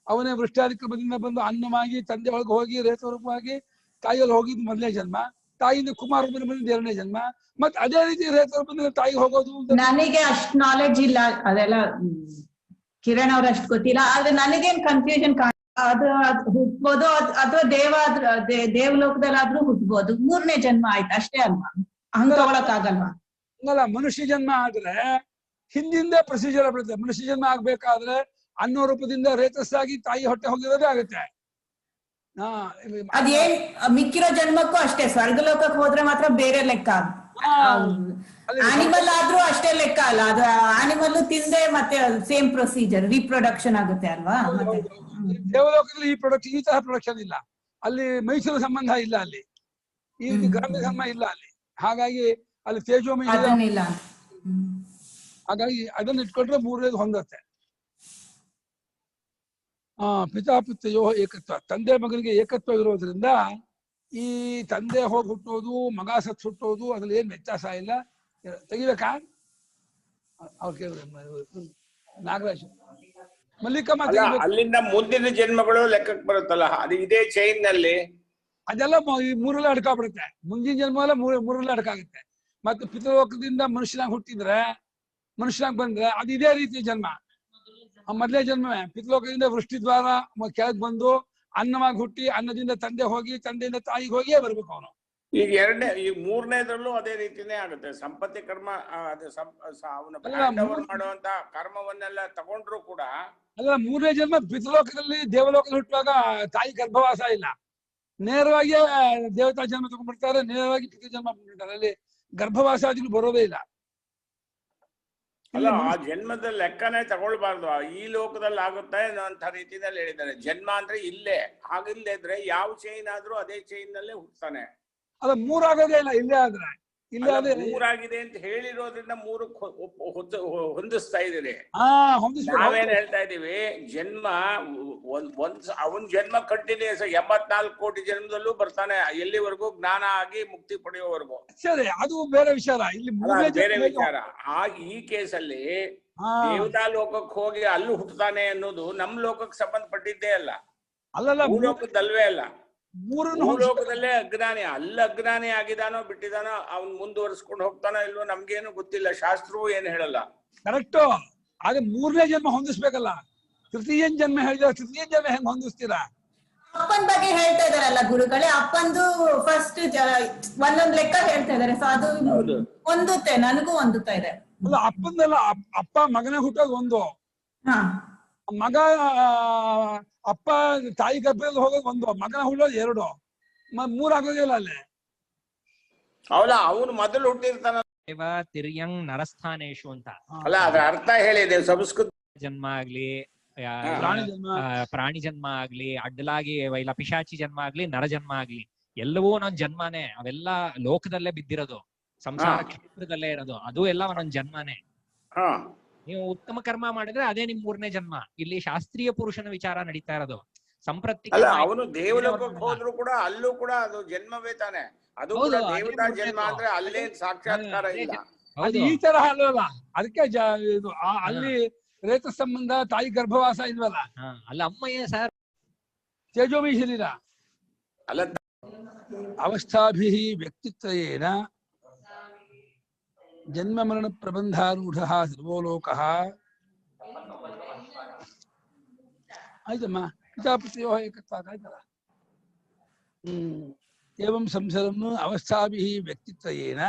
ಅವನೇ ವೃಷ್ಟಾದಿ ಕ್ರಮದಿಂದ ಬಂದು ಅನ್ನವಾಗಿ ತಂದೆ ಒಳಗೆ ಹೋಗಿ ರೇತರೂಪವಾಗಿ ತಾಯಿಯಲ್ಲಿ ಹೋಗಿದ್ದು 1ನೇ ಜನ್ಮ, ತಾಯಿಯಿಂದ ಕುಮಾರ ರೂಪದಲ್ಲಿ ಬಂದಿದ್ದು 2ನೇ ಜನ್ಮ, ಮತ್ತೆ ಅದೇ ರೀತಿ ರೇತರೂಪದಿಂದ ತಾಯಿಗೆ ಹೋಗೋದು. ನನಗೆ ಅಷ್ಟು ನಾಲೆಡ್ಜ್ ಇಲ್ಲ, ಅದೆಲ್ಲ ಕಿರಣ್ ಅವ್ರ ಅಷ್ಟು ಗೊತ್ತಿಲ್ಲ. ಆದ್ರೆ ನನಗೇನ್ ಕನ್ಫ್ಯೂಷನ್ ಅದು ಹುಟ್ಬೋದು ಅಥವಾ ದೇವಲೋಕದಲ್ಲಾದ್ರೂ ಹುಟ್ಬೋದು. 3ನೇ ಜನ್ಮ ಆಯ್ತು ಅಷ್ಟೇ ಅಲ್ವಾ? ಹಂಗ ತಗೊಳಕ್ ಆಗಲ್ವಾ? ಹಂಗಲ್ಲ, ಮನುಷ್ಯ ಜನ್ಮ ಆದ್ರೆ ಹಿಂದಿಂದ ಪ್ರೊಸೀಜರ್ ಆಗ್ಬಿಡುತ್ತೆ. ಮನುಷ್ಯ ಜನ್ಮ ಆಗ್ಬೇಕಾದ್ರೆ ಅನ್ನೋ ರೂಪದಿಂದ ರೇತಸ್ಸಾಗಿ ತಾಯಿ ಹೊಟ್ಟೆ ಹೋಗಿರೋದೇ ಆಗುತ್ತೆ. ಅದೇನ್ ಮಿಕ್ಕಿರೋ ಜನ್ಮಕ್ಕೂ ಅಷ್ಟೇ. ಸ್ವರ್ಗಲೋಕಕ್ಕೆ ಹೋದ್ರೆ ಮಾತ್ರ ಬೇರೆ ಲೆಕ್ಕ. ಆನಿಮಲ್ ಆದ್ರೂ ಅಷ್ಟೇ ಲೆಕ್ಕ ಅಲ್ಲ? ಅದು ಆನಿಮಲ್ ತಿಂದೆ ಮತ್ತೆ ಸೇಮ್ ಪ್ರೊಸೀಜರ್, ರೀಪ್ರೊಡಕ್ಷನ್ ಆಗುತ್ತೆ ಅಲ್ವಾ? ಮತ್ತೆ ದೇವಲೋಕದಲ್ಲಿ ಈ ತರ ಪ್ರೊಡಕ್ಷನ್ ಇಲ್ಲ. ಅಲ್ಲಿ ಮೈಸೂರು ಸಂಬಂಧ ಇಲ್ಲ, ಅಲ್ಲಿ ಈ ಗ್ರಾಮ್ಯ ಧರ್ಮ ಇಲ್ಲ ಅಲ್ಲಿ. ಹಾಗಾಗಿ ಅಲ್ಲಿ ತೇಜೋಮಯ ಇಲ್ಲ. ಹಾಗಾಗಿ ಅದನ್ನ ಇಟ್ಕೊಂಡ್ರೆ 3ನೇದು ಹೊಂದತ್ತೆ. ಪಿತಾಪುತ್ರೆಯೋ ಏಕತ್ವ, ತಂದೆ ಮಗನಿಗೆ ಏಕತ್ವ ಇರೋದ್ರಿಂದ ಈ ತಂದೆ ಹೋಗಿ ಹುಟ್ಟೋದು ಮಗ ಸತ್ ಹುಟ್ಟೋದು ಅದ್ರಲ್ಲಿ ಏನ್ ವ್ಯತ್ಯಾಸ ಇಲ್ಲ. ತೆಗಿಬೇಕಾ? ಅವ್ರು ಕೇಳಿದ್ರು ನಾಗರಾಜ್. ಮಲ್ಲಿಕಮ್ಮ ಅಲ್ಲ, ತೆಗಿಬೇಕು. ಅಲ್ಲಿಂದ ಮುಂದಿನ ಜನ್ಮಗಳು ಲೆಕ್ಕಕ್ಕೆ ಬರುತ್ತಲ್ಲ, ಅದು ಇದೇ ಚೈನ್ ನಲ್ಲಿ ಅದೆಲ್ಲ ಈ ಮೂರಲ್ಲೇ ಅಡ್ಕಾಗ್ಬಿಡುತ್ತೆ. ಮುಂದಿನ ಜನ್ಮ ಎಲ್ಲ ಮೂರಲ್ಲೇ ಅಡ್ಕಾಗುತ್ತೆ. ಮತ್ತೆ ಪಿತೃಲೋಕದಿಂದ ಮನುಷ್ಯನಾಗ ಹುಟ್ಟಿದ್ರೆ, ಮನುಷ್ಯನಾಗ ಬಂದ್ರೆ ಅದು ಇದೇ ರೀತಿ ಜನ್ಮ. ಮೊದಲೇ ಜನ್ಮವೇ. ಪಿತೃಲೋಕದಿಂದ ವೃಷ್ಟಿ ದ್ವಾರ ಕೆಳಗ್ ಬಂದು ಅನ್ನವಾಗಿ ಹುಟ್ಟಿ, ಅನ್ನದಿಂದ ತಂದೆ ಹೋಗಿ, ತಂದೆಯಿಂದ ತಾಯಿಗೆ ಹೋಗಿಯೇ ಬರ್ಬೇಕು ಅವನು. ಈಗ ಈಗ ಮೂರನೇದ್ರಲ್ಲೂ ಅದೇ ರೀತಿನೇ ಆಗುತ್ತೆ. ಸಂಪತ್ತಿ ಕರ್ಮ, ಅದು ಅವನು ಮಾಡುವಂತ ಕರ್ಮವನ್ನೆಲ್ಲ ತಗೊಂಡ್ರು ಕೂಡ ಅಲ್ಲ, ಮೂರನೇ ಜನ್ಮ ಪಿತೃಲೋಕದಲ್ಲಿ ದೇವಲೋಕದಲ್ಲಿ ಹುಟ್ಟುವಾಗ ತಾಯಿ ಗರ್ಭವಾಸ ಇಲ್ಲ, ನೇರವಾಗಿ ದೇವತಾ ಜನ್ಮ ತಗೊಂಡ್ಬಿಡ್ತಾರೆ, ನೇರವಾಗಿ ಪಿತೃ ಜನ್ಮ ಬಂದ್ಬಿಡ್ತಾರೆ. ಅಲ್ಲಿ ಗರ್ಭವಾಸಾದಿಗಳು ಬರೋದೇ ಇಲ್ಲ. ಅಲ್ಲ, ಆ ಜನ್ಮದ ಲೆಕ್ಕನೇ ತಗೊಳ್ಬಾರ್ದು. ಈ ಲೋಕದಲ್ಲಿ ಆಗುತ್ತೆ ಅನ್ನೋಂಥ ರೀತಿಯಲ್ಲಿ ಹೇಳಿದ್ದಾರೆ. ಜನ್ಮ ಅಂದ್ರೆ ಇಲ್ಲೇ, ಹಾಗಿಲ್ಲದೆ ಇದ್ರೆ ಯಾವ ಚೈನ್ ಆದ್ರೂ ಅದೇ ಚೈನ್ ನಲ್ಲೇ ಹುಟ್ತಾನೆ. ಅಲ್ಲ, ಮೂರಾಗೋದೇ ಇಲ್ಲ ಇಲ್ಲೇ ಆದ್ರೆ. ಇಲ್ಲೇ ಆದ್ರೆ ಮೂರಾಗಿದೆ ಅಂತ ಹೇಳಿರೋದ್ರಿಂದ ಮೂರು ಹೊಂದಿಸ್ತಾ ಇದೀರಿ. ಹೊಂದಿಸ್ಬೇಕು. ನಾವೇನ್ ಹೇಳ್ತಾ ಇದೀವಿ, ಜನ್ಮ ಅವನ್ ಜನ್ಮ ಕಂಟಿನ್ಯೂಸ್ 84 ಕೋಟಿ ಜನ್ಮದಲ್ಲೂ ಬರ್ತಾನೆ, ಎಲ್ಲಿವರೆಗೂ ಜ್ಞಾನ ಆಗಿ ಮುಕ್ತಿ ಪಡೆಯೋವರೆಗೂ. ಸರಿ, ಅದು ಬೇರೆ ವಿಚಾರ. ಇಲ್ಲಿ ಬೇರೆ ವಿಚಾರ. ಈ ಕೇಸಲ್ಲಿ ದೇವತಾ ಲೋಕಕ್ಕೆ ಹೋಗಿ ಅಲ್ಲಿ ಹುಟ್ಟುತ್ತಾನೆ ಅನ್ನೋದು ನಮ್ ಲೋಕಕ್ಕೆ ಸಂಬಂಧಪಟ್ಟಿದ್ದೇ ಅಲ್ಲ, ಅಲ್ಲಲ್ಲ, ಭೂಲೋಕದಲ್ವೇ ಅಲ್ಲ. ಮೂರನ್ನು ಭೂಲೋಕದಲ್ಲೇ ಅಜ್ಞಾನಿ, ಅಲ್ಲಿ ಅಜ್ಞಾನಿ ಆಗಿದಾನೋ ಬಿಟ್ಟಿದಾನೋ, ಅವ್ನ್ ಮುಂದುವರಿಸ್ಕೊಂಡು ಹೋಗ್ತಾನೋ ಇಲ್ವೋ ನಮ್ಗೇನು ಗೊತ್ತಿಲ್ಲ, ಶಾಸ್ತ್ರವೂ ಏನು ಹೇಳಲ್ಲ. ಕರೆಕ್ಟ್. ಆದ್ರೆ ಮೂರನೇ ಜನ್ಮ ಹೊಂದಿಸ್ಬೇಕಲ್ಲ. ತೃತೀಯ ಜನ್ಮ ಹೇಳಿದ್ರೆ ತೃತೀಯ ಜನ್ಮ ಹೆಂಗ್ ಹೊಂದಿಸ್ತೀರಾ? ಅಪ್ಪನ್ ಬಗ್ಗೆ ಹೇಳ್ತಾ ಇದಾರಲ್ಲ ಗುರುಗಳೇ, ಅಪ್ಪಂದು ಫಸ್ಟ್ ಒಂದೊಂದ್ ಲೆಕ್ಕ ಹೇಳ್ತಾ ಇದಾರೆ. ಸೊ ಅದು ಹೊಂದುತ್ತೆ, ನನಗೂ ಹೊಂದುತ್ತಾ ಇದೆ. ಅಲ್ಲ, ಅಪ್ಪಂದೆಲ್ಲ ಅಪ್ಪ ಮಗನೇ ಹುಟ್ಟೋದು ಒಂದು, ಮಗ ಅಪ್ಪ ತಾಯಿ ಗರ್ಭದಲ್ಲಿ ಹೋಗೋದು ಒಂದು, ಮಗನ ಹುಟ್ಟೋದು ಎರಡು, ಮೂರಾಗೋದಿಲ್ಲ ಅಲ್ಲೇ. ಅವಲ್ಲ, ಅವನು ಮೊದಲು ಹುಟ್ಟಿರ್ತಾನ. ತಿರ್ಯಂಗ್ ನರಸ್ಥಾನೇಶು ಅಂತ. ಅಲ್ಲ, ಅದ್ರ ಅರ್ಥ ಹೇಳಿದೆ. ಸಂಸ್ಕೃತ ಜನ್ಮ ಆಗ್ಲಿ, ಪ್ರಾಣಿ ಜನ್ಮ ಆಗ್ಲಿ, ಅಡ್ಡಲಾಗಿ ಇಲ್ಲ ಪಿಶಾಚಿ ಜನ್ಮ ಆಗ್ಲಿ, ನರ ಜನ್ಮ ಆಗ್ಲಿ, ಎಲ್ಲವೂ ಒಂದೊಂದ್ ಜನ್ಮನೇ. ಅವೆಲ್ಲ ಲೋಕದಲ್ಲೇ ಬಿದ್ದಿರೋದು, ಸಂಸಾರ ಕ್ಷೇತ್ರದಲ್ಲೇ ಇರೋದು, ಅದು ಎಲ್ಲ ಒಂದೊಂದ್ ಜನ್ಮನೇ. ನೀವು ಉತ್ತಮ ಕರ್ಮ ಮಾಡಿದ್ರೆ ಅದೇ ನಿಮ್ ಮೂರನೇ ಜನ್ಮ. ಇಲ್ಲಿ ಶಾಸ್ತ್ರೀಯ ಪುರುಷನ ವಿಚಾರ ನಡೀತಾ ಇರೋದು. ಸಂಪ್ರತಿ ಅವನು ದೇವಲೋಕಕ್ಕೆ ಹೋದ್ರು ಕೂಡ ಅಲ್ಲೂ ಕೂಡ ಅದು ಜನ್ಮವೇ ತಾನೆ. ಅದು ಕೂಡ ದೇವತಾ ಜನ್ಮ ಅಂದ್ರೆ ಅಲ್ಲೇನ್ ಸಾಕ್ಷಾತ್ಕಾರ ಇಲ್ಲ. ಅದು ಈ ತರ ಅಲ್ಲಲ್ಲ, ಅದಕ್ಕೆ ಅಲ್ಲಿ ರೇತ ಸಂಬಂಧ, ತಾಯಿ ಗರ್ಭವಾಸ ಇಲ್ವಲ್ಲ. ಅಲ್ಲ, ಅಮ್ಮಯ್ಯ ಸರ್ ತೇಜೋಮಿ ಶರೀರ. ಅಲ್ಲ, ಅವಸ್ಥಾಭಿ ವ್ಯಕ್ತಿತ್ರಯೇನ ಜನ್ಮ ಮರಣ ಪ್ರಬಂಧಾರೂಢ ಸರ್ವೋಲೋಕ. ಆಯ್ತಮ್ಮ, ಪಿತಾಪುತ್ರ್ಯೋ ಏಕತ್ವ ಆಯ್ತಲ್ಲ. ಏವಂ ಸಂಸಾರಂ ಅವಸ್ಥಾಭಿ ವ್ಯಕ್ತಿತ್ರಯೇನ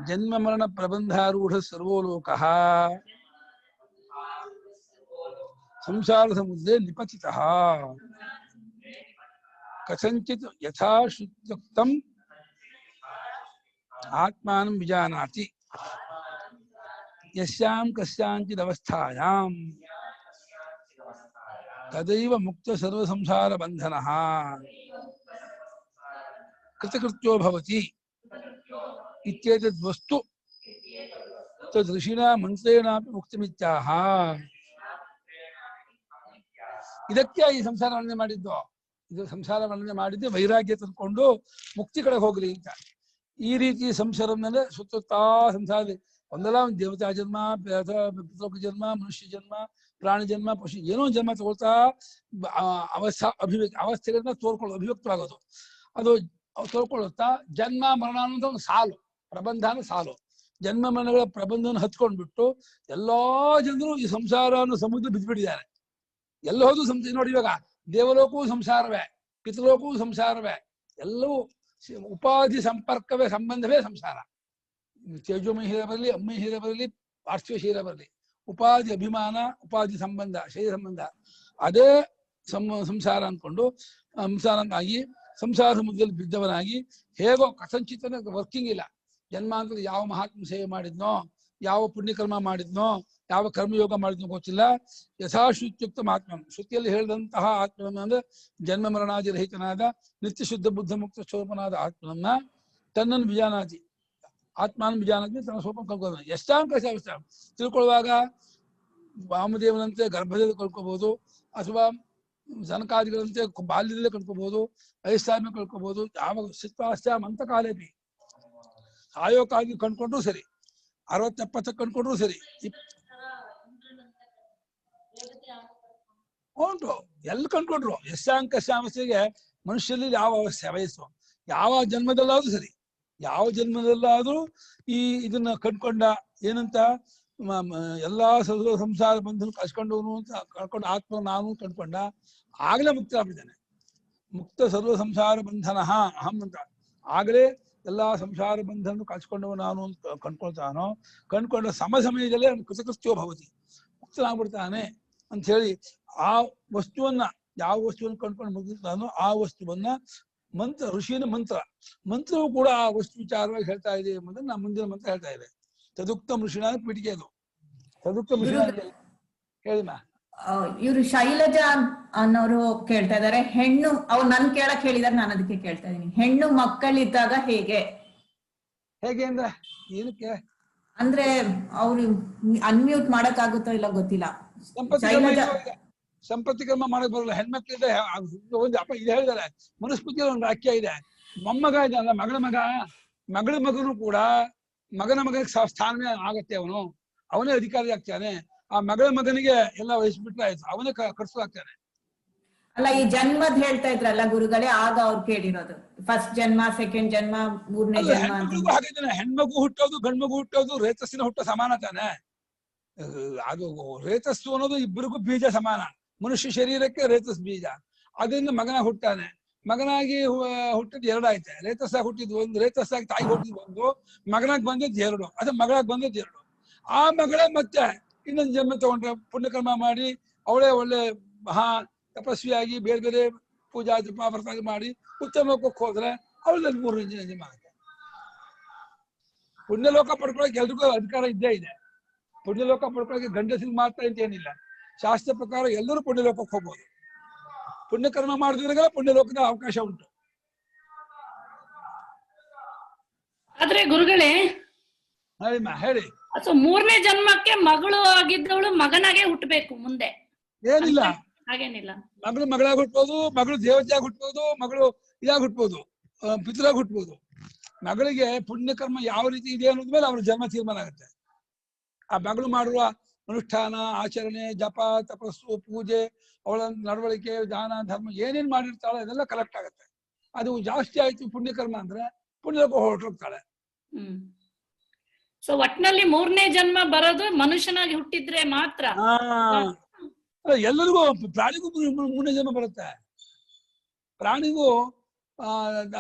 ಜನ್ಮ ಮರಣ ಪ್ರಬಂಧಾರೂಢ ಸರ್ವೋಲೋಕ ಸಂಸಾರ ಸಮುದ್ರೇ ನಿಪತಿತಃ ಕಥಂಚಿತ್ ಯಥಾ ಶುದ್ಧೋಕ್ತಂ ಆತ್ಮಾನಂ ವಿಜಾನಾತಿ ಯಸ್ಯಾಂ ಕಸ್ಯಾಂಚಿದ್ ಅವಸ್ಥಾಯಾಂ ತದೈವ ಮುಕ್ತ ಸರ್ವ ಸಂಸಾರ ಬಂಧನಃ ಕೃತಕೃತ್ಯೋ ಭವತಿ ಇತ್ಯೇತದ್ ವಸ್ತು ತದ್ ಋಷಿಣಾ ಮಂತ್ರೇಣಾಪಿ ಮುಕ್ತಮಿತ್ಯಾಹ. ಇದಕ್ಕೆ ಈ ಸಂಸಾರ ವರ್ಣನೆ ಮಾಡಿದ್ದು. ಇದು ಸಂಸಾರ ವರ್ಣನೆ ಮಾಡಿದ್ದು ವೈರಾಗ್ಯ ತಂದ್ಕೊಂಡು ಮುಕ್ತಿ ಕಡೆ ಹೋಗ್ಲಿ ಅಂತ. ಈ ರೀತಿ ಸಂಸಾರವನ್ನೆಲ್ಲ ಸುತ್ತಾ ಸಂಸಾರ ಒಂದಲ್ಲ ಒಂದು ದೇವತಾ ಜನ್ಮ, ಪಿತೃಲೋಕ ಜನ್ಮ, ಮನುಷ್ಯ ಜನ್ಮ, ಪ್ರಾಣಿ ಜನ್ಮ, ಪಶು, ಏನೋ ಜನ್ಮ ತಗೊಳ್ತಾ ಅವಸ್ಥೆಗಳನ್ನ ತೋರ್ಕೊಳ್ಳೋದು, ಅಭಿವ್ಯಕ್ತವಾಗೋದು. ಅದು ತೋರ್ಕೊಳ್ಳುತ್ತಾ ಜನ್ಮ ಮರಣ ಅನ್ನೋದು ಒಂದು ಸಾಲು, ಪ್ರಬಂಧನ ಸಾಲು. ಜನ್ಮ ಮರಣಗಳ ಪ್ರಬಂಧನ ಹತ್ಕೊಂಡ್ಬಿಟ್ಟು ಎಲ್ಲಾ ಜನರು ಈ ಸಂಸಾರ ಅನ್ನೋ ಸಮುದ್ರ ಬಿದ್ದುಬಿಟ್ಟಿದ್ದಾರೆ. ಎಲ್ಲ ಹೋದ್ರು ಸಂಸಾರ. ನೋಡಿ, ಇವಾಗ ದೇವಲೋಕವೂ ಸಂಸಾರವೇ, ಪಿತೃಲೋಕವೂ ಸಂಸಾರವೇ, ಎಲ್ಲವೂ ಉಪಾಧಿ ಸಂಪರ್ಕವೇ, ಸಂಬಂಧವೇ ಸಂಸಾರ. ತೇಜೋಮಯ ಶರೀರ ಬರಲಿ, ಅಮ್ಮಯ ಶರೀರ ಬರಲಿ, ಪಾರ್ಥಿವ ಶರೀರ ಬರಲಿ, ಉಪಾಧಿ ಅಭಿಮಾನ, ಉಪಾಧಿ ಸಂಬಂಧ, ಶರೀರ ಸಂಬಂಧ, ಅದೇ ಸಂಸಾರ ಅನ್ಕೊಂಡು ಸಂಸಾರನಾಗಿ ಸಂಸಾರ ಸಮುದ್ರದಲ್ಲಿ ಬಿದ್ದವನಾಗಿ ಹೇಗೋ ಕಥಂಚಿತನ ವರ್ಕಿಂಗ್ ಇಲ್ಲ. ಜನ್ಮಾಂತರ ಯಾವ ಮಹಾತ್ಮ ಸೇವೆ ಮಾಡಿದ್ನೋ, ಯಾವ ಪುಣ್ಯಕರ್ಮ ಮಾಡಿದ್ನೋ, ಯಾವ ಕರ್ಮಯೋಗ ಮಾಡಿದ್ನೋ ಗೊತ್ತಿಲ್ಲ. ಯಥಾಶುತ್ಯುಕ್ತ ಆತ್ಮ, ಶ್ರುತಿಯಲ್ಲಿ ಹೇಳಿದಂತಹ ಆತ್ಮನ ಅಂದ್ರೆ ಜನ್ಮ ಮರಣಾದಿ ರಹಿತನಾದ ನಿತ್ಯ ಶುದ್ಧ ಬುದ್ಧ ಮುಕ್ತ ಸ್ವರೂಪನಾದ ಆತ್ಮನನ್ನ ತನ್ನನ್ನು ಬಿಜಾನಾತಿ, ಆತ್ಮಾನ ಬಿಜಾನಾತಿ, ತನ್ನ ಸ್ವರೂಪ ಕಲ್ಕೊಳ್ಳೋದು. ಎಷ್ಟಾಂಕ ತಿಳ್ಕೊಳ್ಳುವಾಗ ವಾಮದೇವನಂತೆ ಗರ್ಭದಲ್ಲಿ ಕಳ್ಕೋಬಹುದು, ಅಥವಾ ಜನಕಾದಿಗಳಂತೆ ಬಾಲ್ಯದಲ್ಲೇ ಕಳ್ಕೋಬಹುದು, ವಯಸ್ಸಾದ್ಮೆ ಕಳ್ಕೋಬಹುದು. ಯಾವ ಸಿತ್ವಾಸ್ಯಾಮ್ ಅಂತ ಕಾಲೇಪಿ, ಸಾಯೋ ಕಾಲದಲ್ಲಿ ಕಂಡ್ಕೊಂಡ್ರು ಸರಿ, 60-70 ಕಂಡ್ಕೊಂಡ್ರು ಸರಿ, ಉಂಟು ಎಲ್ಲಿ ಕಂಡ್ಕೊಂಡ್ರು. ಯಶಾಂಕ ಶ್ಯಾಮಸ್ಸಿಗೆ ಮನುಷ್ಯರಲ್ಲಿ ಯಾವ ವಯಸ್ಸು, ಯಾವ ಜನ್ಮದಲ್ಲಾದ್ರೂ ಸರಿ, ಯಾವ ಜನ್ಮದಲ್ಲಾದ್ರೂ ಇದನ್ನ ಕಂಡ್ಕೊಂಡ ಏನಂತ ಎಲ್ಲಾ ಸಂಸಾರ ಬಂಧನ ಕಳ್ಸ್ಕೊಂಡವನು ಅಂತ ಕಳ್ಕೊಂಡು ಆತ್ಮ ನಾನು ಕಂಡ್ಕೊಂಡ ಆಗ್ಲೇ ಮುಕ್ತರಾಗಿದ್ದಾನೆ. ಮುಕ್ತ ಸರ್ವ ಸಂಸಾರ ಬಂಧನ ಅಹಂ ಅಂತ ಆಗ್ಲೇ ಎಲ್ಲಾ ಸಂಸಾರ ಬಂಧನ ಕಳ್ಸ್ಕೊಂಡವ ನಾನು ಅಂತ ಕಂಡ್ಕೊಳ್ತಾನೋ, ಕಂಡ್ಕೊಂಡ ಸಮಯದಲ್ಲೇ ಕೃತಕೃತ್ಯೋ ಭವತಿ, ಮುಕ್ತನಾಗ್ಬಿಡ್ತಾನೆ ಅಂತ ಹೇಳಿ ಆ ವಸ್ತುವನ್ನ, ಯಾವ ವಸ್ತುವನ್ನು ಕಂಡ್ಕೊಂಡು ಮುಗಿತಾನೋ ಆ ವಸ್ತುವನ್ನ ಮಂತ್ರ, ಋಷಿನ ಮಂತ್ರವು ಕೂಡ ಆ ವಸ್ತು ವಿಚಾರವಾಗಿ ಹೇಳ್ತಾ ಇದೆ ಎಂಬುದನ್ನು ನಾ ಮುಂದಿನ ಮಂತ್ರ ಹೇಳ್ತಾ ಇದೆ. ತದುಕ್ತ ಋಷಿಣ ಪೀಠಿಕೆ ಅದು. ತದುಕ್ತ ಋಷಿಣ ಹೇಳಿಮಾ. ಇವ್ರು ಶೈಲಜಾ ಅನ್ನೋರು ಕೇಳ್ತಾ ಇದಾರೆ, ಹೆಣ್ಣು ಅವ್ರು ನನ್ ಕೇಳಕ್ ಹೇಳಿದಾರೆ, ನಾನು ಅದಕ್ಕೆ ಕೇಳ್ತಾ ಇದೀನಿ. ಹೆಣ್ಣು ಮಕ್ಕಳಿದ್ದಾಗ ಹೇಗೆ ಅಂದ್ರೆ ಏನಕ್ಕೆ ಅಂದ್ರೆ ಅವ್ರು ಅನ್ಮ್ಯೂಟ್ ಮಾಡಕ್ ಆಗುತ್ತೋ ಇಲ್ಲ ಗೊತ್ತಿಲ್ಲ. ಸಂಪತ್ತಿ ಕರ್ಮ ಮಾಡಕ್ ಬರಲ್ಲ ಹೆಣ್ಮಕ್ಳಿದೆ. ಒಂದು ಅಪ್ಪ ಇದು ಹೇಳಿದಾರೆ, ಮನುಸ್ಮೃತಿಯಲ್ಲಿ ಒಂದು ವಾಕ್ಯ ಇದೆ, ಮೊಮ್ಮಗ ಇದಲ್ಲ ಮಗಳ ಮಗನು ಕೂಡ ಮಗನ ಮಗನಿಗೆ ಸ್ಥಾನವೇ ಆಗತ್ತೆ, ಅವನೇ ಅಧಿಕಾರಿ ಆಗ್ತಾನೆ. ಆ ಮಗಳ ಮಗನಿಗೆ ಎಲ್ಲ ವಹಿಸ್ಬಿಟ್ರೆ ಆಯ್ತು, ಅವನೇ ಕಟ್ಸಲಾಗ್ತಾನೆ. ಅಲ್ಲ, ಈ ಜನ್ಮದ್ ಹೇಳ್ತಾ ಇದ್ರಲ್ಲ ಗುರುಗಳೇ, ಆಗ ಅವ್ರು ಕೇಳಿರೋದು ಫಸ್ಟ್ ಜನ್ಮ, ಸೆಕೆಂಡ್ ಜನ್ಮ, ಮೂರನೇ ಜನ್ಮ. ಹಾಗಿದ್ದಾನೆ, ಹೆಣ್ಮಗು ಹುಟ್ಟೋದು ಗಂಡ್ಮಗು ಹುಟ್ಟೋದು ರೇತಸ್ಸಿನ ಹುಟ್ಟೋ ಸಮಾನ ತಾನೆ. ಅದು ರೇತಸ್ಸು ಅನ್ನೋದು ಇಬ್ಬರಿಗೂ ಬೀಜ ಸಮಾನ. ಮನುಷ್ಯ ಶರೀರಕ್ಕೆ ರೇತಸ್ ಬೀಜ, ಅದರಿಂದ ಮಗನ ಹುಟ್ಟಾನೆ. ಮಗನಾಗಿ ಹುಟ್ಟಿದ್ 2 ಆಯ್ತೆ. ರೇತಸ್ಸಾಗಿ ಹುಟ್ಟಿದ್ 1, ರೇತಸ್ಸಾಗಿ ತಾಯಿ ಹುಟ್ಟಿದ್ 1, ಮಗನಾಗಿ ಬಂದಿದ್ 2, ಅಥವಾ ಮಗಳಾಗಿ ಬಂದಿದ್ 2. ಆ ಮಗಳೇ ಮತ್ತೆ ಇನ್ನೊಂದು ಜನ್ಮ ತಗೊಂಡ್ರೆ ಪುಣ್ಯಕರ್ಮ ಮಾಡಿ ಅವಳೇ ಒಳ್ಳೆ ಮಹಾ ತಪಸ್ವಿಯಾಗಿ ಬೇರೆ ಬೇರೆ ಪೂಜಾ ಜಪ ವ್ರತ ಮಾಡಿ ಉತ್ತಮ ಲೋಕಕ್ಕೆ ಹೋದ್ರೆ ಅವಳಲ್ಲಿ 3 ಜನ್ಮ ಆಗುತ್ತೆ. ಪುಣ್ಯಲೋಕ ಪಡ್ಕೊಳಕ್ಕೆ ಎಲ್ರಿಗೂ ಅಧಿಕಾರ ಇದ್ದೇ ಇದೆ. ಪುಣ್ಯಲೋಕ ಪಡ್ಕೊಳಕ್ಕೆ ಗಂಡಸಿಗೆ ಮಾತ್ರ ಅಂತ ಏನಿಲ್ಲ. ಶಾಸ್ತ್ರ ಪ್ರಕಾರ ಎಲ್ಲರೂ ಪುಣ್ಯಲೋಕಕ್ಕೆ ಹೋಗ್ಬೋದು. ಪುಣ್ಯಕರ್ಮ ಮಾಡಿದ್ರೆ ಪುಣ್ಯಲೋಕದ ಅವಕಾಶ ಉಂಟು. ಆದ್ರೆ ಗುರುಗಳೇ ಹೇಳಿ, ಸೊ 3ನೇ ಜನ್ಮಕ್ಕೆ ಮಗಳು ಆಗಿದ್ದವಳು ಮಗನಾಗೆ ಹುಟ್ಟಬೇಕು ಮುಂದೆ? ಏನಿಲ್ಲ, ಹಾಗೇನಿಲ್ಲ. ಮಗಳು ಮಗಳಾಗಿ ಹುಟ್ಬೋದು, ಮಗಳು ದೇವತೆಯಾಗಿ ಹುಟ್ಬೋದು, ಮಗಳು ಇದಾಗಿ ಹುಟ್ಬೋದು, ಪಿತೃಯಾಗಿ ಹುಟ್ಬೋದು. ಮಗಳಿಗೆ ಪುಣ್ಯಕರ್ಮ ಯಾವ ರೀತಿ ಇದೆ ಅನ್ನೋದ್ಮೇಲೆ ಅವ್ರ ಜನ್ಮ ತೀರ್ಮಾನ ಆಗುತ್ತೆ. ಆ ಮಗಳು ಮಾಡುವ ಅನುಷ್ಠಾನ, ಆಚರಣೆ, ಜಪ, ತಪಸ್ಸು, ಪೂಜೆ, ಅವಳ ನಡವಳಿಕೆ, ದಾನ, ಧರ್ಮ ಏನೇನ್ ಮಾಡಿರ್ತಾಳೆ ಅದೆಲ್ಲ ಕಲೆಕ್ಟ್ ಆಗುತ್ತೆ. ಅದು ಜಾಸ್ತಿ ಆಯ್ತು ಪುಣ್ಯಕರ್ಮ ಅಂದ್ರೆ ಪುಣ್ಯಲೋಕ ಹೊರಟೋಗ್ತಾಳೆ. ಸೊ ಒಟ್ನಲ್ಲಿ 3ನೇ ಜನ್ಮ ಬರೋದು ಮನುಷ್ಯನಾಗಿ ಹುಟ್ಟಿದ್ರೆ ಮಾತ್ರ. ಎಲ್ಲರಿಗೂ, ಪ್ರಾಣಿಗೂ 3ನೇ ಜನ್ಮ ಬರುತ್ತೆ. ಪ್ರಾಣಿಗೂ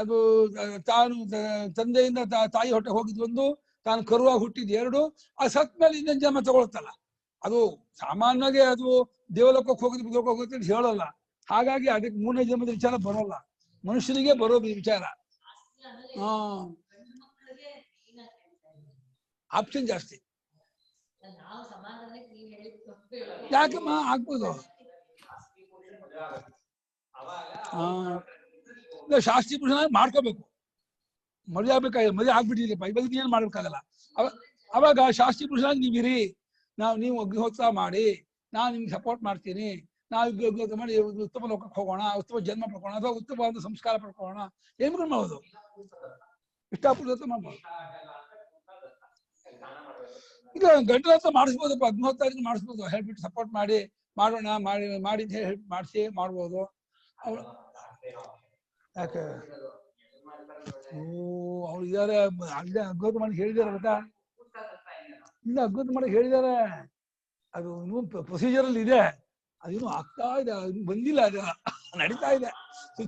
ಅದು ತಾನು ತಂದೆಯಿಂದ ತಾಯಿ ಹೊಟ್ಟೆ ಹೋಗಿದ್ 1, ತಾನು ಕರುವಾಗಿ ಹುಟ್ಟಿದ್ 2, ಆ ಸತ್ ಮೇಲೆ ಇನ್ನೊಂದು ಜನ್ಮ ತಗೊಳ್ತಲ್ಲ. ಅದು ಸಾಮಾನ್ಯವಾಗಿ ಅದು ದೇವಲೋಕಕ್ಕೆ ಹೋಗಿದ್ ಲೋಕಕ್ಕೆ ಹೋಗುತ್ತೆ ಅಂತ ಹೇಳಲ್ಲ. ಹಾಗಾಗಿ ಅದಕ್ಕೆ 3ನೇ ಜನ್ಮದ ವಿಚಾರ ಬರೋಲ್ಲ, ಮನುಷ್ಯನಿಗೆ ಬರೋ ವಿಚಾರ. ಆಪ್ಷನ್ ಜಾಸ್ತಿ. ಯಾಕಮ್ಮ ಆಗ್ಬೋದು, ಶಾಸ್ತ್ರೀಯ ಪುರುಷನ ಮಾಡ್ಕೋಬೇಕು. ಮದುವೆ ಆಗ್ಬೇಕಾಗಿ ಮದುವೆ ಆಗ್ಬಿಟ್ಟಿದೆಯಪ್ಪ, ಇವಾಗ ಏನ್ ಮಾಡ್ಬೇಕಾಗಲ್ಲ. ಅವಾಗ ಶಾಸ್ತ್ರೀಯ ಪುರುಷನಾಗಿ ನೀವಿರಿ, ನೀವು ಅಗ್ನಿಹೋತ್ರ ಮಾಡಿ, ನಾನು ನಿಮ್ಗೆ ಸಪೋರ್ಟ್ ಮಾಡ್ತೀನಿ, ನಾವು ಮಾಡಿ ಉತ್ತಮ ಲೋಕಕ್ಕೆ ಹೋಗೋಣ, ಉತ್ತಮ ಜನ್ಮ ಪಡ್ಕೋಣ, ಅಥವಾ ಉತ್ತಮವಾದ ಸಂಸ್ಕಾರ ಪಡ್ಕೊಳ್ಳೋಣ, ಏನ್ ಮಾಡ್ಬೋದು, ಇಷ್ಟಪೂರ್ವಕ ಮಾಡ್ಬೋದು. ಇಲ್ಲ ಗಂಟಲ ಹತ್ರ ಮಾಡಿಸ್ಬೋದಪ್ಪ, ಅಗ್ನಿಹೋತ್ರ ಮಾಡಿಸ್ಬೋದು, ಹೇಳ್ಬಿಟ್ಟು ಸಪೋರ್ಟ್ ಮಾಡಿ ಮಾಡೋಣ ಮಾಡಿ ಅಂತ ಹೇಳಿ ಮಾಡಿಸಿ ಮಾಡ್ಬೋದು. ಯಾಕೆ ಅವ್ರು ಇದಾರೆ ಅಲ್ಲೇ ಅಗ್ಗೋತ್ ಮಾಡಿ ಹೇಳಿದಾರೆ ಗೊತ್ತಾ? ಇಲ್ಲ ಅಗ್ಗೋತ್ ಮಾಡಿ ಹೇಳಿದಾರೆ, ಅದು ಇನ್ನೂ ಪ್ರೊಸೀಜರ್ ಅಲ್ಲಿ ಇದೆ, ಅದೇನು ಆಗ್ತಾ ಇದೆ, ಬಂದಿಲ್ಲ, ಅದು ನಡೀತಾ ಇದೆ,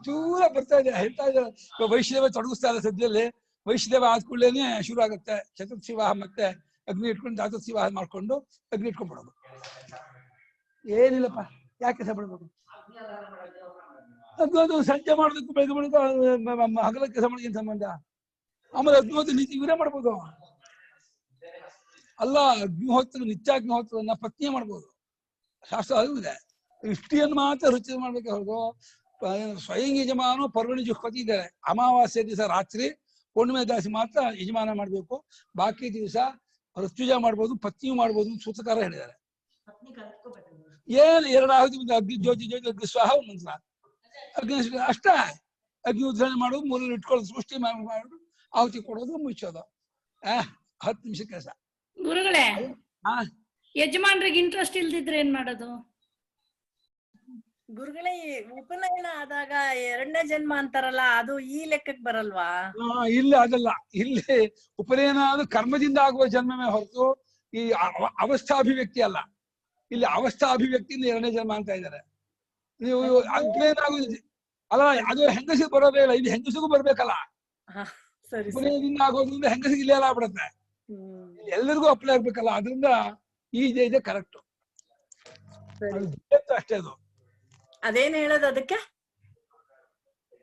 ಚೂರ ಬರ್ತಾ ಇದೆ, ಹೇಳ್ತಾ ಇದ್ದಾರೆ. ವೈಷ್ಣವ ತೊಡಗಿಸ್ತಾ ಇದೆ ಸದ್ಯದಲ್ಲಿ. ವೈಷ್ಣವ ಆದ ಕೂಡಲೇನೆ ಶುರು ಆಗುತ್ತೆ ಚತುರ್ಥಿ ವಿವಾಹ, ಮತ್ತೆ ಅಗ್ನಿ ಇಟ್ಕೊಂಡು ಧಾತುರ್ಥಿ ವಿವಾಹ ಮಾಡ್ಕೊಂಡು ಅಗ್ನಿ ಇಟ್ಕೊಂಡ್ಬಿಡೋದು. ಏನಿಲ್ಲಪ್ಪ, ಯಾಕೆ ಕೆಲಸ ಮಾಡ್ಬೇಕು? ಅದು ಸಂಜೆ ಮಾಡೋದಕ್ಕೂ ಬೆಳಗ್ಗೆ ಬಳಿಕ ಹಗಲ ಕೆಲಸ ಮಾಡೋದು ಏನ್ ಸಂಬಂಧ? ಆಮೇಲೆ ಅಗ್ನಿಹೋತ್ರ ನೀತಿ ಇವರೇ ಮಾಡ್ಬೋದು. ಅಲ್ಲ, ಅಗ್ನಿಹೋತ್ರ ನಿತ್ಯಾಗ್ನಿಹೋತ್ರವನ್ನ ಪತ್ನಿಯೇ ಮಾಡ್ಬೋದು, ಶಾಸ್ತ್ರ ಅದು ಇದೆ. ಇಷ್ಟಿಯನ್ನು ಮಾತ್ರ ರುಚಿ ಮಾಡ್ಬೇಕೆ ಹೊರತು ಸ್ವಯಂ ಯಜಮಾನ ಪರ್ವಣಿ ಜುಹ್ಪತಿ ಇದ್ದಾರೆ. ಅಮಾವಾಸ್ಯೆ ದಿವಸ ರಾತ್ರಿ, ಪೂರ್ಣಿಮೆ ದಾಸಿ ಮಾತ್ರ ಯಜಮಾನ ಮಾಡ್ಬೇಕು, ಬಾಕಿ ದಿವಸ ಋತ್ವಿಜ ಮಾಡ್ಬೋದು, ಪತ್ನಿಯೂ ಮಾಡ್ಬೋದು, ಸೂತ್ರಕಾರ ಹೇಳಿದ್ದಾರೆ. ಪತ್ನಿ ಕಲ್ತ್ಕೋಬೇಕು. ಏನ್ ಎರಡು ಆಹುತಿ ಮುಂದೆ ಅಗ್ನಿ ಜ್ಯೋತಿ ಜ್ಯೋತಿ ಅಗ್ನಿ ಸ್ವಾಹ ಮಂತ್ರ ಅಗ್ನಿ ಅಷ್ಟ ಅಗ್ನಿ ಉದ್ಧರಣೆ ಮಾಡೋದು ಮೂರಲ್ಲಿ ಇಟ್ಕೊಳ್ಳೋದು ಸೃಷ್ಟಿ ಮಾಡೋದು ಆಹುತಿ ಕೊಡೋದು ಮುಚ್ಚೋದು 10 ನಿಮಿಷ ಕೆಲಸ. ಗುರುಗಳೇ, ಹಾ ಯಜಮಾನ್ರಿಗೆ ಇಂಟ್ರೆಸ್ಟ್ ಇಲ್ದಿದ್ರೆ ಏನ್ ಮಾಡೋದು? ಗುರುಗಳೇ, ಉಪನಯನ ಆದಾಗ 2ನೇ ಜನ್ಮ ಅಂತಾರಲ್ಲ, ಅದು ಈ ಲೆಕ್ಕಕ್ಕೆ ಬರಲ್ವಾ? ಇಲ್ಲಿ ಅದಲ್ಲ. ಇಲ್ಲಿ ಉಪನಯನ ಅದು ಕರ್ಮದಿಂದ ಆಗುವ ಜನ್ಮವೇ ಹೊರತು ಈ ಅವಸ್ಥಾಭಿವ್ಯಕ್ತಿ ಅಲ್ಲ. ಇಲ್ಲಿ ಅವಸ್ಥಾಭಿವ್ಯಕ್ತಿಯಿಂದ 2ನೇ ಜನ್ಮ ಅಂತ ಇದ್ದಾರೆ. ನೀವು ಉಪನಯನ ಆಗುದು ಅಲ್ಲ, ಅದು ಹೆಂಗಸಿಗೆ ಬರೋದೇ ಇಲ್ಲ. ಇದು ಹೆಂಗಸಿಗೂ ಬರ್ಬೇಕಲ್ಲ. ಉಪನಯನದಿಂದ ಆಗೋದ್ರಿಂದ ಹೆಂಗಸಿಗೆ ಇಲ್ಲೇ ಎಲ್ಲ ಆಗ್ಬಿಡತ್ತೆ. ಎಲ್ಲರಿಗೂ ಅಪ್ಲೈ ಆಗ್ಬೇಕಲ್ಲ. ಅದರಿಂದ ಈ ಇದೆ ಕರೆಕ್ಟ್ ಅಷ್ಟೇ. ಅದು ಅದೇನ್ ಹೇಳೋದು ಅದಕ್ಕೆ?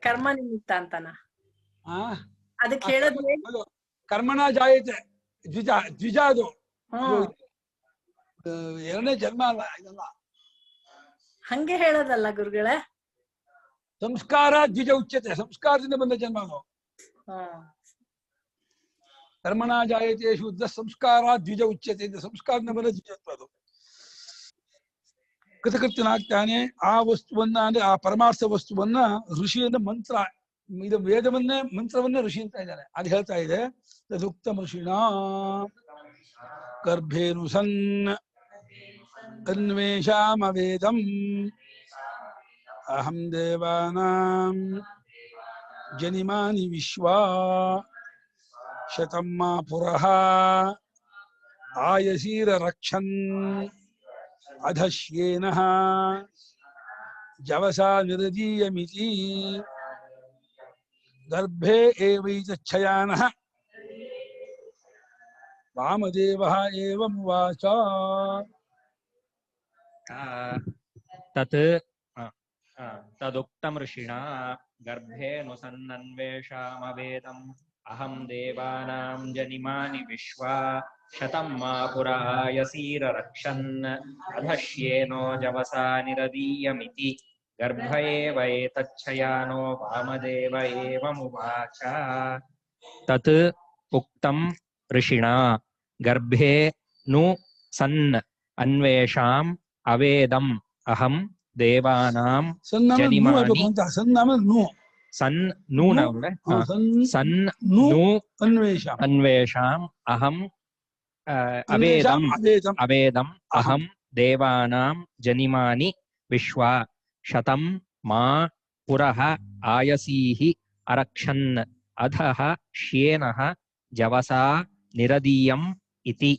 ಕರ್ಮ ನಿಮಿತ್ತ ಅಂತನ ಅದಕ್ಕೆ ಹೇಳೋದು? ಕರ್ಮಣ ಜಾಯತೆ ದ್ವಿಜ ಅದು 2ನೇ ಜನ್ಮ ಅಲ್ಲ. ಇದಲ್ಲ ಹಂಗೆ ಹೇಳೋದಲ್ಲ ಗುರುಗಳೇ. ಸಂಸ್ಕಾರ ದ್ವಿಜ ಉಚ್ಯತೆ, ಸಂಸ್ಕಾರದಿಂದ ಬಂದ ಜನ್ಮ ಅದು. ಕರ್ಮಣ ಜಾಯತೆ ಶುದ್ಧ ಸಂಸ್ಕಾರ ದ್ವಿಜ ಉಚ್ಯತೆ ಅಂತ ಸಂಸ್ಕಾರದಿಂದ ಬಂದ ದ್ವಿಜತ್ವ ಅದು. ಕೃತಕೃತ್ಯನಾಗ್ತಾನೆ. ಆ ವಸ್ತುವನ್ನ ಅಂದ್ರೆ ಆ ಪರಮಾರ್ಥ ವಸ್ತುವನ್ನ ಋಷಿಯನ್ನ ಮಂತ್ರ, ಇದು ವೇದವನ್ನೇ ಮಂತ್ರವನ್ನೇ ಋಷಿ ಅಂತ ಇದ್ದಾರೆ. ಅದು ಹೇಳ್ತಾ ಇದೆ, ತದುಕ್ತಂ ಋಷಿಣಾ ಗರ್ಭೇನು ಸನ್ ಅನ್ವೇಷಾಮವೇದಂ ಅಹಂ ದೇವಾನಾಂ ಜನಿಮಾನಿ ವಿಶ್ವಾ ಶತಂ ಮಾ ಪುರಃ ಆಯಸೀರ ರಕ್ಷನ್ ಅಧಶ್ಯೇನಃ ಜವಸಾ ನಿರದೀಯಮಿತಿ ಗರ್ಭೆ ಏವೈತಚ್ಛಯಾನಃ ವಾಮದೇವಃ ಏವಂ ವಾಚ. ತದುಕ್ತಂ ಋಷಿಣಾ ಗರ್ಭೇನು ಸನ್ನನ್ವೇಷಾಮವೇದಂ ಅಹಂ ದೇವಾನಾಂ ಜನಿಮಾನಿ ವಿಶ್ವಾ ಶತಂ ಮಾ ಪುರಾಯಸೀರ ರಕ್ಷನ್ ಅಧಶ್ಯೇನೋ ಜವಸಾ ನಿರದೀಯಮಿತಿ ಗರ್ಭ ಏವ ಏತಚ್ಛಯಾನೋ ವಾಮದೇವ ಏವಮುವಾಚ. ತತ್ ಉಕ್ತಂ ಋಷಿಣಾ ಗರ್ಭೇ ನು ಸನ್ ಅನ್ವೇಷಾಂ ಅವೇದಂ ಅಹಂ ದೇವಾನಾಂ ಜನಿಮಾನಿ ಸನ್ ಅನ್ವೇಷಾಂ ಅಹಂ ಅವೇದಂ ಅಹಂ ದೇವಾನಾಂ ಜನಿಮಾನಿ ವಿಶ್ವಾ ಶತಂ ಮಾ ಪುರಃ ಆಯಸೀಹಿ ಅರಕ್ಷನ್ ಅಧಃ ಶ್ಯೇನಃ ಜವಸಾ ನಿರದೀಯಂ ಇತಿ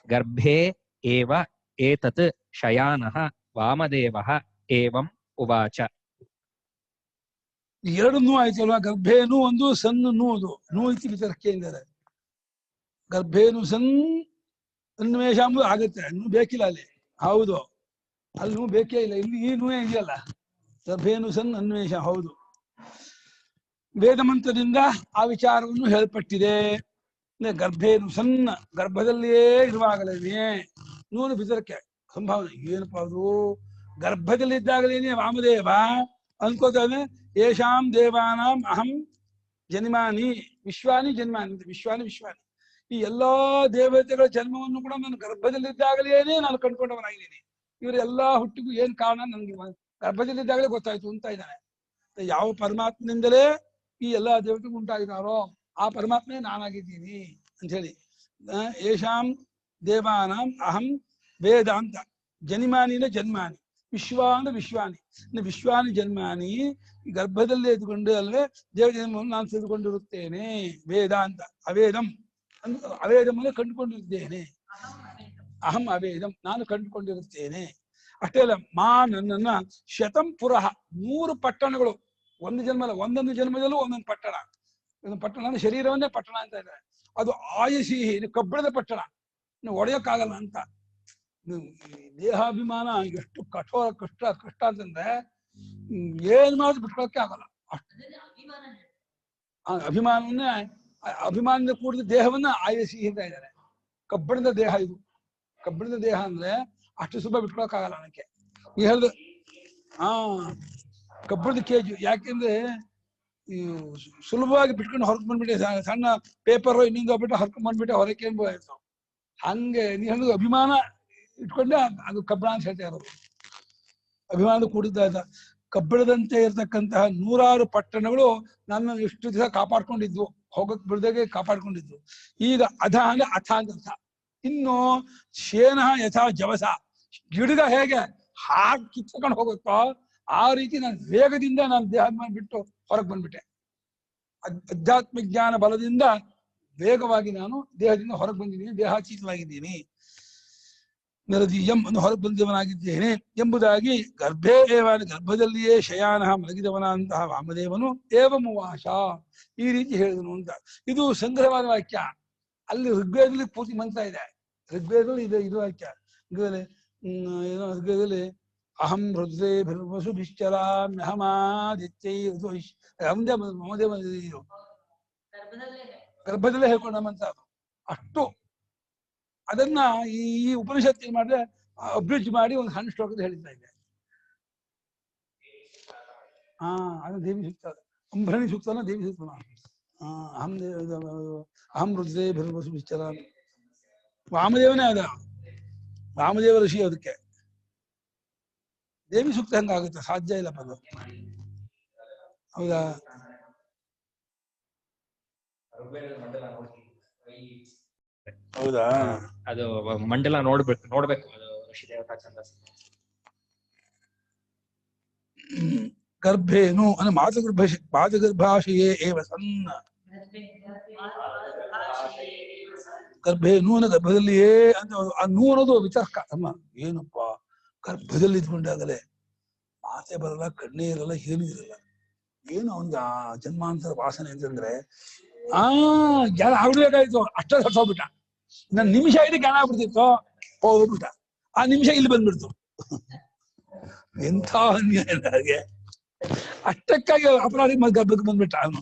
ಗರ್ಭೆ ಏವ ಏತತ್ ಶಯಾನಃ ವಾಮದೇವಃ ಏವಂ ಉವಾಚ. 2 ನೂ ಆಯ್ತಲ್ವಾ? ಗರ್ಭೇನು ಒಂದು, ಸಣ್ಣ ನೂ ಅದು. ನೂ ಇತಿ ವಿತರ್ಕೆ ಎಂದರೆ ಗರ್ಭೇನು ಸನ್ ಅನ್ವೇಷ ಅಂಬುದು ಆಗುತ್ತೆ. ನೂ ಬೇಕಿಲ್ಲ ಅಲ್ಲಿ. ಹೌದು, ಅಲ್ಲಿ ನೂ ಬೇಕೇ ಇಲ್ಲ. ಇಲ್ಲಿ ಈ ನೂಯೇ ಇದೆಯಲ್ಲ. ಗರ್ಭೇನು ಸನ್ ಅನ್ವೇಷ. ಹೌದು, ವೇದ ಮಂತ್ರದಿಂದ ಆ ವಿಚಾರವನ್ನು ಹೇಳಲ್ಪಟ್ಟಿದೆ. ಗರ್ಭೇನು ಸಣ್ಣ, ಗರ್ಭದಲ್ಲಿಯೇ ಇರುವಾಗಲೇ ನೂನು ಬಿತರ್ಕೆ ಸಂಭಾವನೆ. ಏನಪ್ಪ ಅದು? ಗರ್ಭದಲ್ಲಿದ್ದಾಗಲೇನೆ ವಾಮದೇವ ಅನ್ಕೋತಾನೆ, ಯೇಷಾಂ ದೇವಾನಾಂ ಅಹಂ ಜನಿಮಾನಿ ವಿಶ್ವಾನಿ ಜನ್ಮಾನಿ. ವಿಶ್ವಾನಿ ಈ ಎಲ್ಲಾ ದೇವತೆಗಳ ಜನ್ಮವನ್ನು ಕೂಡ ನಾನು ಗರ್ಭದಲ್ಲಿದ್ದಾಗಲೇನೆ ನಾನು ಕಂಡುಕೊಂಡವನಾಗಿದ್ದೀನಿ. ಇವರೆಲ್ಲಾ ಹುಟ್ಟಿಗೂ ಏನ್ ಕಾರಣ ನನಗೆ ಗರ್ಭದಲ್ಲಿದ್ದಾಗಲೇ ಗೊತ್ತಾಯ್ತು ಅಂತ ಇದ್ದಾನೆ. ಯಾವ ಪರಮಾತ್ಮನಿಂದಲೇ ಈ ಎಲ್ಲಾ ದೇವತೆಗಳು ಉಂಟಾಗಿದ್ದಾರೋ ಆ ಪರಮಾತ್ಮನೇ ನಾನಾಗಿದ್ದೀನಿ ಅಂತ ಹೇಳಿ. ಯೇಷಾಂ ದೇವಾನಾಂ ಅಹಂ ವೇದ ಅಂತ. ಜನಿಮಾನಿನ ಜನ್ಮಾನಿ, ವಿಶ್ವ ಅಂದ್ರೆ ವಿಶ್ವಾನಿ. ವಿಶ್ವಾನಿ ಜನ್ಮಾನಿ, ಗರ್ಭದಲ್ಲೇ ಇದ್ದುಕೊಂಡು ಅಲ್ವೇ ದೇವ ಜನ್ಮವನ್ನು ನಾನು ತಿಳಿದುಕೊಂಡಿರುತ್ತೇನೆ. ವೇದ ಅಂತ. ಅವೇದಂ ಅವೇದಮನ್ನು ಕಂಡುಕೊಂಡಿರುತ್ತೇನೆ. ಅಹಂ ಅವೇದಂ, ನಾನು ಕಂಡುಕೊಂಡಿರುತ್ತೇನೆ. ಅಷ್ಟೇ ಅಲ್ಲ, ಮಾ ನನ್ನನ್ನ ಶತಂ ಪುರಃ 100 ಪಟ್ಟಣಗಳು. ಒಂದು ಜನ್ಮ ಅಲ್ಲ, ಒಂದೊಂದು ಜನ್ಮದಲ್ಲೂ ಒಂದೊಂದು ಪಟ್ಟಣ. ಒಂದು ಪಟ್ಟಣ ಅಂದ್ರೆ ಶರೀರವನ್ನೇ ಪಟ್ಟಣ ಅಂತ ಇದ್ದಾರೆ. ಅದು ಆಯಸಿಹಿ, ಕಬ್ಬಿಣದ ಪಟ್ಟಣ, ಒಡೆಯೋಕ್ಕಾಗಲ್ಲ ಅಂತ. ದೇಹಾಭಿಮಾನ ಎಷ್ಟು ಕಷ್ಟ ಅಂತಂದ್ರೆ ಏನ್ ಮಾಡಿದ್ರು ಬಿಟ್ಕೊಳಕ್ಕೆ ಆಗಲ್ಲ. ಅಭಿಮಾನವನ್ನೇ, ಅಭಿಮಾನದಿಂದ ಕೂಡಿದ ದೇಹವನ್ನ ಆಯಸಿ ಅಂತ ಇದ್ದಾರೆ. ಕಬ್ಬಿಣದ ದೇಹ ಇದು. ಕಬ್ಬಿಣದ ದೇಹ ಅಂದ್ರೆ ಅಷ್ಟು ಸುಲಭ ಬಿಟ್ಕೊಳಕ್ಕಾಗಲ್ಲ ನನಗೆ. ಈ ಹೇಳ್ದು ಕಬ್ಬಿಣದ ಕೇಜು. ಯಾಕೆಂದ್ರೆ ಸುಲಭವಾಗಿ ಬಿಟ್ಕೊಂಡು ಹೊರಗೆ ಬಂದ್ಬಿಟ್ಟೆ. ಸಣ್ಣ ಪೇಪರ್ ಇನ್ನೊಂದು ಹೋಗ್ಬಿಟ್ಟು ಹೊರಗೆ ಬಂದ್ಬಿಟ್ಟೆ ಹೊರಕ್ಕೆ ಅನ್ಬೋದಾಯ್ತು. ಹಂಗೆ ನೀ ಹೇಳಿದ ಅಭಿಮಾನ ಇಟ್ಕೊಂಡೆ ಅದು ಕಬ್ಬಣ ಅಂತ ಹೇಳ್ತಾ ಇರೋದು. ಅಭಿಮಾನ ಕೂಡಿದ್ದ ಕಬ್ಬಣದಂತೆ ಇರತಕ್ಕಂತಹ 100 ಪಟ್ಟಣಗಳು ನನ್ನ ಇಷ್ಟು ದಿವಸ ಕಾಪಾಡ್ಕೊಂಡಿದ್ವು, ಹೋಗಕ್ ಬಿಡದಾಗೆ ಕಾಪಾಡ್ಕೊಂಡಿದ್ವು. ಈಗ ಅಧ ಅಂದ್ರೆ ಅಥ ಅಂತ ಅರ್ಥ. ಇನ್ನು ಶೇನ ಯಥಾ ಜವಸ, ಗಿಡಗ ಹೇಗೆ ಹಾಗೆ ಕಿತ್ಕೊಂಡು ಹೋಗುತ್ತೋ ಆ ರೀತಿ ನಾನು ವೇಗದಿಂದ ನಾನು ದೇಹ ಬಿಟ್ಟು ಹೊರಗೆ ಬಂದ್ಬಿಟ್ಟೆ. ಅಧ್ಯಾತ್ಮ ಜ್ಞಾನ ಬಲದಿಂದ ವೇಗವಾಗಿ ನಾನು ದೇಹದಿಂದ ಹೊರಗೆ ಬಂದಿದ್ದೀನಿ, ದೇಹಾತೀತನಾಗಿದ್ದೀನಿ, ನರದೀಯಂ ಅನ್ನು ಹೊರಗೆ ಬಂದವನಾಗಿದ್ದೇನೆ ಎಂಬುದಾಗಿ ಗರ್ಭದಲ್ಲಿಯೇ ಶಯಾನ ಮಲಗಿದವನಂತಹ ವಾಮದೇವನು ಏವಮುವಾಶ ಈ ರೀತಿ ಹೇಳಿದನು ಅಂತ. ಇದು ಸಂಗ್ರಹವಾದ ವಾಕ್ಯ. ಅಲ್ಲಿ ಋಗ್ವೇದದಲ್ಲಿ ಪೂರ್ತಿ ಮಂತ್ರ ಇದೆ. ಋಗ್ವೇದದಲ್ಲಿ ಇದೆ ಇದು ವಾಕ್ಯ. ಏನೋ ಋಗ್ವೇದದಲ್ಲಿ ಅಹಂ ರುದ್ರೇ ಭರ್ವಸುಭಿಶ್ಚರಾಮ್ಯಹಮಾದಿತ್ಯೈ ಮಮದೇವ ಗರ್ಭದಲ್ಲೇ ಹೇಳ್ಕೊಂಡ ಮಂತ್ರ ಅದು. ಅಷ್ಟು ಅದನ್ನ ಈ ಉಪನಿಷತ್ತು ಮಾಡಿದ್ರೆ ಅಬ್ರಿಡ್ಜ್ ಮಾಡಿ ಒಂದು ಸಣ್ಣ ಶ್ಲೋಕದ ಹೇಳಿಸ್ತಾ ಇದೆ. ಅದು ದೇವಿ ಸೂಕ್ತ, ಅಂಬ್ರಣಿ ಸೂಕ್ತನ ದೇವಿ ಸೂಕ್ತನ. ಅಹಂ ರುದ್ರೇ ಭರ್ವಸುಭಿಶ್ಚರ ವಾಮದೇವನೇ ಅದ, ವಾಮದೇವ ಋಷಿ. ಅದಕ್ಕೆ ದೇವಿ ಸೂಕ್ತ ಹಂಗಾಗುತ್ತೆ, ಸಾಧ್ಯ ಇಲ್ಲ ಪದ. ಹೌದಾ? ಹೌದಾ? ಅದು ಮಂಡಲ ನೋಡ್ಬೇಕು ಅದು ಋಷಿದೇವತಾ ಛಂದಸ್ಸು. ಗರ್ಭೇನು ಅಂದ್ರೆ ಮಾತೃಗರ್ಭಾಶಯೇ ಏವ ಸನ್ನ. ಗರ್ಭೇನು ಅಂದ್ರೆ ಗರ್ಭದಲ್ಲಿಯೇ ಅಂತ. ಆ ನೂ ಅನ್ನೋದು ವಿತರ್ಕ. ಅಮ್ಮ ಏನಪ್ಪ ಗರ್ಭದಲ್ಲಿ ಇದ್ಕೊಂಡಾಗಲೇ ಮಾತೆ ಬರಲ್ಲ, ಕಣ್ಣೇ ಇರಲ್ಲ, ಏನೂ ಇರಲ್ಲ, ಏನು ಅವನ್ಗೆ ಆ ಜನ್ಮಾಂತರ ವಾಸನೆ ಅಂತಂದ್ರೆ ಜ್ಞಾನ ಆಗ್ಬೇಕಾಯ್ತು. ಅಷ್ಟೇ ಸತ್ತೋಗ್ಬಿಟ್ಟ. ನನ್ನ ನಿಮಿಷ ಇದೆ ಜ್ಞಾನ ಆಗ್ಬಿಡ್ತಿತ್ತು, ಹೋಗ್ಬಿಟ್ಟ. ಆ ನಿಮಿಷ ಇಲ್ಲಿ ಬಂದ್ಬಿಡ್ತು. ಎಂಥ ಅನ್ಯಾಯ ಹಾಗೆ. ಅಷ್ಟಕ್ಕಾಗಿ ಅಪರಾಧಿ ಗರ್ಭಕ್ಕೆ ಬಂದ್ಬಿಟ್ಟ ಅವನು.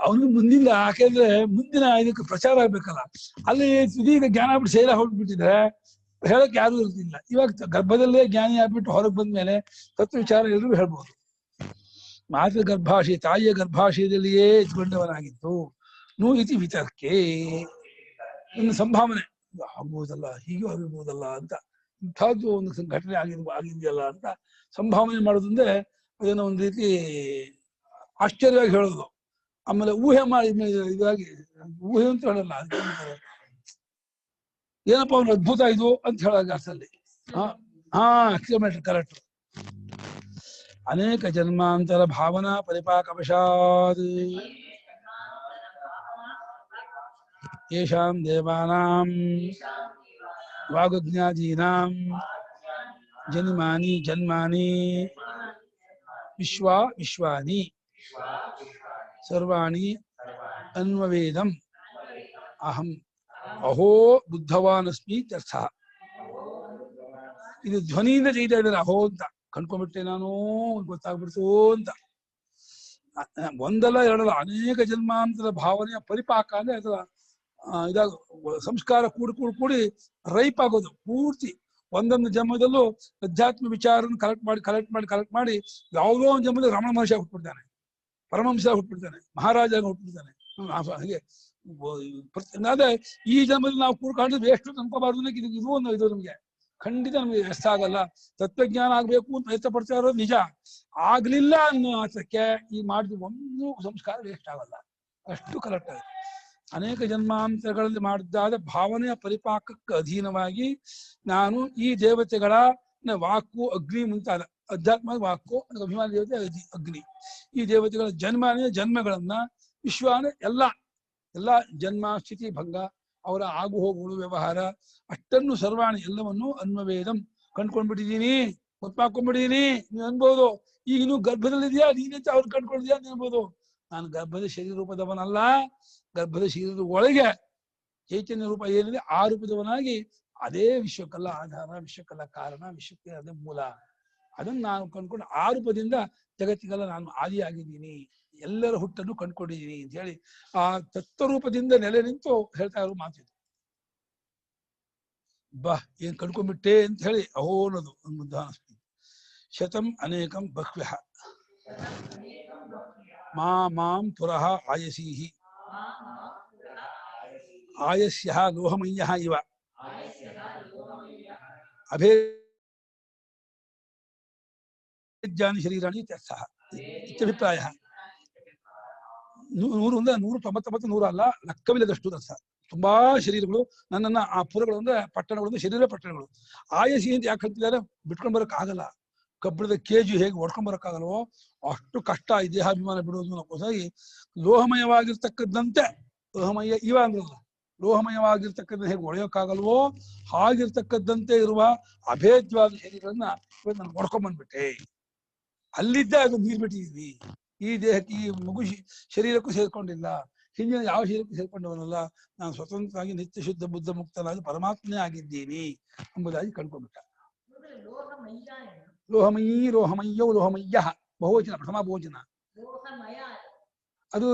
ಅವನಿಗೆ ಮುಂದಿಲ್ಲ, ಯಾಕೆಂದ್ರೆ ಮುಂದಿನ ಇದಕ್ಕೆ ಪ್ರಚಾರ ಆಗ್ಬೇಕಲ್ಲ. ಅಲ್ಲಿ ಇದೀಗ ಜ್ಞಾನ ಆಗ್ಬಿಟ್ಟು ಸೇರ ಹೊರಟ್ಬಿಟ್ಟಿದ್ರೆ ಹೇಳಕ್ ಯಾರು ಇರ್ತಿಲ್ಲ. ಇವಾಗ ಗರ್ಭದಲ್ಲೇ ಜ್ಞಾನಿ ಆಗ್ಬಿಟ್ಟು ಹೊರಗೆ ಬಂದ್ಮೇಲೆ ತತ್ವ ವಿಚಾರ ಎಲ್ಲರೂ ಹೇಳ್ಬೋದು. ಮಾತೃ ಗರ್ಭಾಶಯ, ತಾಯಿಯ ಗರ್ಭಾಶಯದಲ್ಲಿಯೇ ಇಟ್ಕೊಂಡವನಾಗಿತ್ತು. ನೂ ಇತಿ ವಿತರ್ಕೆ, ಇನ್ನು ಸಂಭಾವನೆ ಆಗ್ಬೋದಲ್ಲ, ಹೀಗೂ ಆಗಿರ್ಬೋದಲ್ಲ ಅಂತ, ಇಂಥದ್ದು ಒಂದು ಘಟನೆ ಆಗಿದೆಯಲ್ಲ ಅಂತ ಸಂಭಾವನೆ ಮಾಡೋದಂದ್ರೆ ಅದೇನೋ ಒಂದು ರೀತಿ ಆಶ್ಚರ್ಯವಾಗಿ ಹೇಳೋದು. ಆಮೇಲೆ ಊಹೆ ಮಾಡಿ ಇದಾಗಿ ಊಹೆ ಅಂತ ಹೇಳಲ್ಲ, ಏನಪ್ಪಾ ಅವ್ನು ಅದ್ಭುತ ಇದು ಅಂತ ಹೇಳೋದು ಅರ್ಥದಲ್ಲಿ. Kilometre correct. ಅನೇಕ ಜನ್ಮಾಂತರ ಭಾವನಾ ಪರಿಪಾಕವಶಾತ್ ಯೇಷಾಂ ದೇವಾನಾಂ ವಾಗಜ್ಞಾದೀನಾಂ ಜನ್ಮಾನಿ ಜನ್ಮಾನಿ ವಿಶ್ವಾನಿ ಸರ್ವಾಣಿ ಅನ್ವವೇದಂ ಅಹಂ ಅಹೋ ಬುದ್ಧವಾನಸ್ಮಿ ಅರ್ಥ. ಇದು ಧ್ವನಿಯಿಂದ ಜೈತಾ ಇದ್ದಾರೆ. ಅಹೋ ಅಂತ ಕಂಡ್ಕೊಂಡ್ಬಿಟ್ಟೆ ನಾನು, ಗೊತ್ತಾಗ್ಬಿಡ್ತು ಅಂತ. ಒಂದಲ್ಲ ಎರಡಲ್ಲ, ಅನೇಕ ಜನ್ಮಾಂತರ ಭಾವನೆಯ ಪರಿಪಾಕ ಅಂದ್ರೆ ಅದರ ಇದಾಗ ಸಂಸ್ಕಾರ ಕೂಡಿ ರೈಪ್ ಆಗೋದು ಪೂರ್ತಿ. ಒಂದೊಂದು ಜನ್ಮದಲ್ಲೂ ಅಧ್ಯಾತ್ಮ ವಿಚಾರನ ಕಲೆಕ್ಟ್ ಮಾಡಿ ಯಾವುದೋ ಒಂದು ಜನ್ಮದಲ್ಲಿ ರಮಣ ಮಹರ್ಷಿ ಹುಟ್ಬಿಡ್ತಾನೆ, ಪರಮಹಂಸ ಹುಟ್ಬಿಡ್ತಾನೆ, ಮಹಾರಾಜ ಹುಟ್ಬಿಡ್ತಾನೆ. ಹಾಗೆ ಅದೇ ಈ ಜನ್ಮದಲ್ಲಿ ನಾವು ಕೂಡ್ಕೊಂಡು ವೇಸ್ಟ್ ಅನ್ಕೋಬಾರ್ದು. ಇದು ಒಂದು ಇದು ನಮ್ಗೆ ಖಂಡಿತ ನಮ್ಗೆ ವ್ಯಸ್ತ ಆಗಲ್ಲ. ತತ್ವಜ್ಞಾನ ಆಗ್ಬೇಕು ಅಂತ ಪ್ರಯತ್ನ ಪಡ್ತಾ ಇರೋದು ನಿಜ. ಆಗ್ಲಿಲ್ಲ ಅನ್ನೋ ಅರ್ಥಕ್ಕೆ ಈ ಮಾಡಿದ ಒಂದು ಸಂಸ್ಕಾರ ವೇಸ್ಟ್ ಆಗಲ್ಲ, ಅಷ್ಟು ಕರೆಕ್ಟ್ ಆಗಿದೆ. ಅನೇಕ ಜನ್ಮಾಂತರಗಳಲ್ಲಿ ಮಾಡಿದ್ದಾದ ಭಾವನೆಯ ಪರಿಪಾಕಕ್ಕೆ ಅಧೀನವಾಗಿ ನಾನು ಈ ದೇವತೆಗಳ ವಾಕು ಅಗ್ನಿ ಮುಂತಾದ ಅಧ್ಯಾತ್ಮ ವಾಕು ಅಭಿಮಾನ ದೇವತೆ ಅಗ್ನಿ, ಈ ದೇವತೆಗಳ ಜನ್ಮಗಳನ್ನ ವಿಶ್ವಾನ ಎಲ್ಲ ಜನ್ಮ ಸ್ಥಿತಿ ಭಂಗ, ಅವರ ಆಗು ಹೋಗುಗಳು ವ್ಯವಹಾರ ಅಷ್ಟನ್ನು ಸರ್ವಾಣಿ ಎಲ್ಲವನ್ನು ಅನ್ವವೇದಂ ಕಂಡ್ಕೊಂಡ್ಬಿಟ್ಟಿದೀನಿ, ಗೊತ್ತಾಕೊಂಡ್ಬಿಟ್ಟಿದೀನಿ. ನೀವು ಅನ್ಬೋದು ಈಗ ಇನ್ನು ಗರ್ಭದಲ್ಲಿದ್ಯಾ, ನೀನಂತ ಅವ್ರು ಕಂಡ್ಕೊಂಡಿದ್ಯಾ ಅಂತ ಅನ್ಬೋದು. ನಾನು ಗರ್ಭದ ಶರೀರ ರೂಪದವನಲ್ಲ, ಗರ್ಭದ ಶರೀರದ ಒಳಗೆ ಚೈತನ್ಯ ರೂಪ ಏನಿದೆ ಆ ರೂಪದವನಾಗಿ ಅದೇ ವಿಶ್ವಕ್ಕೆಲ್ಲ ಆಧಾರ, ವಿಶ್ವಕ್ಕೆಲ್ಲ ಕಾರಣ, ವಿಶ್ವಕ್ಕೆ ಅದೇ ಮೂಲ. ಅದನ್ನು ನಾನು ಕಂಡ್ಕೊಂಡು ಆ ರೂಪದಿಂದ ಜಗತ್ತಿಗೆಲ್ಲ ನಾನು ಆದಿಯಾಗಿದ್ದೀನಿ, ಎಲ್ಲರ ಹುಟ್ಟನ್ನು ಕಂಡ್ಕೊಂಡಿದ್ದೀನಿ ಅಂತ ಹೇಳಿ ಆ ತತ್ವರೂಪದಿಂದ ನೆಲೆ ನಿಂತು ಹೇಳ್ತಾ ಇರೋ ಮಾತಿದ್ದು. ಏನ್ ಕಂಡ್ಕೊಂಡ್ಬಿಟ್ಟೆ ಅಂತ ಹೇಳಿ ಅಹೋ ಅನ್ನೋದು ಒಂದು ಮುದ್ದಾನ. ಶತಂ ಅನೇಕಂ ಬಹ್ವ್ಯಃ ಮಾಂ ಪುರಃ ಆಯಸೀಹಿ ಆಯಸ್ಯಃ ಲೋಹಮಯ್ಯಃ ಇವ ಅಭೇದ್ಯಾನಿ ಶರೀರಾಣಿ ಇತ್ಯರ್ಥಃ ಇತ್ಯಭಿಪ್ರಾಯ. 100 ಅಂದ್ರೆ 199 100 ಅಲ್ಲ, ಲೆಕ್ಕವಿಲ್ಲದಷ್ಟು ಅರ್ಥ. ತುಂಬಾ ಶರೀರಗಳು ನನ್ನನ್ನ ಆ ಪುರಗಳು ಅಂದ್ರೆ ಪಟ್ಟಣಗಳು ಅಂದ್ರೆ ಶರೀರ ಪಟ್ಟಣಗಳು. ಆಯಸಿ ಅಂತ ಯಾಕೆ ಹೇಳ್ತಿದ್ದಾರೆ? ಬಿಟ್ಕೊಂಡ್ ಬರಕ್ ಆಗಲ್ಲ. ಕಬ್ಬಿಣದ ಕೆಜಿ ಹೇಗೆ ಹೊಡ್ಕೊಂಡ್ ಬರಕ್ಕಾಗಲ್ವೋ ಅಷ್ಟು ಕಷ್ಟ ಈ ದೇಹಾಭಿಮಾನ ಬಿಡೋದು ಅನ್ನೋಕ್ಕೋಸ್ಕರ ಲೋಹಮಯವಾಗಿರ್ತಕ್ಕದ್ದಂತೆ, ಲೋಹಮಯ ಇವ ಅಂದ್ರಲ್ಲ, ಲೋಹಮಯವಾಗಿರ್ತಕ್ಕಂಥ ಹೇಗೆ ಒಡೆಯೋಕ್ಕಾಗಲ್ವೋ ಹಾಗಿರ್ತಕ್ಕದ್ದಂತೆ ಇರುವ ಅಭೇದ್ಯವಾದ ಶರೀರನ್ನ ಇವತ್ತು ನಾನು ಹೊಡ್ಕೊಂಡ್ ಬಂದ್ಬಿಟ್ಟೆ. ಅಲ್ಲಿದ್ದ ಅದು ನೀರ್ಬಿಟ್ಟಿದ್ವಿ. ಈ ದೇಹಕ್ಕೆ ಈ ಮಗು ಶರೀರಕ್ಕೂ ಸೇರ್ಕೊಂಡಿಲ್ಲ, ಹಿಂದಿನ ಯಾವ ಶರೀರಕ್ಕೂ ಸೇರ್ಕೊಂಡವನಲ್ಲ, ನಾನು ಸ್ವತಂತ್ರವಾಗಿ ನಿತ್ಯ ಶುದ್ಧ ಬುದ್ಧ ಮುಕ್ತನಾಗಿ ಪರಮಾತ್ಮನೇ ಆಗಿದ್ದೀನಿ ಎಂಬುದಾಗಿ ಕಂಡ್ಕೊಂಡ್ಬಿಟ್ಟ. ಲೋಹಮಯೀ ಲೋಹಮಯ್ಯೋ ಲೋಹಮಯ್ಯ ಬಹುವಚನ, ಪ್ರಥಮ ಬಹುವಚನ. ಅದು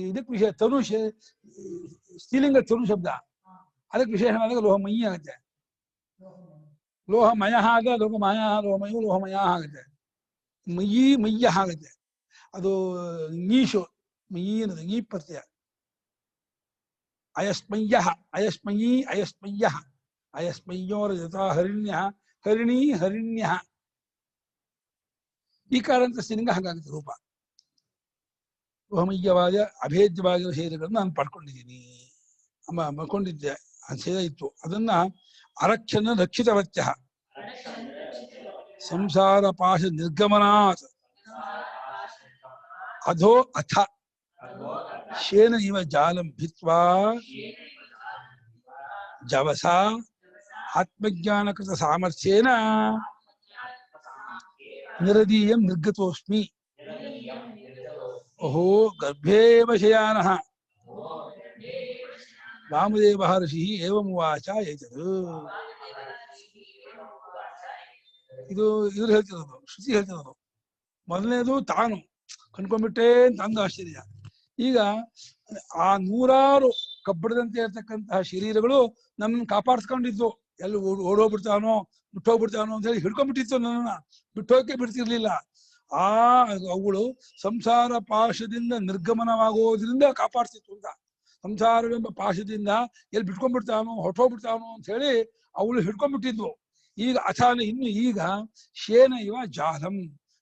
ಇದಕ್ಕೆ ವಿಷಯ ತನು, ಸ್ತ್ರೀಲಿಂಗ ತನು ಶಬ್ದ, ಅದಕ್ಕೆ ವಿಶೇಷವಾದಾಗ ಲೋಹಮಯಿ ಆಗುತ್ತೆ. ಲೋಹಮಯ ಆಗ ಲೋಹಮಯ, ಲೋಹಮಯೋ ಲೋಹಮಯ ಆಗುತ್ತೆ. ಮಯಿ ಮಯ್ಯ ಆಗುತ್ತೆ. ಅದು ನೀಶು ಮಯಿ ಅನ್ನೋದು ಈ ಪ್ರತ್ಯಯ. ಅಯಸ್ಮಯ್ಯ ಅಯಸ್ಮಯೀ ಅಯಸ್ಮಯ್ಯ ಅಯಸ್ಮಯ್ಯೋರ ಯಥಾ ಹರಿಣ್ಯ ಹರಿಣಿ ಹರಿಣ್ಯ. ಈ ಕಾರಣಂತ ಸ್ತ್ರೀಲಿಂಗ ಹಾಗಾಗುತ್ತೆ ರೂಪ. ಲೋಹಮಯ್ಯವಾದ ಅಭೇದ್ಯವಾಗಿರೋ ಶರೀರಗಳನ್ನು ನಾನು ಪಡ್ಕೊಂಡಿದ್ದೀನಿ, ಪಡ್ಕೊಂಡಿದ್ದೆ. ಶರೀರ ಇತ್ತು, ಅದನ್ನ ಅರಕ್ಷಣ ರಕ್ಷಿತವತ್ಯ ಸಂಸಾರ ಪಾಶ ನಿರ್ಗಮನಾತ್ ಅಧೋ ಅಥ ಶೇನ ಇವ ಜಾಲಂ ಭಿತ್ವಾ ಜವಸ ಆತ್ಮಜ್ಞಾನಕೃತ ಸಾಮರ್ಥ್ಯೇನ ನಿರದೀಯಂ ನಿರ್ಗತೋಸ್ಮಿ. ಓಹೋ ಗರ್ಭೇವ ಶಯಾನಃ ವಾಮದೇವ ಋಷಿ ಏವಂ ವಾಚ ಏತದು. ಇದು ಇವ್ರು ಹೇಳ್ತಿರೋದು, ಶ್ರುತಿ ಹೇಳ್ತಿರೋದು. ಮೊದಲನೇದು ತಾನು ಕಂಡ್ಕೊಂಡ್ಬಿಟ್ಟೆ ಅಂತ ಅಂದ ಆಶ್ಚರ್ಯ. ಈಗ ಆ 100 ಕಬ್ಬಡದಂತೆ ಇರ್ತಕ್ಕಂತಹ ಶರೀರಗಳು ನಮ್ಮನ್ನು ಕಾಪಾಡ್ಸ್ಕೊಂಡಿದ್ದು. ಎಲ್ಲಿ ಓಡೋಗ್ಬಿಡ್ತಾನೋ ಬಿಟ್ಟೋಗ್ಬಿಡ್ತಾನೋ ಅಂತ ಹೇಳಿ ಹಿಡ್ಕೊಂಡ್ಬಿಟ್ಟಿತ್ತು, ನನ್ನನ್ನ ಬಿಟ್ಟೋಕೆ ಬಿಡ್ತಿರ್ಲಿಲ್ಲ. ಅವುಗಳು ಸಂಸಾರ ಪಾಶದಿಂದ ನಿರ್ಗಮನವಾಗೋದ್ರಿಂದ ಕಾಪಾಡ್ತಿತ್ತು ಅಂತ. ಸಂಸಾರವೆಂಬ ಪಾಶದಿಂದ ಎಲ್ಲಿ ಬಿಟ್ಕೊಂಡ್ಬಿಡ್ತಾನೋ ಹೊಟ್ಟೋಗ್ಬಿಡ್ತಾನೋ ಅಂತ ಹೇಳಿ ಅವಳು ಹಿಡ್ಕೊಂಡ್ಬಿಟ್ಟಿದ್ವು. ಈಗ ಅಥಾನ ಇನ್ನು ಈಗ ಶೇನ ಇವ ಜಾಲಂ,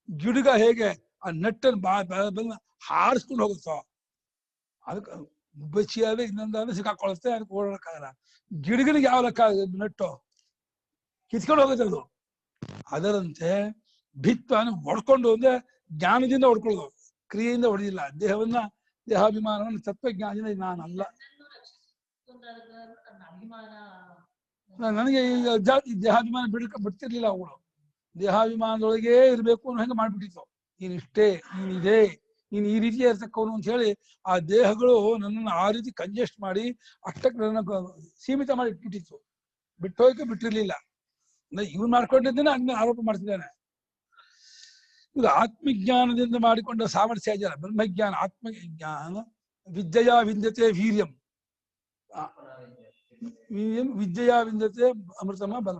ಗಿಡುಗ ಹೇಗೆ ಆ ನಟ್ಟನ್ನು ಹಾರಿಸ್ಕೊಂಡು ಹೋಗುತ್ತೋ, ಅದಕ್ಕೆ ಬಚ್ಚಿಯಾದ್ರೆ ಇನ್ನೊಂದಾದ್ರೆ ಸಿಕ್ಕಾಕೊಳ್ಳುತ್ತೆ, ಅದಕ್ಕೆ ಓಡಾಡಕ್ಕಾಗಲ್ಲ. ಗಿಡಗನಿಗೆ ಯಾವ ಲೆಕ್ಕ ನಟ್ಟು ಕಿತ್ಕೊಂಡು ಹೋಗುತ್ತೆ ಅದು. ಅದರಂತೆ ಭಿತ್ವನ ಹೊಡ್ಕೊಂಡು ಅಂದ್ರೆ ಜ್ಞಾನದಿಂದ ಹೊಡ್ಕೊಳ್ಳೋದು, ಕ್ರಿಯೆಯಿಂದ ಹೊಡೆದಿಲ್ಲ. ದೇಹವನ್ನ ದೇಹಾಭಿಮಾನವನ್ನು ತತ್ವಜ್ಞಾನದಿಂದ ನಾನಲ್ಲ. ನನಗೆ ಈಗ ದೇಹಾಭಿಮಾನ ಬಿಡ್ತಿರ್ಲಿಲ್ಲ. ಅವಳು ದೇಹಾಭಿಮಾನದೊಳಗೆ ಇರ್ಬೇಕು ಅನ್ನೋ ಹಂಗೆ ಮಾಡ್ಬಿಟ್ಟಿತ್ತು. ನೀನಿಷ್ಟೇ, ನೀನಿದೆ, ನೀನು ಈ ರೀತಿ ಇರ್ತಕ್ಕವನು ಅಂತ ಹೇಳಿ ಆ ದೇಹಗಳು ನನ್ನನ್ನು ಆ ರೀತಿ ಕಂಜೆಸ್ಟ್ ಮಾಡಿ ಅಷ್ಟಕ್ಕೆ ನನ್ನ ಸೀಮಿತ ಮಾಡಿ ಇಟ್ಬಿಟ್ಟಿತ್ತು. ಬಿಟ್ಟೋಕೆ ಬಿಟ್ಟಿರ್ಲಿಲ್ಲ. ಇವನ್ ಮಾಡ್ಕೊಂಡಿದ್ದೇನೆ ಅದನ್ನ ಆರೋಪ ಮಾಡ್ತಿದ್ದಾನೆ. ಇದು ಆತ್ಮಜ್ಞಾನದಿಂದ ಮಾಡಿಕೊಂಡ ಸಾಮರ್ಥ್ಯ ಇದೆಯಲ್ಲ, ಬ್ರಹ್ಮಜ್ಞಾನ, ಆತ್ಮಜ್ಞಾನ. ವಿದ್ಯೆಯ ವಿಂದ್ಯತೆ ವೀರ್ಯಂ, ವಿದ್ಯೆಯ ವಿಂದ್ಯತೆ ಅಮೃತಮ ಬಲ.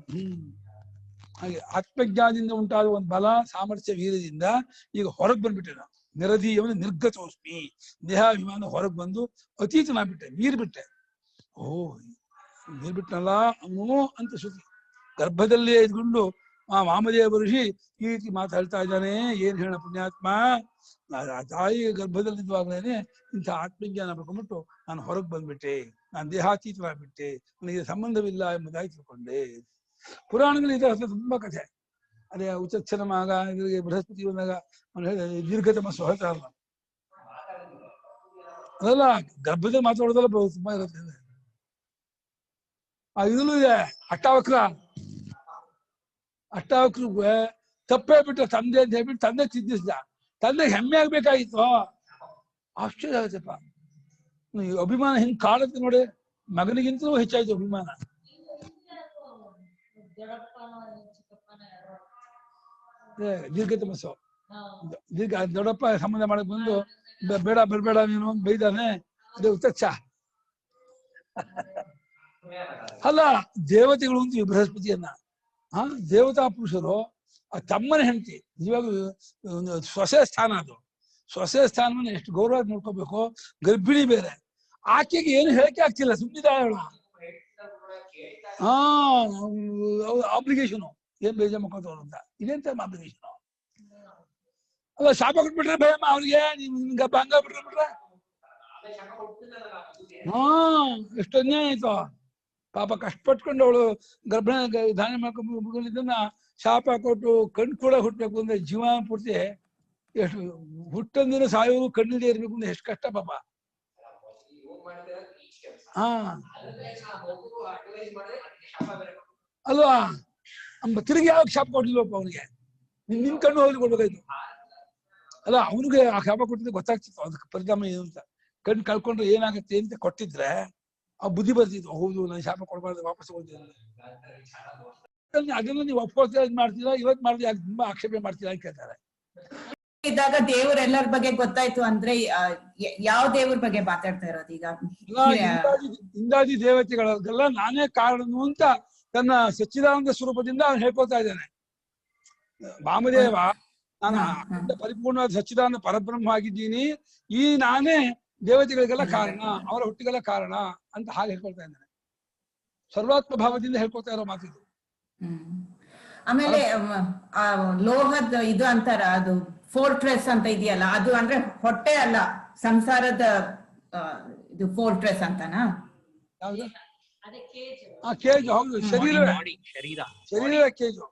ಹಾಗೆ ಆತ್ಮಜ್ಞಾನದಿಂದ ಉಂಟಾದ ಒಂದು ಬಲ, ಸಾಮರ್ಥ್ಯ, ವೀರ್ಯದಿಂದ ಈಗ ಹೊರಗೆ ಬಂದ್ಬಿಟ್ಟೆ ನಾನು. ನಿರದೀಯವನ್ನು ನಿರ್ಗತೋಸ್ಮಿ, ದೇಹಾಭಿಮಾನ ಹೊರಗೆ ಬಂದು ಅತೀತನಾಗ್ಬಿಟ್ಟೆ, ಮೀರ್ಬಿಟ್ಟೆ. ಮೀರ್ಬಿಟ್ನಲ್ಲ ಅವನು ಅಂತ ಶ್ರುತಿ. ಗರ್ಭದಲ್ಲೇ ಇದ್ಕೊಂಡು ವಾಮದೇವ ಋಷಿ ಈ ರೀತಿ ಮಾತಾಡ್ತಾ ಇದ್ದಾನೆ. ಏನ್ ಹೇಳ ಪುಣ್ಯಾತ್ಮ, ತಾಯಿ ಗರ್ಭದಲ್ಲಿದ್ವಾಗಲೇನೆ ಇಂಥ ಆತ್ಮಜ್ಞಾನ ಪಡ್ಕೊಂಡ್ಬಿಟ್ಟು ನಾನು ಹೊರಗೆ ಬಂದ್ಬಿಟ್ಟೆ, ನಾನು ದೇಹಾತೀತನಾಗ್ಬಿಟ್ಟೆ, ನನಗೆ ಸಂಬಂಧವಿಲ್ಲ ಎಂಬುದಾಗಿ ತಿಳ್ಕೊಂಡೆ. ಪುರಾಣಗಳು ಇದರ ತುಂಬಾ ಕಥೆ. ಅದೇ ಉಚ್ಚನ ಮಗ ಇವರಿಗೆ ಬೃಹಸ್ಪತಿ ಬಂದಾಗ ಅವನು ಹೇಳಿದ ದೀರ್ಘತಮಸ್ಸು ಹೇಳ್ತಾರಲ್ಲ, ಅದೆಲ್ಲ ಗರ್ಭದಲ್ಲಿ ಮಾತಾಡೋದೆಲ್ಲ ತುಂಬಾ ಇರುತ್ತೆ. ಇದಲ್ಲೂ ಇದೆ ಅಷ್ಟಾವಕ್ರಿಗೆ ತಪ್ಪೇ ಬಿಟ್ಟು ತಂದೆ ಅಂತ ಹೇಳ್ಬಿಟ್ಟು ತಂದೆ ಚಿಂತಿಸಿದ. ತಂದೆ ಹೆಮ್ಮೆ ಆಗ್ಬೇಕಾಗಿತ್ತು. ಆಶ್ಚರ್ಯ ಆಗುತ್ತಪ್ಪ, ಅಭಿಮಾನ ಹಿಂಗ್ ಕಾಡುತ್ತೆ ನೋಡಿ. ಮಗನಿಗಿಂತಲೂ ಹೆಚ್ಚಾಯ್ತು ಅಭಿಮಾನ. ದೀರ್ಘತಮಸ್ಸು, ದೊಡ್ಡಪ್ಪ ಸಂಬಂಧ ಮಾಡಕ್ ಬಂದು ಬೇಡ ಬರ್ಬೇಡ ನೀನು ಬೈದಾನೆ. ಅದೇ ಉಚ್ಚ ಅಲ್ಲ, ದೇವತೆಗಳು ಅಂತೀವಿ ಬೃಹಸ್ಪತಿಯನ್ನ. ದೇವತಾ ಪುರುಷರು ಆ ತಮ್ಮನ ಹೆಂಡತಿ, ಇವಾಗ ಸೊಸೆ ಸ್ಥಾನ, ಅದು ಸೊಸೆ ಸ್ಥಾನವನ್ನು ಎಷ್ಟು ಗೌರವ ನೋಡ್ಕೋಬೇಕು. ಗರ್ಭಿಣಿ ಬೇರೆ, ಆಕೆಗೆ ಏನು ಹೇಳಕ್ಕೆ ಆಗ್ತಿಲ್ಲ, ಸುಮ್ಮನಿದ್ದಾಳೆ. ಹಾ ಅಪ್ಲಿಕೇಶನ್ ಏನ್ ಬೇಜ ಮಕ್ಕಳು ಅಂತ ಇದೆಂತ ಅಪ್ಲಿಕೇಶನ್ ಅಲ್ಲ ಶಾಪ ಕೊಟ್ಬಿಟ್ರೆ ಭಯಮ್ಮ ಅವ್ರಿಗೆ ನಿಮ್ಗೆ ಹಂಗ ಬಿಟ್ರೆ ಹಾ ಎಷ್ಟು ಅನ್ಯಾಯ ಆಯ್ತು ಪಾಪ ಕಷ್ಟಪಟ್ಕೊಂಡು ಅವಳು ಗರ್ಭಿಣ ಧಾನ್ಯ ಮಾಡ್ಕೊಂಡ್ಬಂದಿದ್ದನ್ನ ಶಾಪ ಕೊಟ್ಟು ಕಣ್ ಕೂಡ ಹುಟ್ಟಬೇಕು ಅಂದ್ರೆ ಜೀವ ಪೂರ್ತಿ ಎಷ್ಟು ಹುಟ್ಟಂದಿನ ಸಾಯೋರು ಕಣ್ಣಿದೆ ಇರ್ಬೇಕು ಅಂದ್ರೆ ಎಷ್ಟು ಕಷ್ಟ ಪಾಪ. ಹಾ ಅಲ್ವಾ ತಿರುಗಿ ಯಾವಾಗ ಶಾಪ ಕೊಡ್ಲಿಲ್ಲಪ್ಪ ಅವನಿಗೆ ನಿನ್ ಕಣ್ಣು ಹೋಗ್ಲಿ ಕೊಡ್ಬೇಕಾಯ್ತು ಅಲ್ಲ ಅವನಿಗೆ ಆ ಶಾಪ ಕೊಟ್ಟಿದ್ರೆ ಗೊತ್ತಾಗ್ತಿತ್ತು ಅದಕ್ಕೆ ಪರಿಣಾಮ ಏನು ಅಂತ. ಕಣ್ಣು ಕಳ್ಕೊಂಡ್ರೆ ಏನಾಗುತ್ತೆ ಅಂತ ಕೊಟ್ಟಿದ್ರೆ ಆ ಬುದ್ಧಿ ಬರ್ತಿತ್ತು ಹೌದು ನಾನು ಶಾಪ ಕೊಡ್ಬಾರ್ದು ವಾಪಸ್ ಹೋಗ್ತೀನಿ ಅದನ್ನ ನೀವು ಒಪ್ಕೊಳ್ತೀರಾ ಇದ್ ಮಾಡ್ತೀರಾ ಇವತ್ತು ಮಾಡಿದ್ರೆ ತುಂಬಾ ಆಕ್ಷೇಪ ಮಾಡ್ತೀರಾ ಅಂತ ಕೇಳ್ತಾರೆ. ಇದ್ದಾಗ ದೇವ್ರೆಲ್ಲರ ಬಗ್ಗೆ ಗೊತ್ತಾಯ್ತು ಅಂದ್ರೆ ಯಾವ ದೇವ್ರ ಬಗ್ಗೆ ಮಾತಾಡ್ತಾ ಇರೋದು ಈಗ? ಇಂದಾದಿ ದೇವತೆಗಳಿಗೆಲ್ಲ ನಾನೇ ಕಾರಣನು ಅಂತ ತನ್ನ ಸಚ್ಚಿದಾನಂದ ಸ್ವರೂಪದಿಂದ ಅವ್ನು ಹೇಳ್ಕೊಳ್ತಾ ಇದ್ದಾನೆ. ವಾಮದೇವ ನಾನು ಪರಿಪೂರ್ಣವಾದ ಸಚ್ಚಿದಾನಂದ ಪರಬ್ರಹ್ಮ ಆಗಿದ್ದೀನಿ, ಈ ನಾನೇ ದೇವತೆಗಳಿಗೆಲ್ಲ ಕಾರಣ, ಅವರ ಹುಟ್ಟಿಗೆಲ್ಲ ಕಾರಣ ಅಂತ ಹಾಗೆ ಹೇಳ್ಕೊಳ್ತಾ ಇದ್ದಾನೆ. ಸರ್ವಾತ್ಮ ಭಾವದಿಂದ ಹೇಳ್ಕೊಳ್ತಾ ಇರೋ ಮಾತಿದು. ಆಮೇಲೆ ಲೋಹದ ಇದು ಅಂತಾರ, ಅದು ಫೋರ್ಟ್ರೆಸ್ ಅಂತ ಇದೆಯಲ್ಲ, ಅದು ಅಂದ್ರೆ ಹೊಟ್ಟೆ ಅಲ್ಲ, ಸಂಸಾರದ ಇದು ಫೋರ್ಟ್ರೆಸ್ ಅಂತನಾ? ಕೇಜ್ ಹೌದು, ಶರೀರ ಕೇಜು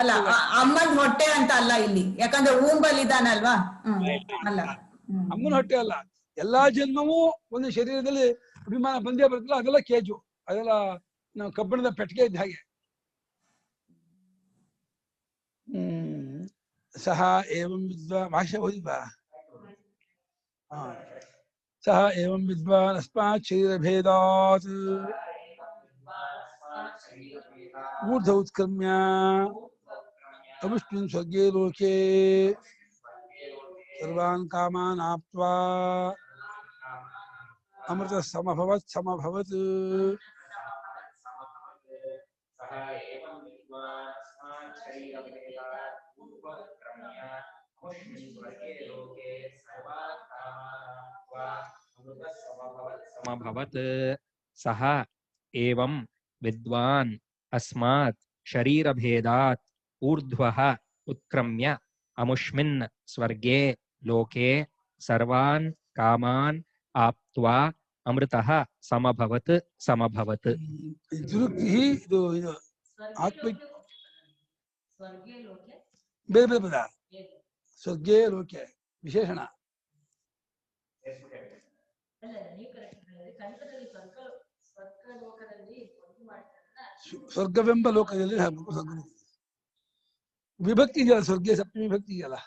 ಅಲ್ಲ, ಅಮ್ಮನ್ ಹೊಟ್ಟೆ ಅಂತ ಅಲ್ಲ ಇಲ್ಲಿ, ಯಾಕಂದ್ರೆ ಊಂಬಲ್ ಇದಾನಲ್ವಾ? ಅಲ್ಲ, ಅಮ್ಮನ ಹೊಟ್ಟೆ ಅಲ್ಲ, ಎಲ್ಲಾ ಜನ್ಮವೂ ಒಂದು ಶರೀರದಲ್ಲಿ ಅಭಿಮಾನ ಬಂದೇ ಬರ್ತಲ್ಲ, ಅದೆಲ್ಲ ಕೇಜು, ಅದೆಲ್ಲ ನಾವು ಕಬ್ಬಿಣದ ಪೆಟ್ಟಿಗೆ ಇದ್ದ ಹಾಗೆ. ಸಹ ಏವಂ ವಿದ್ವಾನ್ ಭಾಷೆ ಓದಿದ್ವಾ? ಸಹ ಏವಂ ವಿದ್ವಾನ್ ಅಸ್ಮಾತ್ ಶರೀರಭೇದಾತ್ ಊರ್ಧ್ವ ಉತ್ಕ್ರಮ್ಯ ಅವಿಷ್ಣುನ್ ಸ್ವರ್ಗೇ ಲೋಕೆ ಸರ್ವಾನ್ ಕಾಮಾನ್ ಆಪ್ತ್ವಾ ಅಮೃತ ಸಮಭವತ್ ಸಮಭವತ್. ಸಮಭವತ್ ಸಹ ಏವಂ ವಿದ್ವಾನ್ ಅಸ್ಮಾತ್ ಶರೀರಭೇದಾತ್ ಊರ್ಧ್ವಃ ಉತ್ಕ್ರಮ್ಯ ಅಮುಷ್ಮಿನ್ ಸ್ವರ್ಗೇ ಲೋಕೆ ಸರ್ವಾನ್ ಕಾಮಾನ್ ಆಪ್ತ್ವಾ ಅಮೃತಃ ಸಮಭವತ್ ಸಮಭವತ್. ಇದು ಆತ್ಮಿಕ ಬೇರೆ ಬೇರೆ ಪದ, ಸ್ವರ್ಗೇ ಲೋಕೆ ವಿಶೇಷಣ. ಸ್ವರ್ಗವೆಂಬ ಲೋಕದಲ್ಲಿ ವಿಭಕ್ತಿ ಇದೆಯಲ್ಲ, ಸ್ವರ್ಗೀಯ ಸಪ್ತಮಿ ವಿಭಕ್ತಿ ಇದೆಯಲ್ಲ,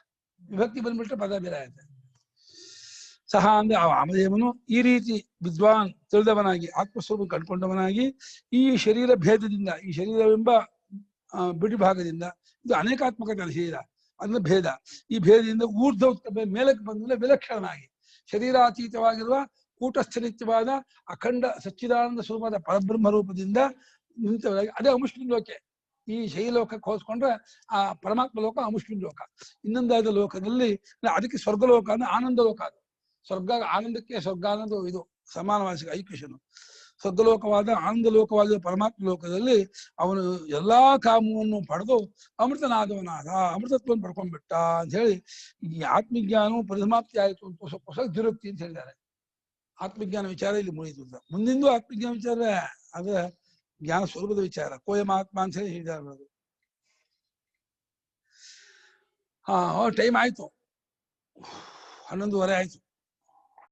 ವಿಭಕ್ತಿ ಬಂದ್ಬಿಟ್ರೆ ಪದ ಬೇರೆ ಆಗುತ್ತೆ. ಸಹ ಅಂದ್ರೆ ವಾಮದೇವನು ಈ ರೀತಿ ವಿದ್ವಾನ್ ತಿಳಿದವನಾಗಿ ಆತ್ಮಸ್ವರೂಪ ಕಂಡುಕೊಂಡವನಾಗಿ ಈ ಶರೀರ ಭೇದದಿಂದ, ಈ ಶರೀರವೆಂಬ ಬಿಡಿ ಭಾಗದಿಂದ, ಇದು ಅನೇಕಾತ್ಮಕ ಶರೀರ, ಅದನ್ನ ಭೇದ, ಈ ಭೇದದಿಂದ ಊರ್ಧ್ವ ಮೇಲಕ್ಕೆ ಬಂದ ವಿಲಕ್ಷಣನಾಗಿ ಶರೀರಾತೀತವಾಗಿರುವ ಕೂಟಸ್ಥನಿತ್ಯವಾದ ಅಖಂಡ ಸಚ್ಚಿದಾನಂದ ಸ್ವರೂಪದ ಪರಬ್ರಹ್ಮ ರೂಪದಿಂದ ನಿಂತವರಾಗಿ, ಅದೇ ಅಮುಷ್ಮಿನ್ ಲೋಕೆ. ಈ ಶೈಲೋಕಕ್ಕೆ ಹೋಲಿಸ್ಕೊಂಡ್ರೆ ಆ ಪರಮಾತ್ಮ ಲೋಕ ಅಮುಷ್ಮಿನ್ ಲೋಕ. ಇನ್ನೊಂದಾದ ಲೋಕದಲ್ಲಿ ಅದಕ್ಕೆ ಸ್ವರ್ಗಲೋಕ ಅಂದ್ರೆ ಆನಂದ ಲೋಕ. ಅದು ಸ್ವರ್ಗ ಆನಂದಕ್ಕೆ ಸ್ವರ್ಗ ಆನಂದ ಇದು ಸಮಾನವಾದ ಐಕ್ಯಶನು. ಸ್ವರ್ಗಲೋಕವಾದ ಆನಂದ ಲೋಕವಾದ ಪರಮಾತ್ಮ ಲೋಕದಲ್ಲಿ ಅವನು ಎಲ್ಲಾ ಕಾಮವನ್ನು ಪಡೆದು ಅಮೃತನಾದವನಾದ, ಅಮೃತತ್ವವನ್ನು ಪಡ್ಕೊಂಡ್ಬಿಟ್ಟ ಅಂತ ಹೇಳಿ ಈ ಆತ್ಮಜ್ಞಾನವು ಪರಿಸಮಾಪ್ತಿ ಆಯಿತು ಅಂತ ಹೊಸ ದುರುಕ್ತಿ ಅಂತ ಹೇಳಿದ್ದಾರೆ. ಆತ್ಮಜ್ಞಾನ ವಿಚಾರ ಇಲ್ಲಿ ಮುಗಿತು ಅಂತ. ಮುಂದಿಂದು ಆತ್ಮಜ್ಞಾನ ವಿಚಾರ ಅದ ಜ್ಞಾನ ಸ್ವರೂಪದ ವಿಚಾರ, ಕೋಯಮಾತ್ಮ ಅಂತ ಹೇಳಿ ಹೇಳಿದ್ದಾರೆ. ಟೈಮ್ ಆಯ್ತು, 11:30 ಆಯ್ತು.